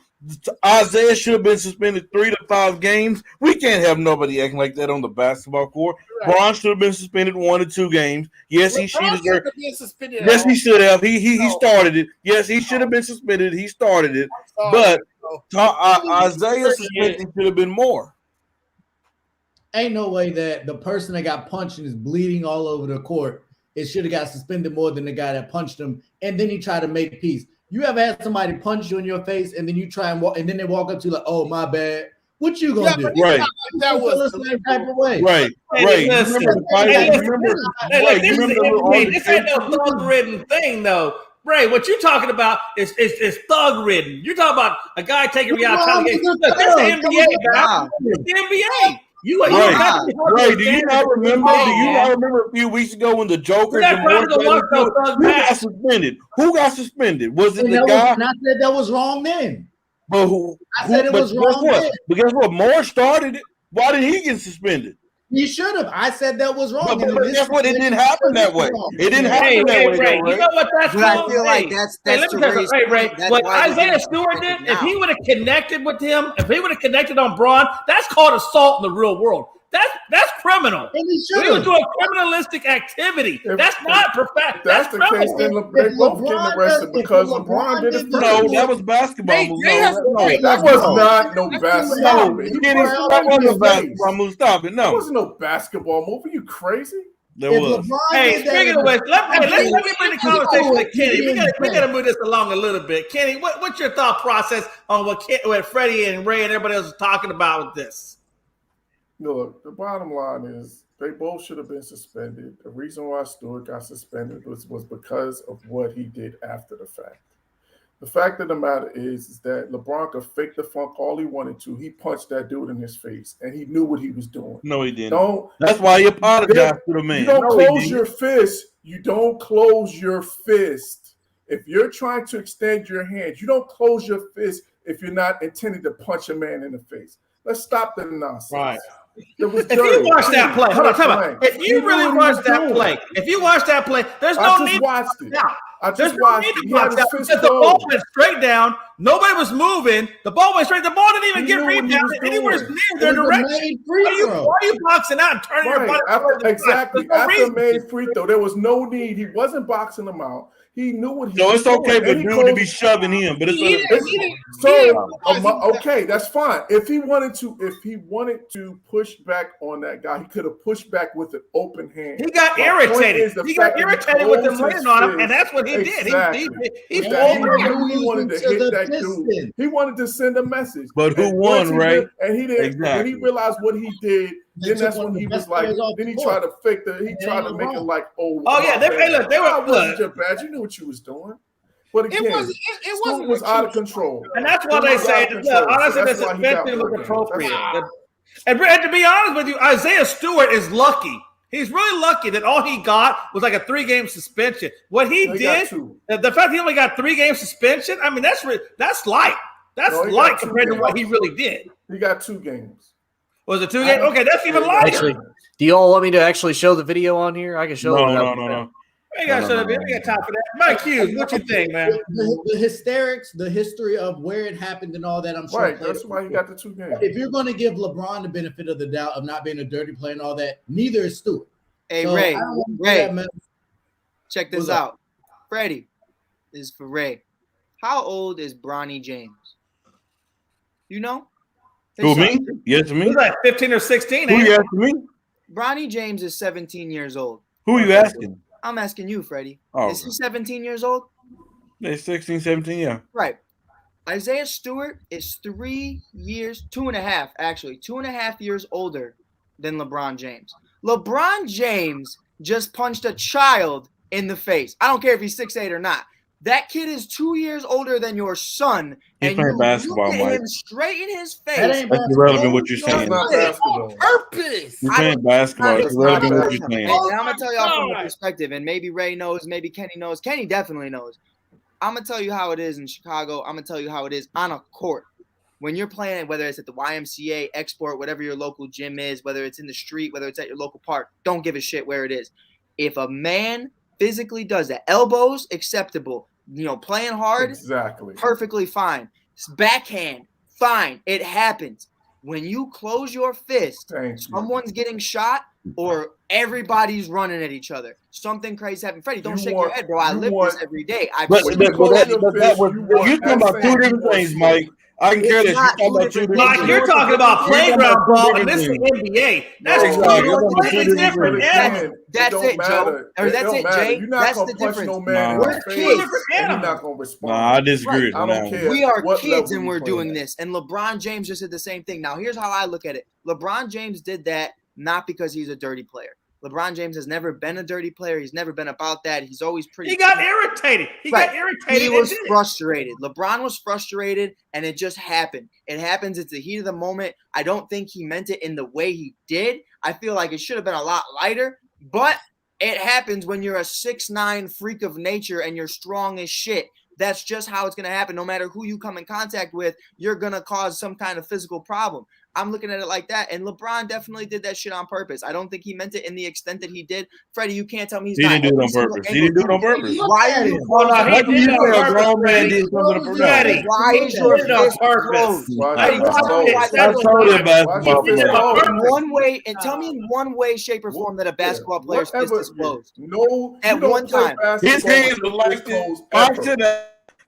C: Isaiah should have been suspended 3 to 5 games. We can't have nobody acting like that on the basketball court. Bron should have been suspended 1 to 2 games. Yes, he should have. Yes, he should have. He started it. Yes, he should have been suspended. He started it. But Isaiah's suspension should have been more.
E: Ain't no way that the person that got punched and is bleeding all over the court, it should have got suspended more than the guy that punched him. And then he tried to make peace. You ever had somebody punch you in your face and then you try and walk, and then they walk up to you like, "Oh, my bad." What you gonna do?
C: Right.
E: That was the same type of way.
C: Right.
B: This ain't no thug-ridden thing, though. Ray, what you're talking about is thug-ridden. You're talking about a guy taking you out. That's the NBA, man. It's the NBA.
C: Right. Do you not remember a few weeks ago when the Joker got suspended? Who got suspended? Was it the guy?
E: And I said that was wrong then.
C: But
E: I said it was wrong then.
C: But guess what? Moore started it. Why did he get suspended?
E: He should have. I said that was wrong.
C: But guess what? It didn't happen that way. It didn't happen that way.
B: Ray, you know what that's
G: wrong? I feel like that's
B: Ray, what Isaiah Stewart did, if he would have connected with him, if he would have connected on Bron, that's called assault in the real world. That's criminal. He was doing criminalistic activity. That's not perfect.
D: That's the case. Then they both getting arrested because LeBron did it.
C: No, that was basketball.
D: That was not no basketball.
C: That wasn't a basketball move. Stop it. No,
D: it wasn't no basketball move. Are you crazy?
C: There was.
B: Hey, speaking of which, let me bring the conversation to Kenny. We got to move this along a little bit. Kenny, what's your thought process on what Freddie and Ray and everybody else is talking about with this?
D: Look, the bottom line is they both should have been suspended. The reason why Stewart got suspended was because of what he did after the fact. The fact of the matter is that LeBron could fake the funk all he wanted to. He punched that dude in his face, and he knew what he was doing.
C: No, he didn't. That's why he apologized to the man.
D: You don't close your fist. You don't close your fist. If you're trying to extend your hand, you don't close your fist if you're not intending to punch a man in the face. Let's stop the nonsense.
B: Right.
D: If you
B: watch that play, hold on, time out. If you really watch that play, there's no need.
D: I just watched it.
B: The ball went straight down. Nobody was moving. The ball went straight. The ball didn't even get rebounded anywhere near their direction. Why are you boxing out and turning your body?
D: Exactly. After made free throw, there was no need. He wasn't boxing them out. He knew what he was doing.
C: So it's okay for dude to be shoving him, but
D: okay, that's fine. If he wanted to push back on that guy, he could have pushed back with an open hand.
B: He got irritated. He got irritated with them laying on him, and that's what he did. He
D: wanted to hit that dude. He wanted to send a message.
C: But who won, right?
D: And he didn't. When he realized what he did, then that's when he was like. Then he tried to fake He tried to make it like, oh yeah, they were your bad. You knew what you was doing. But again, it was out of control.
B: And that's why they say, honestly, the suspension was appropriate. And to be honest with you, Isaiah Stewart is lucky. He's really lucky that all he got was like a 3-game suspension. What he did, the fact he only got 3-game suspension, I mean, that's light. That's light compared to what he really did.
D: He got 2 games.
B: Was it 2 games? Okay, that's even lighter.
H: Actually, do you all want me to actually show the video on here? I can show it.
C: No.
B: We ain't got time for that. Mike Hughes, what you think, man?
E: The hysterics, the history of where it happened and all that, I'm sure.
D: Right, that's why he got the 2 games.
E: If you're going to give LeBron the benefit of the doubt of not being a dirty player and all that, neither is Stewart.
G: Hey, so Ray, check this out. Freddie, this is for Ray. How old is Bronny James? You know?
C: Who, me? Yes, me.
B: He's like 15 or 16.
C: Who you asking me?
G: Bronny James is 17 years old.
C: Who are you asking?
G: I'm asking you, Freddie.
C: Oh,
G: is he 17 years old?
C: They're 16, 17, yeah.
G: Right. Isaiah Stewart is 3 years, 2.5, actually, 2.5 years older than LeBron James. LeBron James just punched a child in the face. I don't care if he's 6'8" or not. That kid is 2 years older than your son,
C: He's playing basketball,
G: look at him straight in his face.
C: That's irrelevant what you're saying.
E: Purpose.
C: You're playing basketball. It's irrelevant what you're saying.
G: And I'm going to tell y'all from the perspective, and maybe Ray knows, maybe Kenny knows. Kenny definitely knows. I'm going to tell you how it is in Chicago. I'm going to tell you how it is on a court. When you're playing, whether it's at the YMCA, Export, whatever your local gym is, whether it's in the street, whether it's at your local park, don't give a shit where it is. If a man physically does that, elbows, acceptable. Playing hard,
D: exactly,
G: perfectly fine. Backhand, fine. It happens. When you close your fist, someone's getting shot or everybody's running at each other. Something crazy happened. Freddie, don't shake your head, bro. I live this every day.
C: You're talking about 2 different things, Mike. I can care that
B: you're talking about playground ball, and this is the NBA. That's different.
G: That's it, Joe. Or that's it, Jay. That's the difference. We're kids.
D: You're not going to respond.
C: I disagree.
D: I don't care.
G: We are kids, and we're doing this. And LeBron James just did the same thing. Now, here's how I look at it. LeBron James did that not because he's a dirty player. LeBron James has never been a dirty player. He's never been about that. He's always pretty.
B: He got irritated. He
G: was frustrated. LeBron was frustrated, and it just happened. It happens. It's the heat of the moment. I don't think he meant it in the way he did. I feel like it should have been a lot lighter, but it happens when you're a 6'9" freak of nature and you're strong as shit. That's just how it's going to happen. No matter who you come in contact with, you're going to cause some kind of physical problem. I'm looking at it like that. And LeBron definitely did that shit on purpose. I don't think he meant it in the extent that he did. Freddie, you can't tell me
C: he didn't do it on purpose. He didn't do it on purpose.
G: Why are you
C: a grown man did something on purpose?
G: Why is your fist closed? In one way, and tell me in one way, shape, or form that a basketball player's fist is closed.
D: No,
G: at one time.
C: His hands were like this.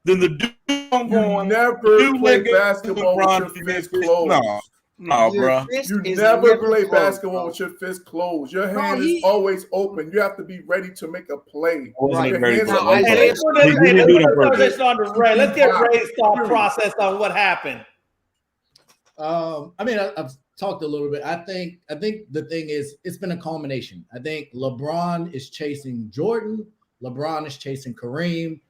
C: Then the dude
D: you never play basketball with your fist closed.
C: No, bro.
D: You never play basketball with your fist closed. Your hand is always open. You have to be ready to make a play.
B: Right.
D: Your hands are
B: Hey, let's
D: open.
B: put this on to Ray. Let's get Ray's thought process on what happened.
E: I mean, I've talked a little bit. I think the thing is, it's been a culmination. I think LeBron is chasing Jordan. LeBron is chasing Kareem.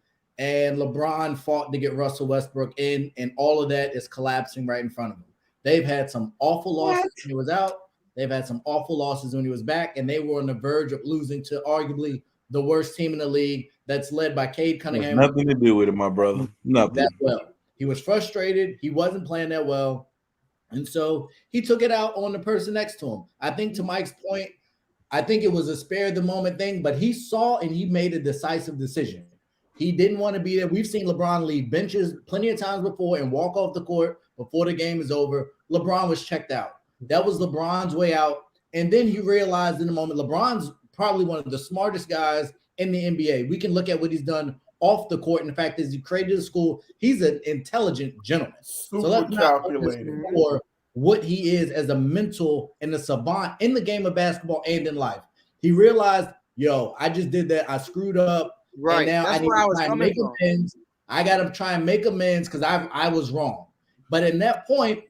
E: And LeBron fought to get Russell Westbrook in, and all of that is collapsing right in front of him. They've had some awful losses when he was out. They've had some awful losses when he was back, and they were on the verge of losing to arguably the worst team in the league that's led by Cade Cunningham.
C: Nothing to do with it, my brother. Nothing.
E: That well. He was frustrated. He wasn't playing that well. And so he took it out on the person next to him. I think to Mike's point, I think it was a spare the moment thing, but he saw and he made a decisive decision. He didn't want to be there. We've seen LeBron leave benches plenty of times before and walk off the court before the game is over. LeBron was checked out. That was LeBron's way out. And then he realized in the moment, LeBron's probably one of the smartest guys in the NBA. We can look at what he's done off the court. And the fact is he created a school. He's an intelligent gentleman.
D: Super
E: so let's
D: calculated.
E: for what he is as a mental and a savant in the game of basketball and in life. He realized, yo, I just did that. I screwed up.
G: Right.
E: And now
G: That's
E: I need
G: where I
E: to
G: was
E: try and
G: coming
E: make
G: from.
E: amends. I got to try and make amends because I was wrong. But in that point,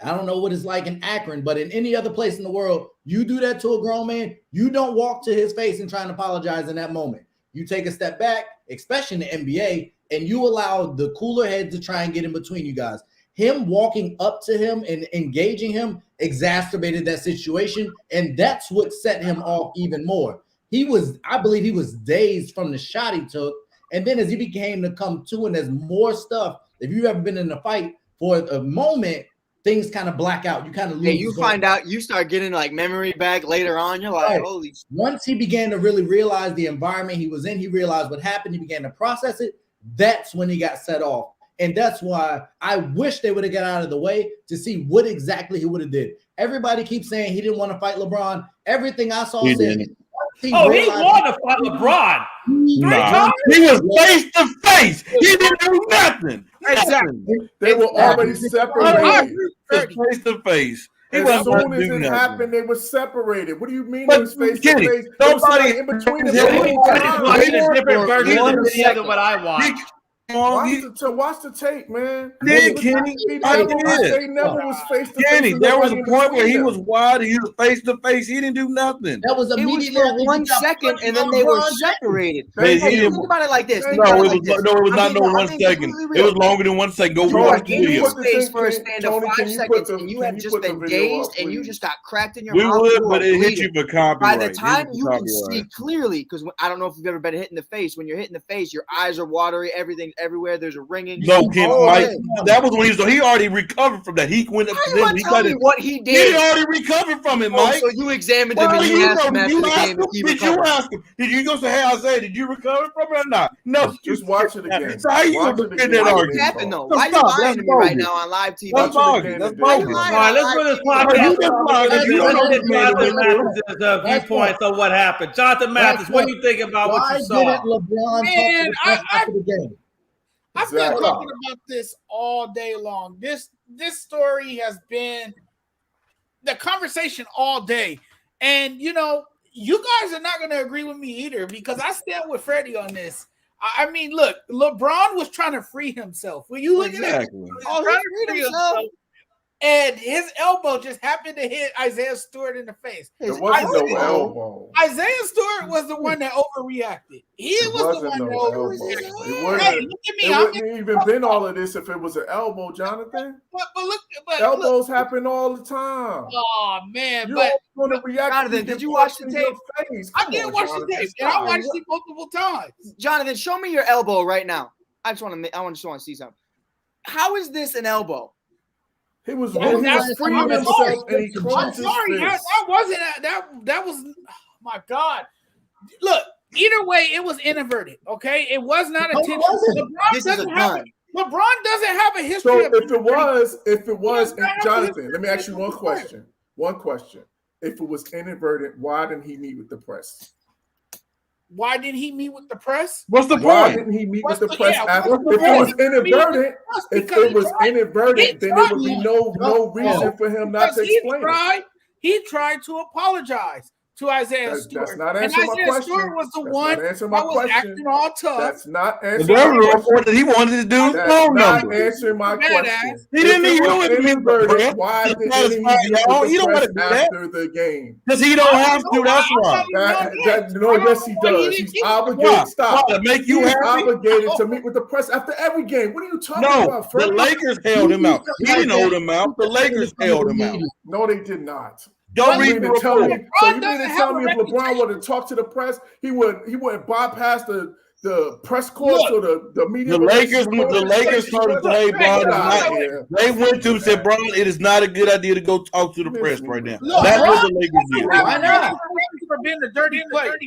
E: I don't know what it's like in Akron, but in any other place in the world, you do that to a grown man, you don't walk to his face and try and apologize in that moment. You take a step back, especially in the NBA, and you allow the cooler heads to try and get in between you guys. Him walking up to him and engaging him exacerbated that situation, and that's what set him off even more. I believe he was dazed from the shot he took, and then as he began to come to and there's more stuff, if you've ever been in a fight for a moment, things kind of black out. You kind of lose.
G: Yeah, you find out, you start getting like memory back later on. You're like, holy.
E: Once he began to really realize the environment he was in, he realized what happened. He began to process it. That's when he got set off. And that's why I wish they would have got out of the way to see what exactly he would have did. Everybody keeps saying he didn't want to fight LeBron. Everything I saw said
B: he wanted to fight LeBron.
C: He was face to face. He didn't do nothing.
G: Exactly.
D: They were already separated.
C: Face to face.
D: As soon as it happened, they were separated. What do you mean it was face to face? Nobody in between them.
B: Different versions of the other what I watched.
D: Watch the tape, man.
C: Kenny,
D: they never was face to face.
C: Kenny, there was a point where he was wide, he was face to face. He didn't do nothing.
E: That was
G: immediately for 1 second, and then they were separated.
C: Hey,
G: Think about it like this.
C: No, it was not no 1 second. It was longer than 1 second. Go watch the video.
G: Space for a span of 5 seconds, and you have just been dazed, and you just got cracked in your mouth.
C: We would, but it hit you for copyright.
G: By the time you can see clearly, because I don't know if you've ever been hit in the face. When you're hit in the face, your eyes are watery. Everything everywhere. There's a ringing.
C: No, Ken, Mike. That was when he already recovered from that. He went up to them.
G: Tell me what he did.
C: He already recovered from it, Mike.
G: So you examined him and you asked him after the game if he recovered.
C: Did you ask him? Did you go say, "Hey, Isaiah, did you recover from it or not?" No,
D: just watch it again.
C: So how you gonna defend that argument?
G: Happened though? Why are you lying to me right now on live TV?
C: That's bogus. That's bogus.
B: All right, let's put this podcast viewpoints on what happened. Jonathan Mathis, what do you think about what you saw?
E: Why didn't LeBron talk after the game?
I: I've been talking about this all day long. This story has been the conversation all day. And, you know, you guys are not going to agree with me either because I stand with Freddie on this. I mean, look, LeBron was trying to free himself. When you look at it, he was trying to free himself. And his elbow just happened to hit Isaiah Stewart in the face.
D: It wasn't no elbow.
I: Isaiah Stewart was the one that overreacted. He was the one that overreacted. Hey, look at me.
D: It wouldn't even been all of this if it was an elbow, Jonathan.
I: But
D: elbows happen all the time.
I: Oh man!
D: You're going to react.
G: Jonathan, did you watch the tape?
I: I did watch the tape, and I watched it multiple times.
G: Jonathan, show me your elbow right now. I just want to see something. How is this an elbow?
D: He was freeing himself and he closed his fist.
I: That was oh my God. Look, either way, it was inadvertent. Okay, it was not intentional. LeBron doesn't have a history.
D: So if it was, Jonathan, let me ask you one question. If it was inadvertent, why didn't he meet with the press?
I: Why didn't he meet with the press?
C: What's the
D: Why
C: point?
D: didn't he meet
I: What's
D: with the
I: the-
D: press
I: yeah,
D: after?
I: what's the
D: If it was
I: point?
D: inadvertent, if
I: Because
D: it was inadvertent, then there would be no reason
E: No.
D: for him not to
I: Because
D: explain it.
I: he tried to apologize to Isaiah Stewart.
D: That's not
I: and
D: answering my
I: Isaiah
D: question.
I: Stewart was the
D: That's
I: one
D: not answering
I: that
D: my
I: was
D: question.
I: acting all tough.
D: That's not
C: The
D: answering my
C: government
D: question.
C: report that he wanted to do his
D: That's
C: phone
D: not
C: number.
D: answering my
I: Badass.
D: question.
C: He didn't
D: If it
C: even
D: was
C: meet with the
D: inadvertent,
C: press.
D: why
C: To
D: didn't
C: satisfy
D: he meet
C: y'all.
D: with
C: You
D: the
C: don't
D: press
C: want to do that
D: after the game?
C: because he don't have to. That's why.
D: Yes, he does. He's obligated.
C: Why?
D: Stop.
C: Why? To make you
D: He's
C: happy?
D: obligated to meet with the press after every game. What are you talking
C: No,
D: about,
C: the
D: Fred?
C: Lakers held him out. He didn't hold him out. The Lakers held him out.
D: No, they did not.
C: Go
D: You
C: read
D: mean
C: the
D: to tell
C: report.
D: me? So you mean
I: doesn't
D: to
I: have
D: tell
I: a
D: me if LeBron would have talked to the press, he wouldn't bypass the press corps or the media?
C: The Lakers told us, hey, Bron,
D: Get out of
C: is
D: here.
C: not, they went to him and said, Bron, it is not a good idea to go talk to the press right now.
I: Look,
C: That's what
I: Bron
C: the Lakers did.
I: Why not? For being a dirty player.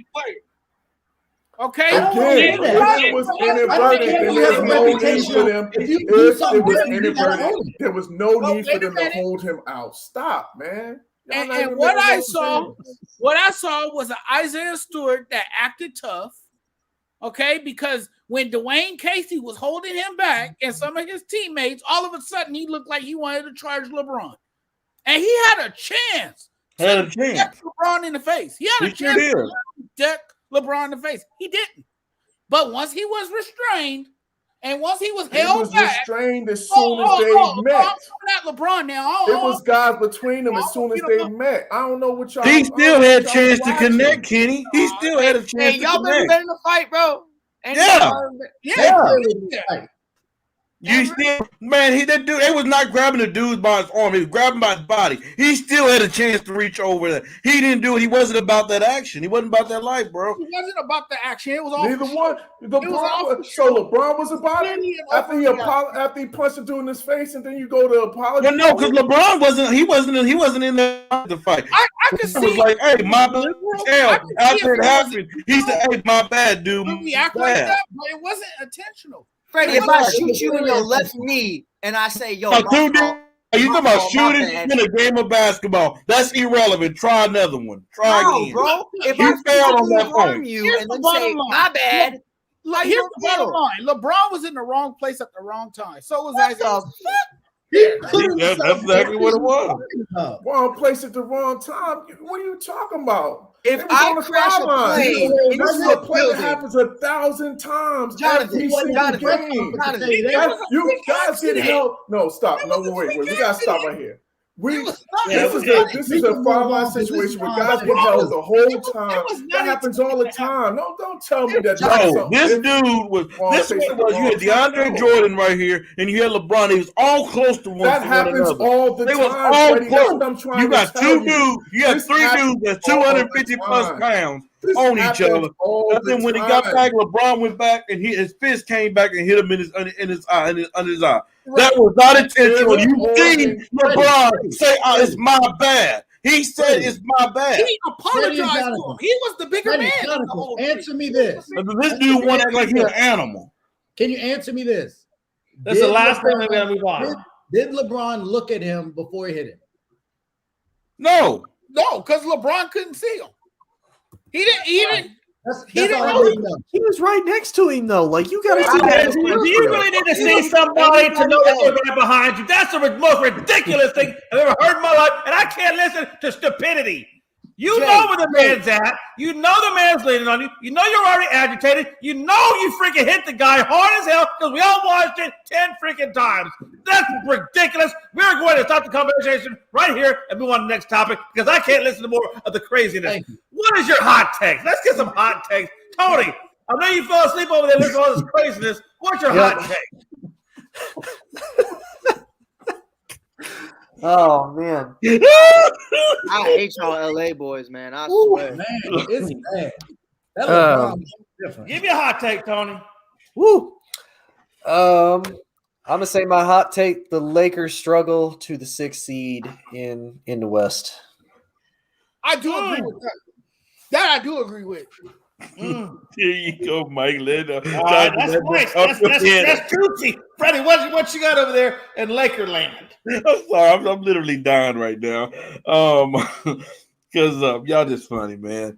I: Okay?
D: Again, if it was inadvertent, then there's no need for them.
E: If you
D: If
E: do
D: it
E: something
D: was
E: different, you gotta own
D: inadvertent,
E: it.
D: there was no
I: Oh,
D: need for
I: wait a
D: them to
I: minute.
D: hold him out. Stop, man. Y'all
I: And
D: not even
I: what
D: making
I: I
D: no
I: saw,
D: sense.
I: what I saw was an Isaiah Stewart that acted tough. Okay, because when Dwayne Casey was holding him back and some of his teammates, all of a sudden he looked like he wanted to charge LeBron. And he had a chance.
C: Had a
I: to
C: chance.
I: deck LeBron in the face. He had a
C: He sure
I: chance
C: did.
I: to deck LeBron in the face. He didn't. But once he was restrained and once he was
D: He
I: held
D: was
I: back,
D: restrained as soon as they
I: I'm
D: met.
I: coming at LeBron now.
D: It was guys between them as soon as they met. I don't know what y'all.
C: He
D: I don't
C: still
D: know
C: had a
D: what
C: chance
D: y'all
C: to
D: watching.
C: connect, Kenny. He still had a chance
G: Hey,
C: to
G: y'all better
C: connect.
G: bet in the fight, bro. And
C: Yeah.
I: Yeah.
C: You still, man, that dude, it was not grabbing the dude by his arm. He was grabbing by his body. He still had a chance to reach over there. He didn't do it. He wasn't about that action. He wasn't about that life, bro.
I: It wasn't about the action. It was all
D: Neither one.
I: all
D: LeBron was about it after he punched the dude in his face, and then you go to apologize.
C: Well, no, because LeBron wasn't. He wasn't in the fight.
I: I could
C: He
I: see
C: was like, "Hey, my bad."
I: I could see
C: After
I: if
C: it happened, he said, "Hey, my bad, dude."
I: we act like that, but it wasn't intentional.
G: Freddie, if I shoot you in your left knee and I say, yo,
C: Now,
G: my
C: dude,
G: fault,
C: you talking
G: my
C: about
G: fault, my
C: shooting
G: bad.
C: in a game of basketball? That's irrelevant. Try another one. Try
G: No,
C: again.
G: bro. If
C: You
G: I
C: failed on that
G: harm
C: point.
G: you
I: Here's
G: and
I: the
G: then
I: bottom
G: say,
I: line.
G: my bad,
I: Like, here's the bottom line: LeBron was in the wrong place at the wrong time. So was Isaiah.
C: That's exactly what it was.
D: Wrong place at the wrong time. What are you talking about?
G: If
D: It was
G: I
D: on the
G: crash a
D: sideline.
G: plane
D: This is
G: into
D: a
G: a
D: play that
G: building,
D: happens 1,000 times
G: Jonathan,
D: every single
G: Jonathan,
D: game.
G: Jonathan,
D: You guys get held. No, stop. No, wait. We gotta stop right here. This is a fine-line situation where guys get held the whole time. That happens all the time. No, don't tell me that.
C: No, this dude was. This was you had DeAndre Jordan right here, and you had LeBron. He was all close to one.
D: That happens all the
C: They
D: time.
C: was all
D: Freddie. That's what I'm
C: close.
D: trying
C: You
D: to
C: got
D: tell
C: two
D: you.
C: dudes. You had
D: This
C: three dudes
D: happens
C: that's
D: all the
C: 250 plus
D: time.
C: pounds
D: This
C: on each
D: happens
C: other.
D: all
C: And then
D: the
C: when he got
D: time.
C: back, LeBron went back and his fist came back and hit him in his eye, under his eye. That was not intentional. You seen LeBron say, "Oh, it's my bad." He said, "It's my bad."
I: He apologized to him. He was the bigger man. in the whole
E: Answer
I: thing.
E: me this.
C: This dude wanted to act like he's an animal.
E: Can you answer me this?
B: That's the last thing we're gonna move on.
E: Did LeBron look at him before he hit him?
C: No.
I: No, because LeBron couldn't see him. He didn't.
E: That's all I need to know.
H: He was right next to him, though. Like, you got to see
B: Okay,
H: that.
B: do you really need to see somebody to know that they're right behind you? That's the most ridiculous thing I've ever heard in my life, and I can't listen to stupidity. You know where the man's at. You know the man's leaning on you. You know you're already agitated. You know you freaking hit the guy hard as hell because we all watched it 10 freaking times. That's ridiculous. We're going to stop the conversation right here and move on to the next topic because I can't listen to more of the craziness. What is your hot take? Let's get some hot takes. Tony, I know you fell asleep over there listening to all this craziness. What's your hot take?
H: Oh, man.
G: I hate y'all LA boys, man. I swear.
E: Man, it's bad. That LeBron is different.
B: Give me a hot take, Tony.
H: Woo. I'm gonna say my hot take: the Lakers struggle to the 6th seed in the West.
I: I do agree with that. That I do agree with.
C: Here you go, Mike.
B: That's nice. That's juicy. Freddie, what you got over there in Lakerland?
C: I'm sorry, I'm literally dying right now. Because y'all just funny, man.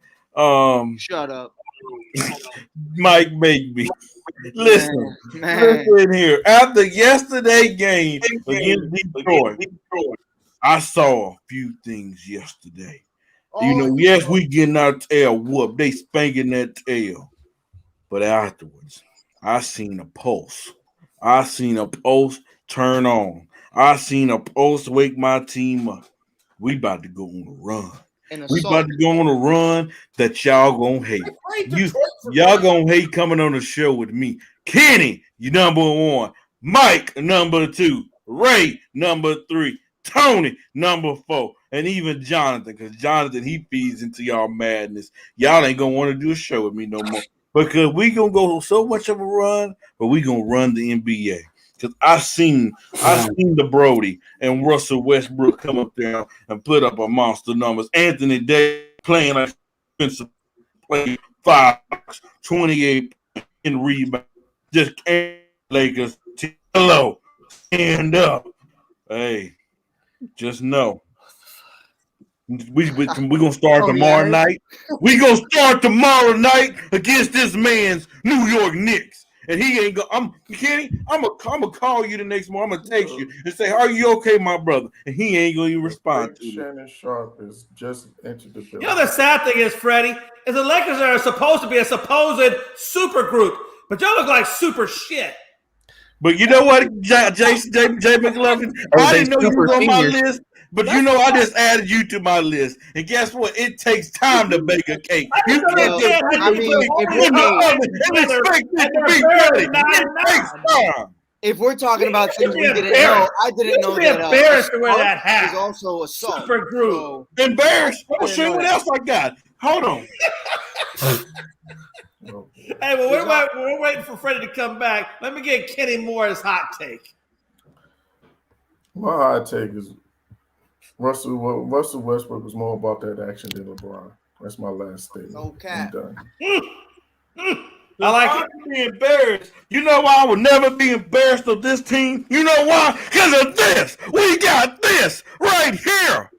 G: Shut up.
C: Mike Mabry. Listen here. After yesterday's game against Detroit, I saw a few things yesterday. Yes, we getting our tail whooped. They spanking that tail. But afterwards, I seen a pulse. I seen a pulse turn on. I seen a pulse wake my team up. We about to go on a run. We about to go on a run that y'all gonna hate. Y'all gonna hate coming on the show with me. Kenny, you number one. Mike, number two. Ray, number three. Tony, number four. And even Jonathan, because Jonathan, he feeds into y'all madness. Y'all ain't gonna want to do a show with me no more. Because we gonna go so much of a run, but we gonna run the NBA. Because I seen the Brody and Russell Westbrook come up there and put up a monster numbers. Anthony Davis playing like defensive play 5, 28 in rebound. Just Lakers. Hello. Stand up. Hey, just know. We gonna start tomorrow night. We gonna start tomorrow night against this man's New York Knicks. And he ain't go. Kenny. I'm gonna call you the next morning. I'm gonna text you and say, "Are you okay, my brother?" And he ain't gonna even respond to me.
D: Shannon Sharp is just entered the building.
B: You know the sad thing is, Freddie, is the Lakers are supposed to be a supposed super group, but y'all look like super shit.
C: But you know what, Jay McLovin? I didn't know you was on my list. But I just added you to my list. And guess what? It takes time to bake a cake. You can't just expect it to be ready. It takes time.
G: If we're talking about things we didn't know, I didn't know that
B: embarrassed to wear that hat.
G: Is also a
B: super group.
G: So,
C: embarrassed? I'll show you what else I got. Hold on.
B: Hey, well, we're waiting for Freddie to come back. Let me get Kenny Moore's hot take.
D: My hot take is Russell Westbrook was more about that action than LeBron. That's my last statement.
G: Okay.
D: I'm done.
C: I like it. Be embarrassed. You know why I will never be embarrassed of this team? You know why? Because of this. We got this right here.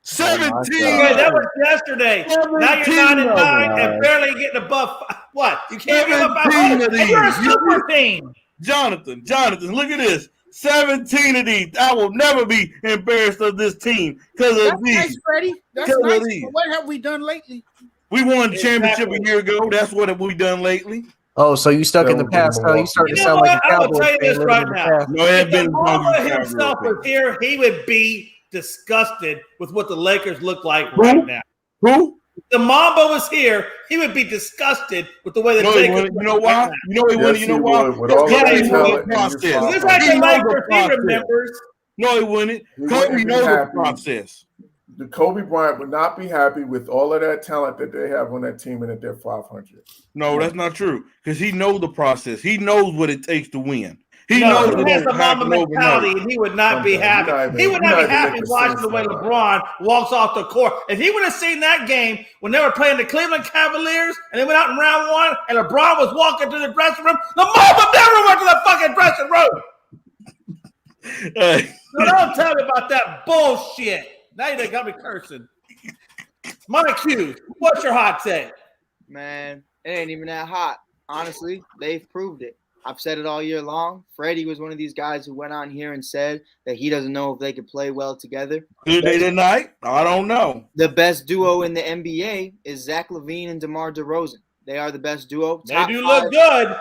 C: 17.
B: Okay, that was yesterday. Now you're 9-9 and barely getting above. What? You can't get above. You're a super team.
C: Jonathan, look at this. 17 of these. I will never be embarrassed of this team because of these.
I: Nice, Freddie. That's nice. But what have we done lately?
C: We won the championship a year ago. That's what have we done lately.
H: Oh, so you stuck in the past? Oh, you starting to sound like a Cowboys fan.
B: I will tell you this right now.
C: No, it had been
B: himself was here. He would be disgusted with what the Lakers look like right now.
C: Who?
B: The Mamba was here. He would be disgusted with the way the Lakers.
C: You know why?
B: Right
C: you know he wouldn't. You know why?
B: This is like the Lakers. He remembers.
C: No, he wouldn't. Kobe knows the process.
D: The Kobe Bryant would not be happy with all of that talent that they have on that team and that they're 500.
C: No, that's not true. Because he knows the process. He knows what it takes to win. He
B: He has the Mamba mentality, and he would not be happy. He would not be happy watching the way LeBron walks off the court. If he would have seen that game when they were playing the Cleveland Cavaliers and they went out in round one and LeBron was walking to the dressing room, the Mamba never went to the fucking dressing room. So don't tell me about that bullshit. Now they got me cursing. Mike Hughes, what's your hot take?
G: Man, it ain't even that hot. Honestly, they've proved it. I've said it all year long. Freddie was one of these guys who went on here and said that he doesn't know if they could play well together.
C: Did they tonight? I don't know.
G: The best duo in the NBA is Zach LaVine and DeMar DeRozan. They are the best duo.
B: They do look good.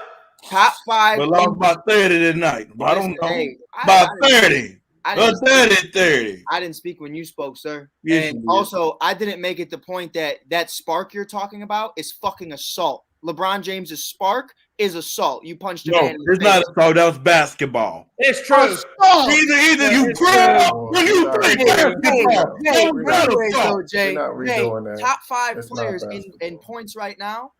G: Top 5.
C: But lost by 30 tonight. I don't know.
G: Hey,
C: by 30. 30.
G: I didn't speak when you spoke, sir.
C: Yes,
G: and also, I didn't make it the point that spark you're talking about is fucking assault. LeBron James's spark is assault. You punched a man in the
C: it's
G: face.
C: not assault. That was basketball.
B: It's true.
C: Either you grow up when you play basketball.
G: Jay, top 5 players in points right now.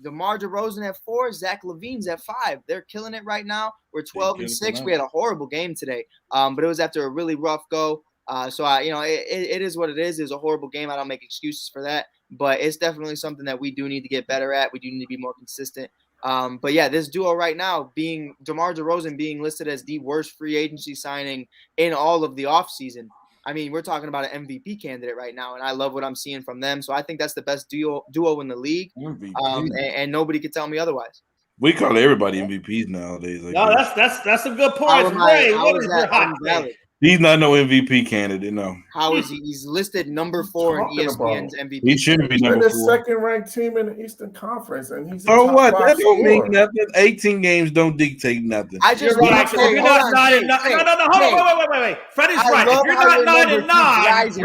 G: DeMar DeRozan at 4, Zach LaVine's at 5. They're killing it right now. We're 12-6. We had a horrible game today, but it was after a really rough go. So it is what it is. It was a horrible game. I don't make excuses for that, but it's definitely something that we do need to get better at. We do need to be more consistent. But yeah, this duo right now, being DeMar DeRozan being listed as the worst free agency signing in all of the offseason. I mean, we're talking about an MVP candidate right now, and I love what I'm seeing from them. So I think that's the best duo in the league, and nobody can tell me otherwise.
C: We call everybody MVPs nowadays.
B: No, that's some good points. Ray, what is your hot take?
C: He's not no MVP candidate, no.
G: How is he? He's listed number 4 in ESPN's MVP.
C: He shouldn't be number 4.
D: He's the second-ranked team in the Eastern Conference, and he's
C: so what? That don't mean nothing. 18 games don't dictate nothing.
G: I just
B: right. If you're not 9-9. No. Hold on. Wait. Freddie's right. If you're not 9-9,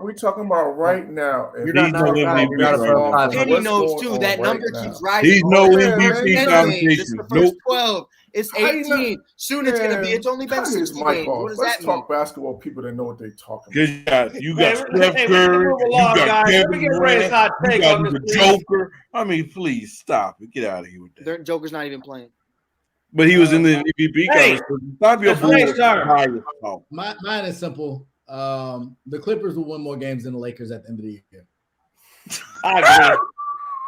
D: we're talking about right now.
H: You're not 9-9.
G: Kenny knows too. That number keeps rising.
C: He's no MVP competition.
G: Nope. 12. It's 18. Soon it's gonna be. It's only been 16 games. What does that mean?
D: Talk basketball. People that know what they're talking about.
C: You got Steph Curry. You got Kevin Durant. You got the Joker. I mean, please stop it. Get out of here with that.
G: Their Joker's not even playing.
C: But he was in the MVP conversation. Stop your bull.
E: Mine is simple. The Clippers will win more games than the Lakers at the end of the year.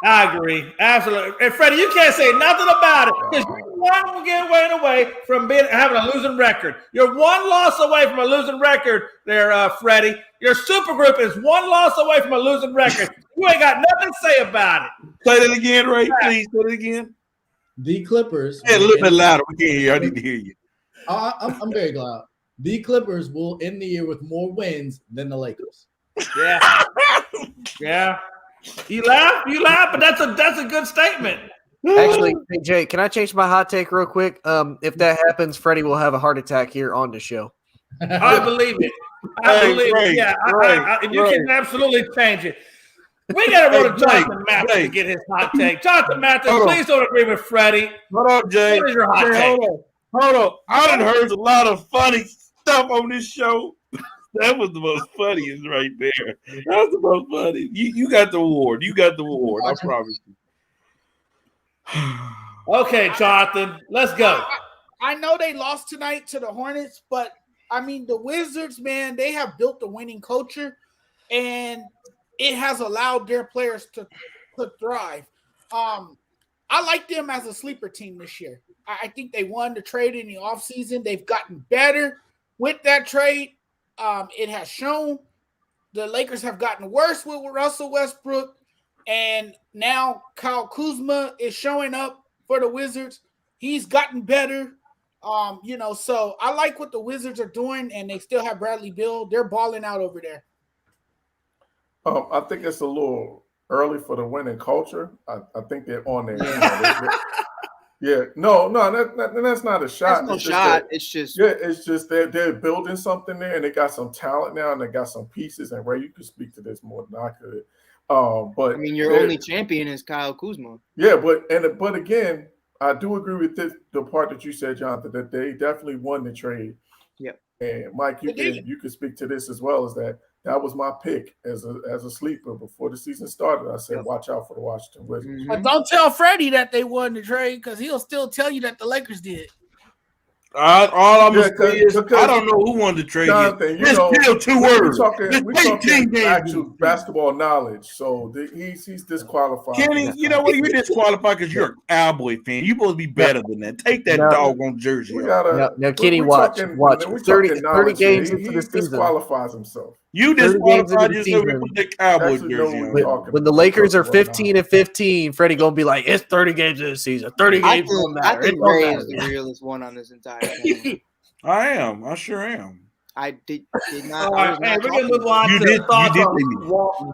B: I agree. Absolutely. And Freddie, you can't say nothing about it because you're one game away from having a losing record. You're one loss away from a losing record there, Freddie. Your supergroup is one loss away from a losing record. You ain't got nothing to say about it.
C: Say that again, Ray. Please say it again.
E: The Clippers.
C: Hey, a little bit louder. We can't hear you. I need to hear you.
E: I'm very loud. The Clippers will end the year with more wins than the Lakers.
B: Yeah. Yeah. You laugh, but that's a good statement.
H: Actually, hey Jay, can I change my hot take real quick? If that happens, Freddie will have a heart attack here on the show.
B: I believe it. Yeah, you can absolutely change it. We got to go to Jonathan Mathis to get his hot take. Jonathan Mathis, please don't agree with Freddie.
C: Hold up, Jay.
B: What is your hot take?
C: Hold on. I done heard a lot of funny stuff on this show. That was the most funniest right there. That was the most funny. You got the award. I promise you.
B: Okay, Jonathan, let's go.
I: I know they lost tonight to the Hornets, but I mean the Wizards, man, they have built a winning culture, and it has allowed their players to thrive. I like them as a sleeper team this year. I think they won the trade in the offseason. They've gotten better with that trade. It has shown. The Lakers have gotten worse with Russell Westbrook, and now Kyle Kuzma is showing up for the Wizards. He's gotten better. So I like what the Wizards are doing, and they still have Bradley Beal. They're balling out over there.
D: I think it's a little early for the winning culture. I think they're on there. That's not a shot.
G: That's no shot. It's just
D: they're building something there, and they got some talent now, and they got some pieces. And Ray, you could speak to this more than I could. But
G: I mean, your only champion is Kyle Kuzma.
D: Yeah, but again, I do agree with the part that you said, Jonathan, that they definitely won the trade.
G: Yep.
D: And Mike, you can speak to this as well, as that was my pick as a sleeper before the season started. I said, watch out for the Washington Wizards.
I: But don't tell Freddie that they won the trade, because he'll still tell you that the Lakers did.
C: All I'm going to say is I don't know who won the trade.
D: Jonathan,
C: it's still 2 words.
D: We're talking actual basketball knowledge, so he's disqualified.
C: Kenny, you know what? You're disqualified because you're a Cowboy fan. You're supposed to be better than that. Take that doggone jersey.
H: Now, Kenny, watch 30 games into the season.
D: He disqualifies himself.
C: You disqualified yourself with the Cowboys jersey on.
H: When the Lakers are 15-15, Freddie gonna be like, it's 30 games in the season. 30 games don't matter.
G: I think Ray is the realest one on this entire thing.
C: I am. I sure am.
G: I did not.
B: We're gonna move on to thoughts on Luke Walton.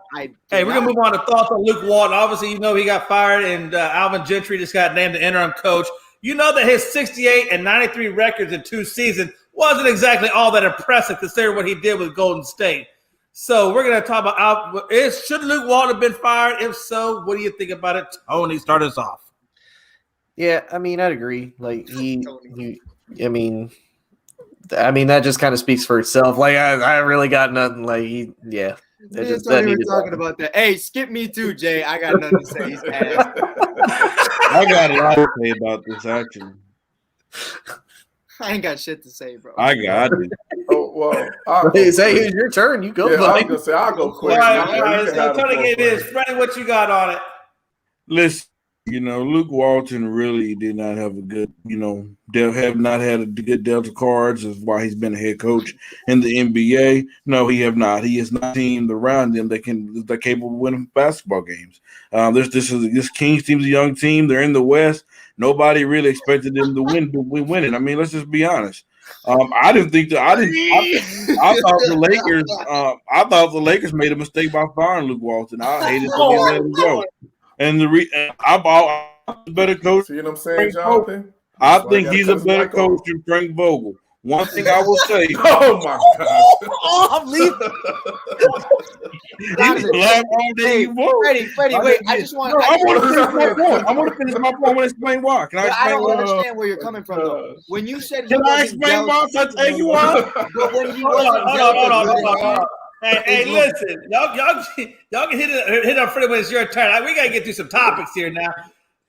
B: We're gonna move on to thoughts on Luke Walton. Obviously, he got fired, and Alvin Gentry just got named the interim coach. You know that his 68 and 93 records in 2 seasons wasn't exactly all that impressive considering what he did with Golden State. So we're going to talk about should Luke Walton have been fired? If so, what do you think about it? Tony, start us off.
H: Yeah, I mean, I'd agree. Like I mean, that just kind of speaks for itself. Like I really got nothing. Like
G: Just talking about that. Hey, skip me too, Jay. I got nothing to say. He's ass.
C: I got a lot to say about this, actually.
G: I ain't got shit to say, bro.
C: I got it.
D: Oh, well. Here's
H: your turn. You go.
D: Yeah, I was going to say, I'll go quick.
B: All right. So Tony, it is. Freddie, what you got on it?
C: Listen, Luke Walton really did not have a good, have not had a good Delta cards as why he's been a head coach in the NBA. No, he have not. He has not teamed around them that they're capable of winning basketball games. This Kings team's a young team. They're in the West. Nobody really expected them to win it. I mean, let's just be honest. I didn't think that. I thought the Lakers. I thought the Lakers made a mistake by firing Luke Walton. I hated to let him go. And I bought a better coach.
D: See what I'm saying, Jonathan?
C: I think he's a better coach than Frank Vogel. One thing I will say.
D: Oh my God!
G: I'm leaving. Freddie, wait. I just want.
C: I want to finish my point. I want to finish my point. I want to explain why. Can I explain?
G: I don't understand where you're coming from, though. When you said,
C: can I explain why? Can I tell you why?
G: But when he wasn't,
B: hold on. Hey, listen, y'all can hit up Freddie when it's your turn. We gotta get through some topics here now.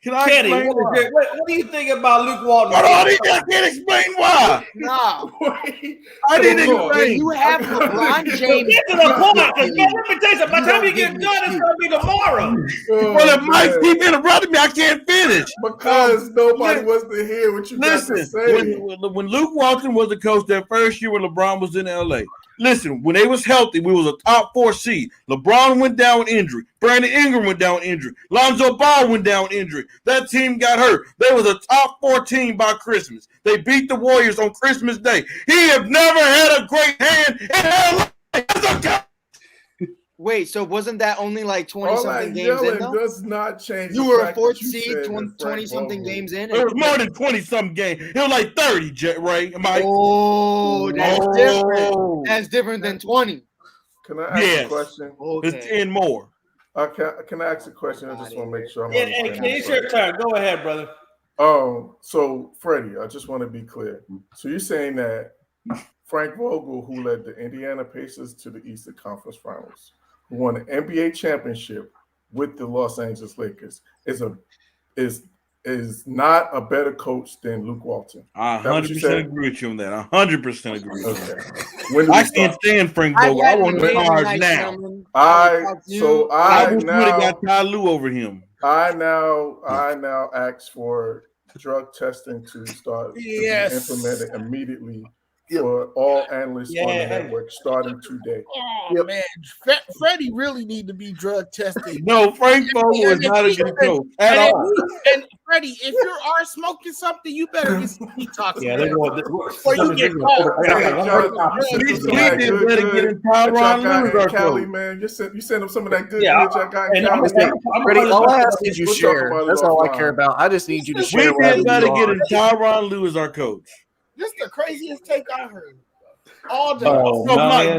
B: Kenny, what do you think about Luke Walton?
C: I can't explain why.
G: No,
C: I didn't explain.
G: You have LeBron James.
B: Get to the point, because let me tell you something. By the time you get done, it's gonna be tomorrow.
C: Well, if Mike keep interrupting me, I can't finish
D: because nobody wants to hear what you got to say.
C: When Luke Walton was the coach that first year when LeBron was in LA. Listen, when they was healthy, we was a top 4 seed. LeBron went down with injury. Brandon Ingram went down with injury. Lonzo Ball went down with injury. That team got hurt. They was a top 4 team by Christmas. They beat the Warriors on Christmas Day. He have never had a great hand in LA.
G: Wait, so wasn't that only like 20-something games in, though?
D: Does not change.
G: You were a 4th seed, 20-something games in.
C: It was more than 20-something games. It was like 30, Ray.
G: Oh, that's different. That's different than 20.
D: Can I ask a question?
C: Okay. It's 10 more.
D: Can I ask a question? I just want to make sure I'm
B: it's your turn. Go ahead, brother.
D: So Freddie, I just want to be clear. So you're saying that Frank Vogel, who led the Indiana Pacers to the Eastern Conference Finals, who won an NBA championship with the Los Angeles Lakers, is not a better coach than Luke Walton.
C: I 100% agree with you on that. I 100% agree with you. I can't stand Frank Vogel. I want him hard now.
D: I
C: would have got Ty Lue over him.
D: I now ask for drug testing to start to be implemented immediately for all analysts on the network starting today.
I: Oh man, Freddie really need to be drug tested.
C: No, Frank Vogel is not a good coach at all.
I: And Freddie, if you are smoking something, you better get some detox.
B: Yeah, they're going.
I: Before you get caught.
C: He did better get in Tyronn Lue.
D: Cali, man, you send him some of that good y'all got in Cali.
H: Freddie, all I ask is you share. That's all I care about. I just need you to share.
C: We did better get in Tyronn Lue as our coach.
I: This is the craziest take I heard all day.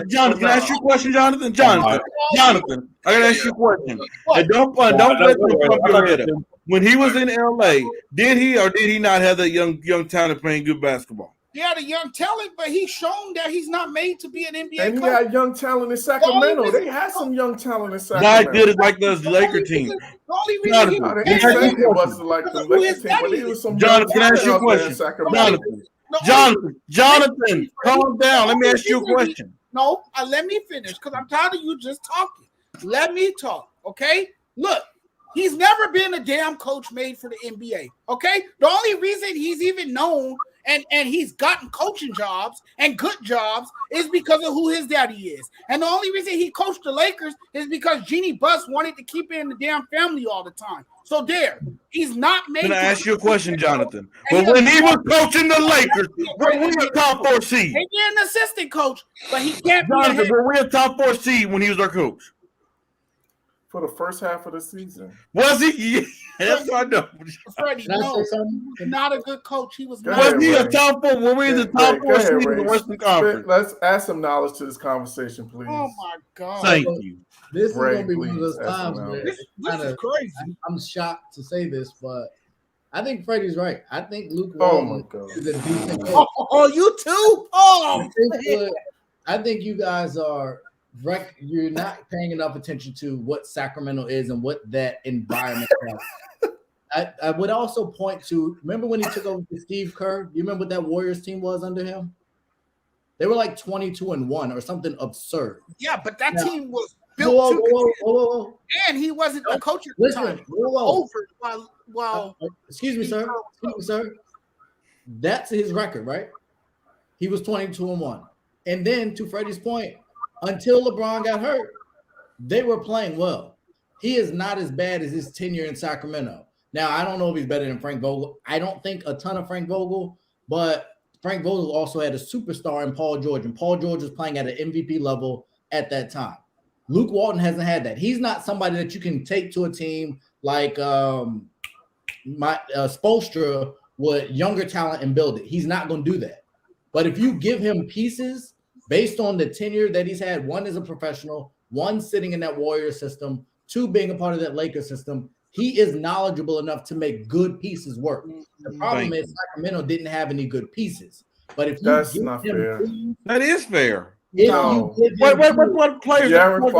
C: Jonathan, can I ask you a question, Jonathan? Jonathan, I gotta ask you a question. And don't let them pump your head up. When he was in LA, did he or did he not have that young talent playing good basketball?
I: He had a young talent, but he's shown that he's not made to be an NBA
D: and
I: coach.
D: He had young talent in Sacramento. They had some young talent in Sacramento.
C: Not good as like the Laker team.
I: The only reason
D: it wasn't like the Laker team, but he was some
C: Jonathan, can I ask you a question? Jonathan, calm down. Let me ask you a question.
I: No, let me finish because I'm tired of you just talking. Let me talk, okay? Look, he's never been a damn coach made for the NBA, okay? The only reason he's even known and he's gotten coaching jobs and good jobs is because of who his daddy is. And the only reason he coached the Lakers is because Jeannie Buss wanted to keep it in the damn family all the time. So he's not made.
C: Can I ask you a question, Jonathan? But when he was coaching the Lakers, were we a top 4 seed?
I: Maybe an assistant coach, but he can't
C: Jonathan, be were we a top 4 seed when he was our coach?
D: For the first half of the season.
C: Was he? Yeah, that's what I know.
I: Freddie, no, he was not a good coach. He was not.
C: Was he a top 4? Were we the top 4 seed in the Western Conference?
D: Let's add some knowledge to this conversation, please.
I: Oh my God.
C: Thank you.
E: This is going to be one of those times where
I: this is crazy.
E: I'm shocked to say this, but I think Freddie's right. I think Luke Walton is a decent coach.
I: Oh, you too? Oh,
E: I think you guys are you're not paying enough attention to what Sacramento is and what that environment is. I would also point to, remember when he took over with Steve Kerr? Do you remember what that Warriors team was under him? They were like 22-1 or something absurd.
I: Yeah, but that team was built to
E: Whoa.
I: and he wasn't the coach at the time. Over while
E: excuse me, sir. That's his record, right? He was 22-1. And then to Freddie's point, until LeBron got hurt, they were playing well. He is not as bad as his tenure in Sacramento. Now, I don't know if he's better than Frank Vogel. I don't think a ton of Frank Vogel, but Frank Vogel also had a superstar in Paul George, and Paul George was playing at an MVP level at that time. Luke Walton hasn't had that. He's not somebody that you can take to a team like Spoelstra with younger talent and build it. He's not going to do that. But if you give him pieces based on the tenure that he's had, one as a professional, one sitting in that Warrior system, two being a part of that Lakers system, he is knowledgeable enough to make good pieces work. The problem is Sacramento didn't have any good pieces. But if
D: that's
E: you
D: not fair.
C: That is fair.
D: No.
C: What players?
D: De'Aaron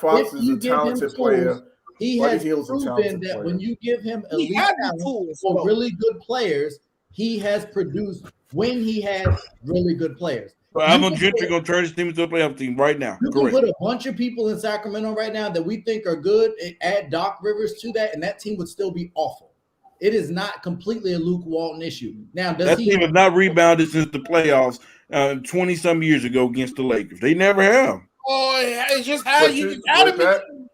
D: Fox is a talented player.
E: He has proven that when you give him elite talent for really good players, he has produced when he has really good players.
C: But Alvin Gentry going to turn his team into a playoff team right now.
E: You can put a bunch of people in Sacramento right now that we think are good and add Doc Rivers to that, and that team would still be awful. It is not completely a Luke Walton issue. Now,
C: that team has not rebounded since the playoffs 20-some years ago against the Lakers. They never have.
I: Oh, it's just how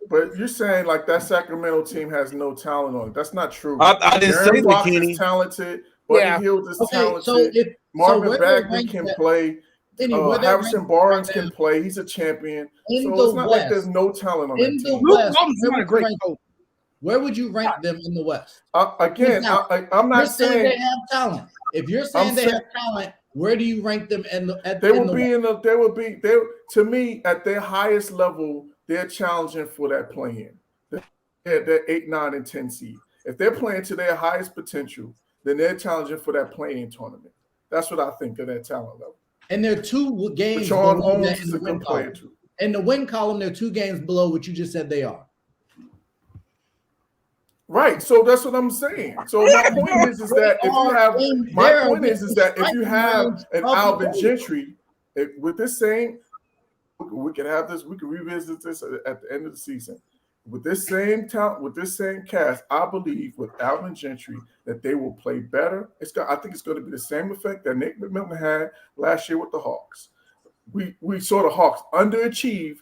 D: But you're saying like that Sacramento team has no talent on it. That's not true.
C: I didn't say that, Kenny.
D: Is talented. Buddy Hield is talented.
E: So
D: Marvin Bagley can play. Harrison Barnes can play. He's a champion. So it's not like there's no talent on that team.
I: Luke Walton's not a great coach.
E: Where would you rank them in the West?
D: Again, I'm not saying
E: they have talent. If you're saying they have talent, where do you rank them
D: to me at their highest level, they're challenging for that play-in. They're 8, 9, and 10 seed. If they're playing to their highest potential, then they're challenging for that play-in tournament. That's what I think of their talent level.
E: And they're 2 games
D: Sean
E: below
D: Holmes
E: that in the win column. In the win column, they're 2 games below what you just said they are.
D: Right. So that's what I'm saying. So my point is that if you have an Alvin Gentry with this same, we can revisit this at the end of the season. With this same talent, with this same cast, I believe with Alvin Gentry that they will play better. I think it's going to be the same effect that Nick McMillan had last year with the Hawks. We saw the Hawks underachieve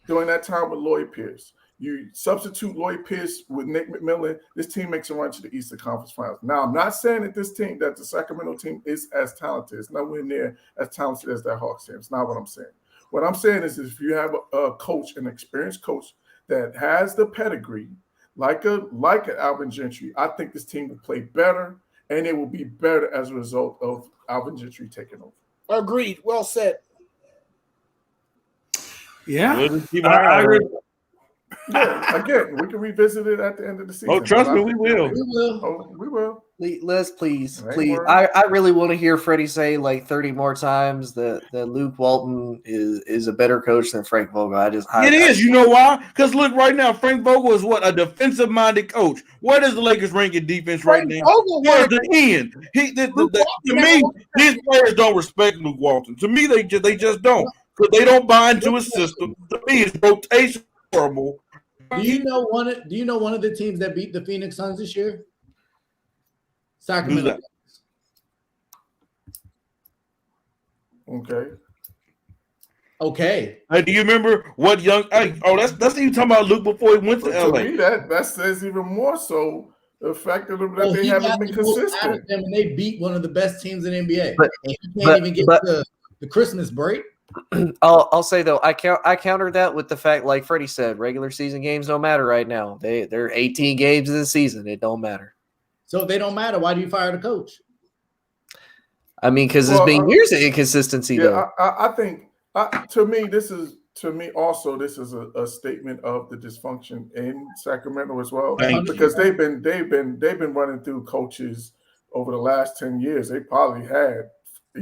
D: during that time with Lloyd Pierce. You substitute Lloyd Pierce with Nick McMillan, this team makes a run to the Eastern Conference Finals. Now, I'm not saying that the Sacramento team is as talented. It's nowhere near as talented as that Hawks team. It's not what I'm saying. What I'm saying is if you have a coach, an experienced coach that has the pedigree, like an Alvin Gentry, I think this team will play better, and it will be better as a result of Alvin Gentry taking over.
I: Agreed. Well said.
B: Yeah.
C: I agree.
D: Yeah, again, we can revisit it at the end of the season.
C: Oh, trust me, we will.
D: We will.
H: Les, please. I really want to hear Freddie say like 30 more times that Luke Walton is a better coach than Frank Vogel.
C: It is. You know why? Because look, right now, Frank Vogel is a defensive-minded coach. Where does the Lakers rank in defense right now? Towards the end. To me, these players don't respect Luke Walton. To me, they just don't. Because they don't buy into his system. To me, it's rotation horrible.
E: Do you know one of the teams that beat the Phoenix Suns this year? Sacramento. Okay.
C: Hey, do you remember what young? That's even talking about Luke before he went to LA.
D: Me, that says even more so the fact that they haven't been consistent.
E: And they beat one of the best teams in the NBA. And you can't even get to the Christmas break.
H: I'll say though, I countered that with the fact, like Freddie said, regular season games don't matter right now. They're 18 games in the season. It don't matter.
E: So if they don't matter, why do you fire the coach?
H: I mean, because there's been years of inconsistency though.
D: I think to me this is a statement of the dysfunction in Sacramento as well. Because they've been running through coaches over the last 10 years. They probably had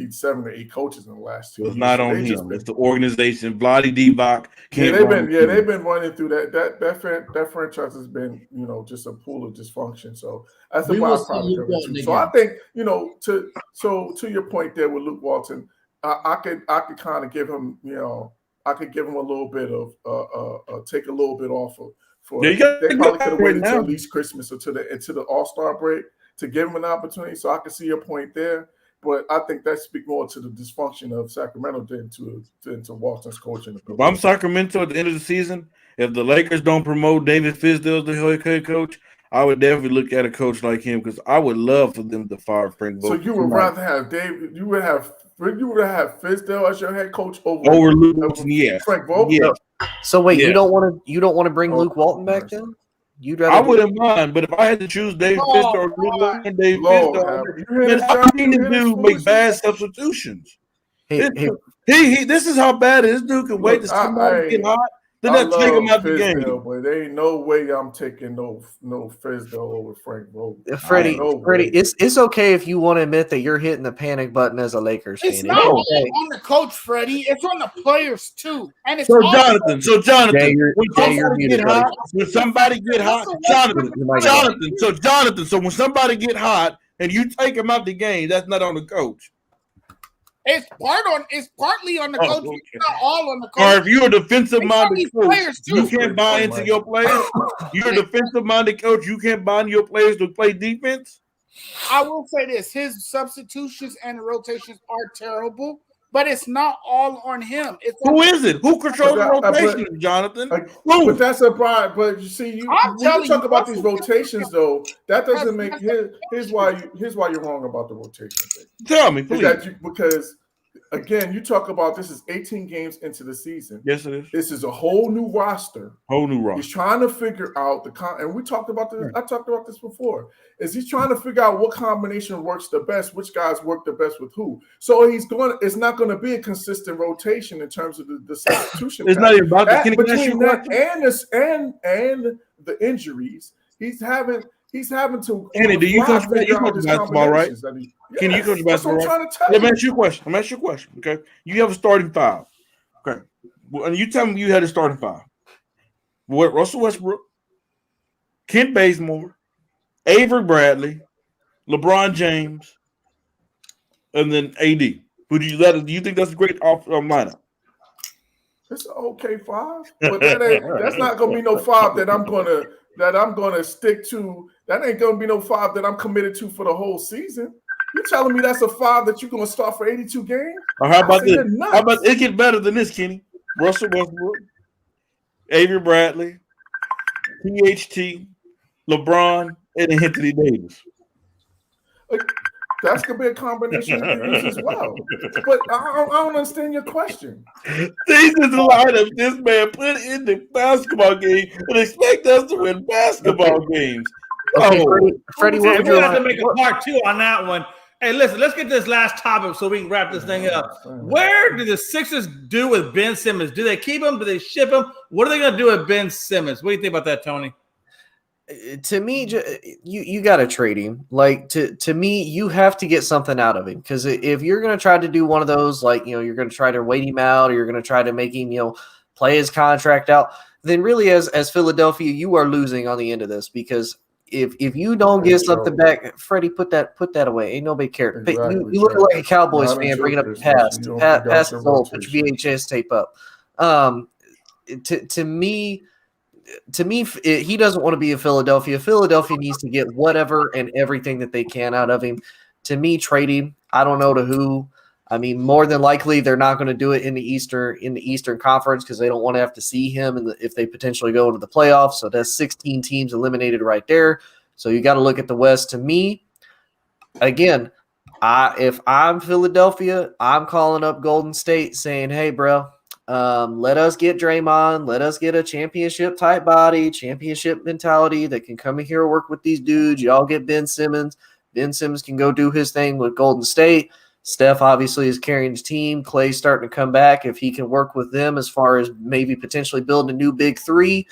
D: 7 or 8 coaches in the last 2 years.
C: It's not on him. It's the organization. Vlade Divac.
D: They've been running through that franchise has been, just a pool of dysfunction. So that's the byproduct. So I think, to your point there with Luke Walton, I could kind of give him, I could give him a little bit of take a little bit off of.
C: They
D: probably could have waited
C: now.
D: until at least Christmas or to the All-Star break to give him an opportunity. So I can see your point there. But I think that speaks more to the dysfunction of Sacramento than to Walton's coaching.
C: If I'm Sacramento at the end of the season, if the Lakers don't promote David Fizdale as the head coach, I would definitely look at a coach like him because I would love for them to fire Frank Vogel.
D: So you would rather have David? You would have Fizdale as your head coach over
C: Luke Walton? Yeah,
D: Frank Vogel.
C: Yeah.
H: So wait,
C: Yeah.
H: you don't want to bring Luke Walton back then? You'd rather
C: I wouldn't mind, but if I had to choose David Fizdale or Luke Walton, David Fizdale, I've seen this dude make bad substitutions.
H: Hey,
C: This is how bad it is. This dude can wait to somebody get hot. Then they take him out the game.
D: But there ain't no way I'm taking no Fizdale over Frank Vogel.
H: Freddie, it's okay if you want to admit that you're hitting the panic button as a Lakers fan.
I: It's not all on the coach, Freddie. It's on the players too. And it's
C: Jonathan, when somebody get hot, so when somebody get hot and you take him out the game, that's not on the coach.
I: It's partly on the coach.
C: Okay.
I: It's not all on the coach.
C: Or if you're a defensive-minded coach,
I: too.
C: you can't buy into your players. You're a defensive-minded coach. You can't buy into your players to play defense.
I: I will say this: his substitutions and rotations are terrible, but it's not all on him.
C: Who is it? Who controls the rotation, Jonathan?
D: But that's a problem. But you see, when you talk about these rotations, though, that doesn't make. Here's why you're wrong about the rotation thing.
C: Tell me, please.
D: Because again, you talk about this is 18 games into the season.
C: Yes, it is.
D: This is a whole new roster. He's trying to figure out and we talked about this. I talked about this before. Is he's trying to figure out what combination works the best, which guys work the best with who. So it's not going to be a consistent rotation in terms of the substitution.
C: It's not even about
D: between that and the injuries. He's having to.
C: Andy, do you coach basketball, right? Can you coach basketball? Right? Let me ask you a question. Okay, you have a starting five. Okay, and you tell me you had a starting five. What? Russell Westbrook, Kent Bazemore, Avery Bradley, LeBron James, and then AD. Do you think that's a great lineup?
D: It's an okay five, but that's not going to be no five that I'm gonna stick to. That ain't gonna be no five that I'm committed to for the whole season. You telling me that's a five that you're gonna start for 82 games?
C: Or how about this? How about it get better than this, Kenny? Russell Westbrook, Avery Bradley, THT, LeBron, and Anthony Davis.
D: That's gonna be a combination of these as well. But I don't understand your question.
C: These is the lineup this man put in the basketball game and expect us to win basketball games.
B: Okay, Freddie, we're gonna have to make a part 2 on that one. Hey, listen, let's get this last topic so we can wrap this thing up. Where do the Sixers do with Ben Simmons? Do they keep him? Do they ship him? What are they gonna do with Ben Simmons? What do you think about that, Tony?
H: To me, you got to trade him. Like to me, you have to get something out of him because if you're going to try to do one of those, like you're going to try to wait him out, or you're going to try to make him play his contract out, then really as Philadelphia, you are losing on the end of this because if you don't get something back, Freddie, put that away. Ain't nobody care.
D: Exactly,
H: you look like a Cowboys fan bringing up the past. Pass the ball, put your VHS tape up. To me, he doesn't want to be in Philadelphia. Philadelphia needs to get whatever and everything that they can out of him. To me, trade him. I don't know to who. I mean, more than likely, they're not going to do it in the Eastern Conference because they don't want to have to see him if they potentially go into the playoffs. So that's 16 teams eliminated right there. So you got to look at the West. To me, again, if I'm Philadelphia, I'm calling up Golden State saying, "Hey, bro. Let us get Draymond. Let us get a championship type body, championship mentality that can come in here and work with these dudes. Y'all get Ben Simmons. Ben Simmons can go do his thing with Golden State. Steph obviously is carrying his team. Clay's starting to come back. If he can work with them as far as maybe potentially building a new big three,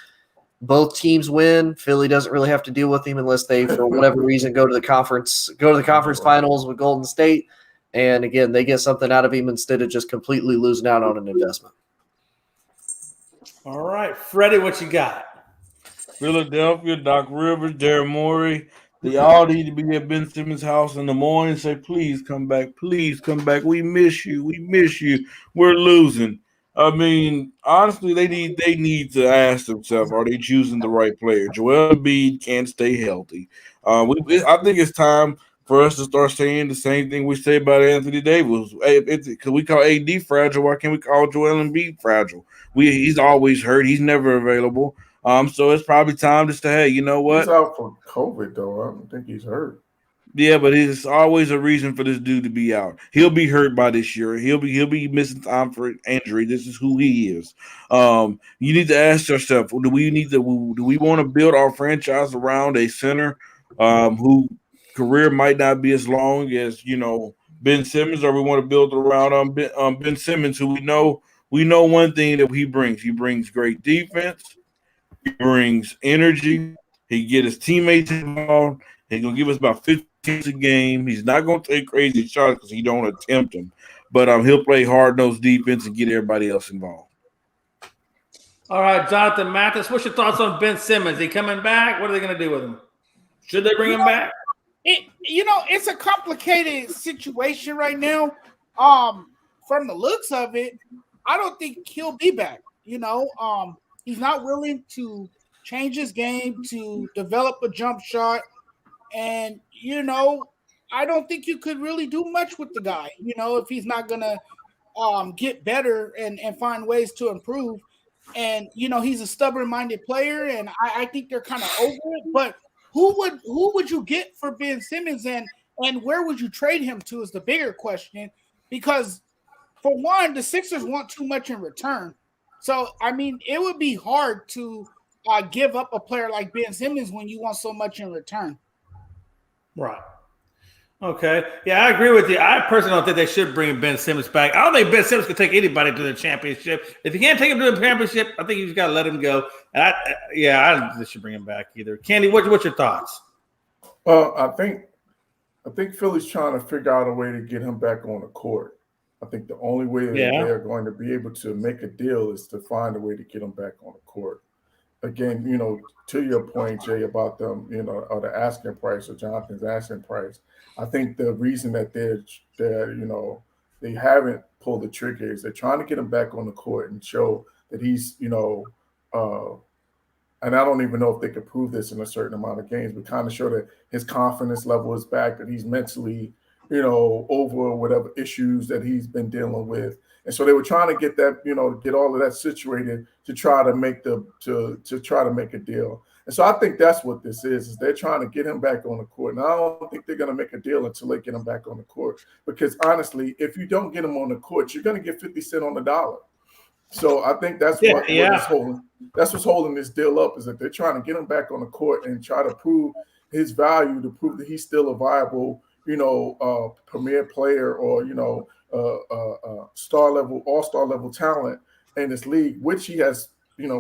H: both teams win. Philly doesn't really have to deal with him unless they, for whatever reason, go to the conference finals with Golden State. And again, they get something out of him instead of just completely losing out on an investment."
B: All right, Freddie, what you got?
C: Philadelphia, Doc Rivers, Daryl Morey, they all need to be at Ben Simmons' house in the morning and say, please come back. We miss you. We're losing. I mean, honestly, they need to ask themselves: are they choosing the right player? Joel Embiid can't stay healthy. I think it's time for us to start saying the same thing we say about Anthony Davis. Because we call AD fragile, why can't we call Joel Embiid fragile? He's always hurt. He's never available. So it's probably time to say, hey, you know what?
D: He's out for COVID though. I don't think he's hurt.
C: Yeah, but it's always a reason for this dude to be out. He'll be hurt by this year. He'll be missing time for injury. This is who he is. You need to ask yourself: do we want to build our franchise around a center who career might not be as long as Ben Simmons, or we want to build around Ben Simmons, who we know one thing that he brings. He brings great defense. He brings energy. He get his teammates involved. He's gonna give us about 15 a game. He's not going to take crazy shots because he don't attempt them, but he'll play hard-nosed defense and get everybody else involved.
B: All right, Jonathan Mathis, what's your thoughts on Ben Simmons? Is he coming back? What are they going to do with him? Should they bring him back?
I: It's a complicated situation right now. From the looks of it, I don't think he'll be back. He's not willing to change his game to develop a jump shot. And, I don't think you could really do much with the guy, if he's not going to get better and find ways to improve. And, he's a stubborn-minded player, and I think they're kind of over it. But who would you get for Ben Simmons, and where would you trade him to is the bigger question. Because, for one, the Sixers want too much in return. So, I mean, it would be hard to give up a player like Ben Simmons when you want so much in return.
B: Right. Okay. Yeah, I agree with you. I personally don't think they should bring Ben Simmons back. I don't think Ben Simmons can take anybody to the championship. If you can't take him to the championship, I think you just got to let him go. And I don't think they should bring him back either. Candy, what's your thoughts?
D: Well, I think Philly's trying to figure out a way to get him back on the court. I think the only way that they're going to be able to make a deal is to find a way to get him back on the court. Again, to your point, Jay, about them, or the asking price or Jonathan's asking price, I think the reason that they haven't pulled the trigger is they're trying to get him back on the court and show that he's, and I don't even know if they could prove this in a certain amount of games, but kind of show that his confidence level is back, that he's mentally, over whatever issues that he's been dealing with. And so they were trying to get that, get all of that situated to try to make a deal. And so I think that's what this is they're trying to get him back on the court. And I don't think they're going to make a deal until they get him back on the court. Because honestly, if you don't get him on the court, you're going to get 50 cents on the dollar. So I think that's what's holding this deal up, is that they're trying to get him back on the court and try to prove his value, to prove that he's still a viable, premier player, or, all-star level talent in this league, which he has,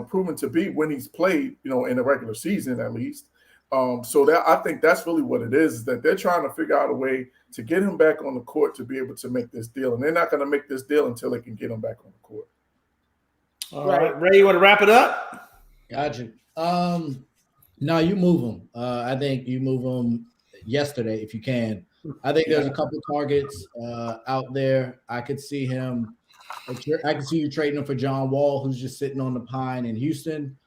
D: proven to be when he's played, in the regular season at least. So that I think that's really what it is that they're trying to figure out a way to get him back on the court to be able to make this deal. And they're not going to make this deal until they can get him back on the court.
B: All right. Ray, you want to wrap it up?
E: Gotcha. No, you move him. I think you move him yesterday if you can. I think there's a couple of targets out there. I could see you trading him for John Wall, who's just sitting on the pine in Houston,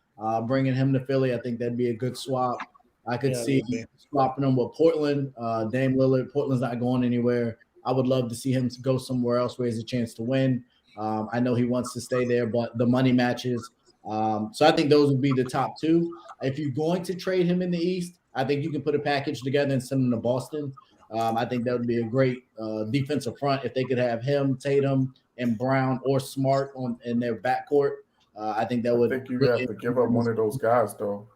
E: bringing him to Philly. I think that'd be a good swap. I could see swapping him with Portland, Dame Lillard. Portland's not going anywhere. I would love to see him to go somewhere else where he has a chance to win. I know he wants to stay there, but the money matches. So I think those would be the top two. If you're going to trade him in the East, I think you can put a package together and send him to Boston. I think that would be a great defensive front if they could have him, Tatum, and Brown or Smart in their backcourt. I think that would.
D: I think you have to give up one of those guys, though.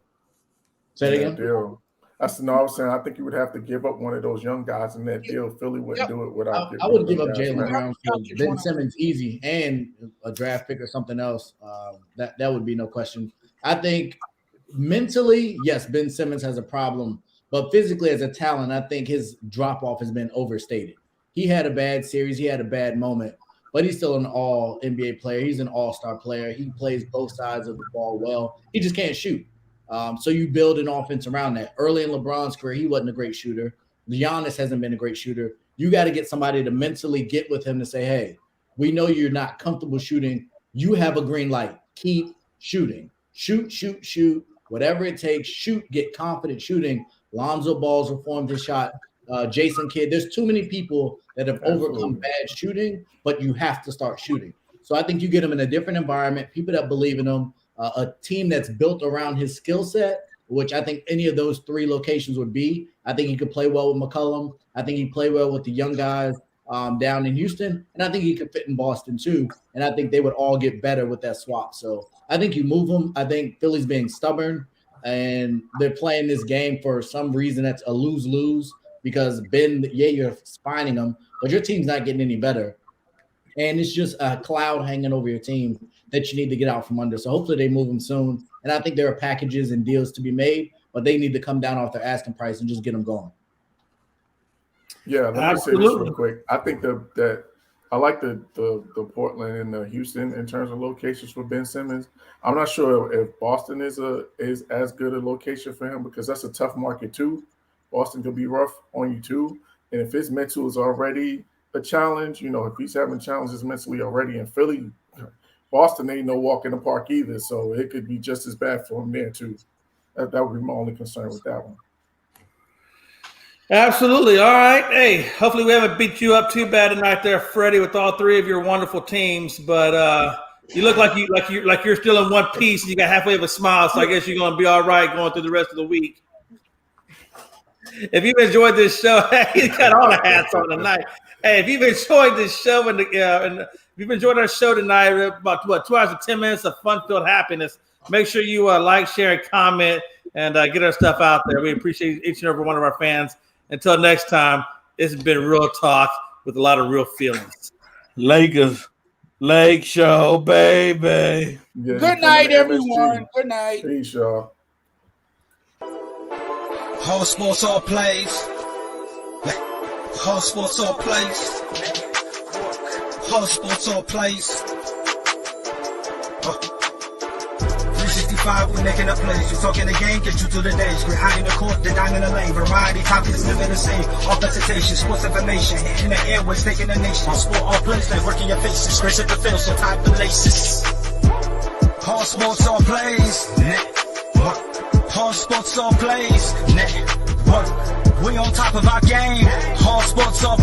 E: Say it again.
D: Deal. I was saying I think you would have to give up one of those young guys in that deal. Philly wouldn't do it without.
E: I would give up Jaylen Brown for Ben Simmons easy, and a draft pick or something else. That would be no question. I think mentally, yes, Ben Simmons has a problem. But physically, as a talent, I think his drop-off has been overstated. He had a bad series. He had a bad moment. But he's still an all-NBA player. He's an all-star player. He plays both sides of the ball well. He just can't shoot. So you build an offense around that. Early in LeBron's career, he wasn't a great shooter. Giannis hasn't been a great shooter. You got to get somebody to mentally get with him to say, hey, we know you're not comfortable shooting you have a green light. Keep shooting. Shoot. Whatever it takes, shoot. Get confident shooting. Lonzo Ball's reformed his shot. Jason Kidd. There's too many people that have overcome bad shooting, but you have to start shooting. So I think you get him in a different environment, people that believe in him, a team that's built around his skill set, which I think any of those 3 locations would be. I think he could play well with McCollum. I think he'd play well with the young guys down in Houston. And I think he could fit in Boston too. And I think they would all get better with that swap. So I think you move him. I think Philly's being stubborn and they're playing this game for some reason that's a lose-lose because you're finding him, but your team's not getting any better. And it's just a cloud hanging over your team that you need to get out from under. So hopefully they move him soon. And I think there are packages and deals to be made, but they need to come down off their asking price and just get them going.
D: Yeah, let me say this real quick. I think that I like the Portland and the Houston in terms of locations for Ben Simmons. I'm not sure if Boston is as good a location for him because that's a tough market too. Boston could be rough on you too. And if his mental is already a challenge, if he's having challenges mentally already in Philly, Boston ain't no walk in the park either. So it could be just as bad for him there too. That would be my only concern with that one.
B: Absolutely. All right. Hey, hopefully we haven't beat you up too bad tonight there, Freddie, with all 3 of your wonderful teams. But you look like you're still in one piece and you got halfway of a smile. So I guess you're going to be all right going through the rest of the week. If you've enjoyed this show, he's got all the hats on tonight. Hey, if you've enjoyed this show and if you've enjoyed our show tonight, about 2 hours and 10 minutes of fun-filled happiness, make sure you like, share, and comment and get our stuff out there. We appreciate each and every one of our fans. Until next time, it's been Real Talk with a lot of real feelings.
C: Lakers, Lake Show, baby.
D: Yeah,
I: good night, everyone. Good night.
D: Peace, y'all.
A: Whole sports all plays. Whole sports all plays. Whole sports all plays. 365, we making a plays. You talking the game, get you through the days. We're high in the court, the dime in the lane. Variety topics, living the same. Authenticity, sports information. Hitting the airways, taking the nation. Sport all plays, like working your faces. Grace at the field, so tie the laces. Whole sports all plays. Whole sports all plays. We on top of our game. Whole sports all plays.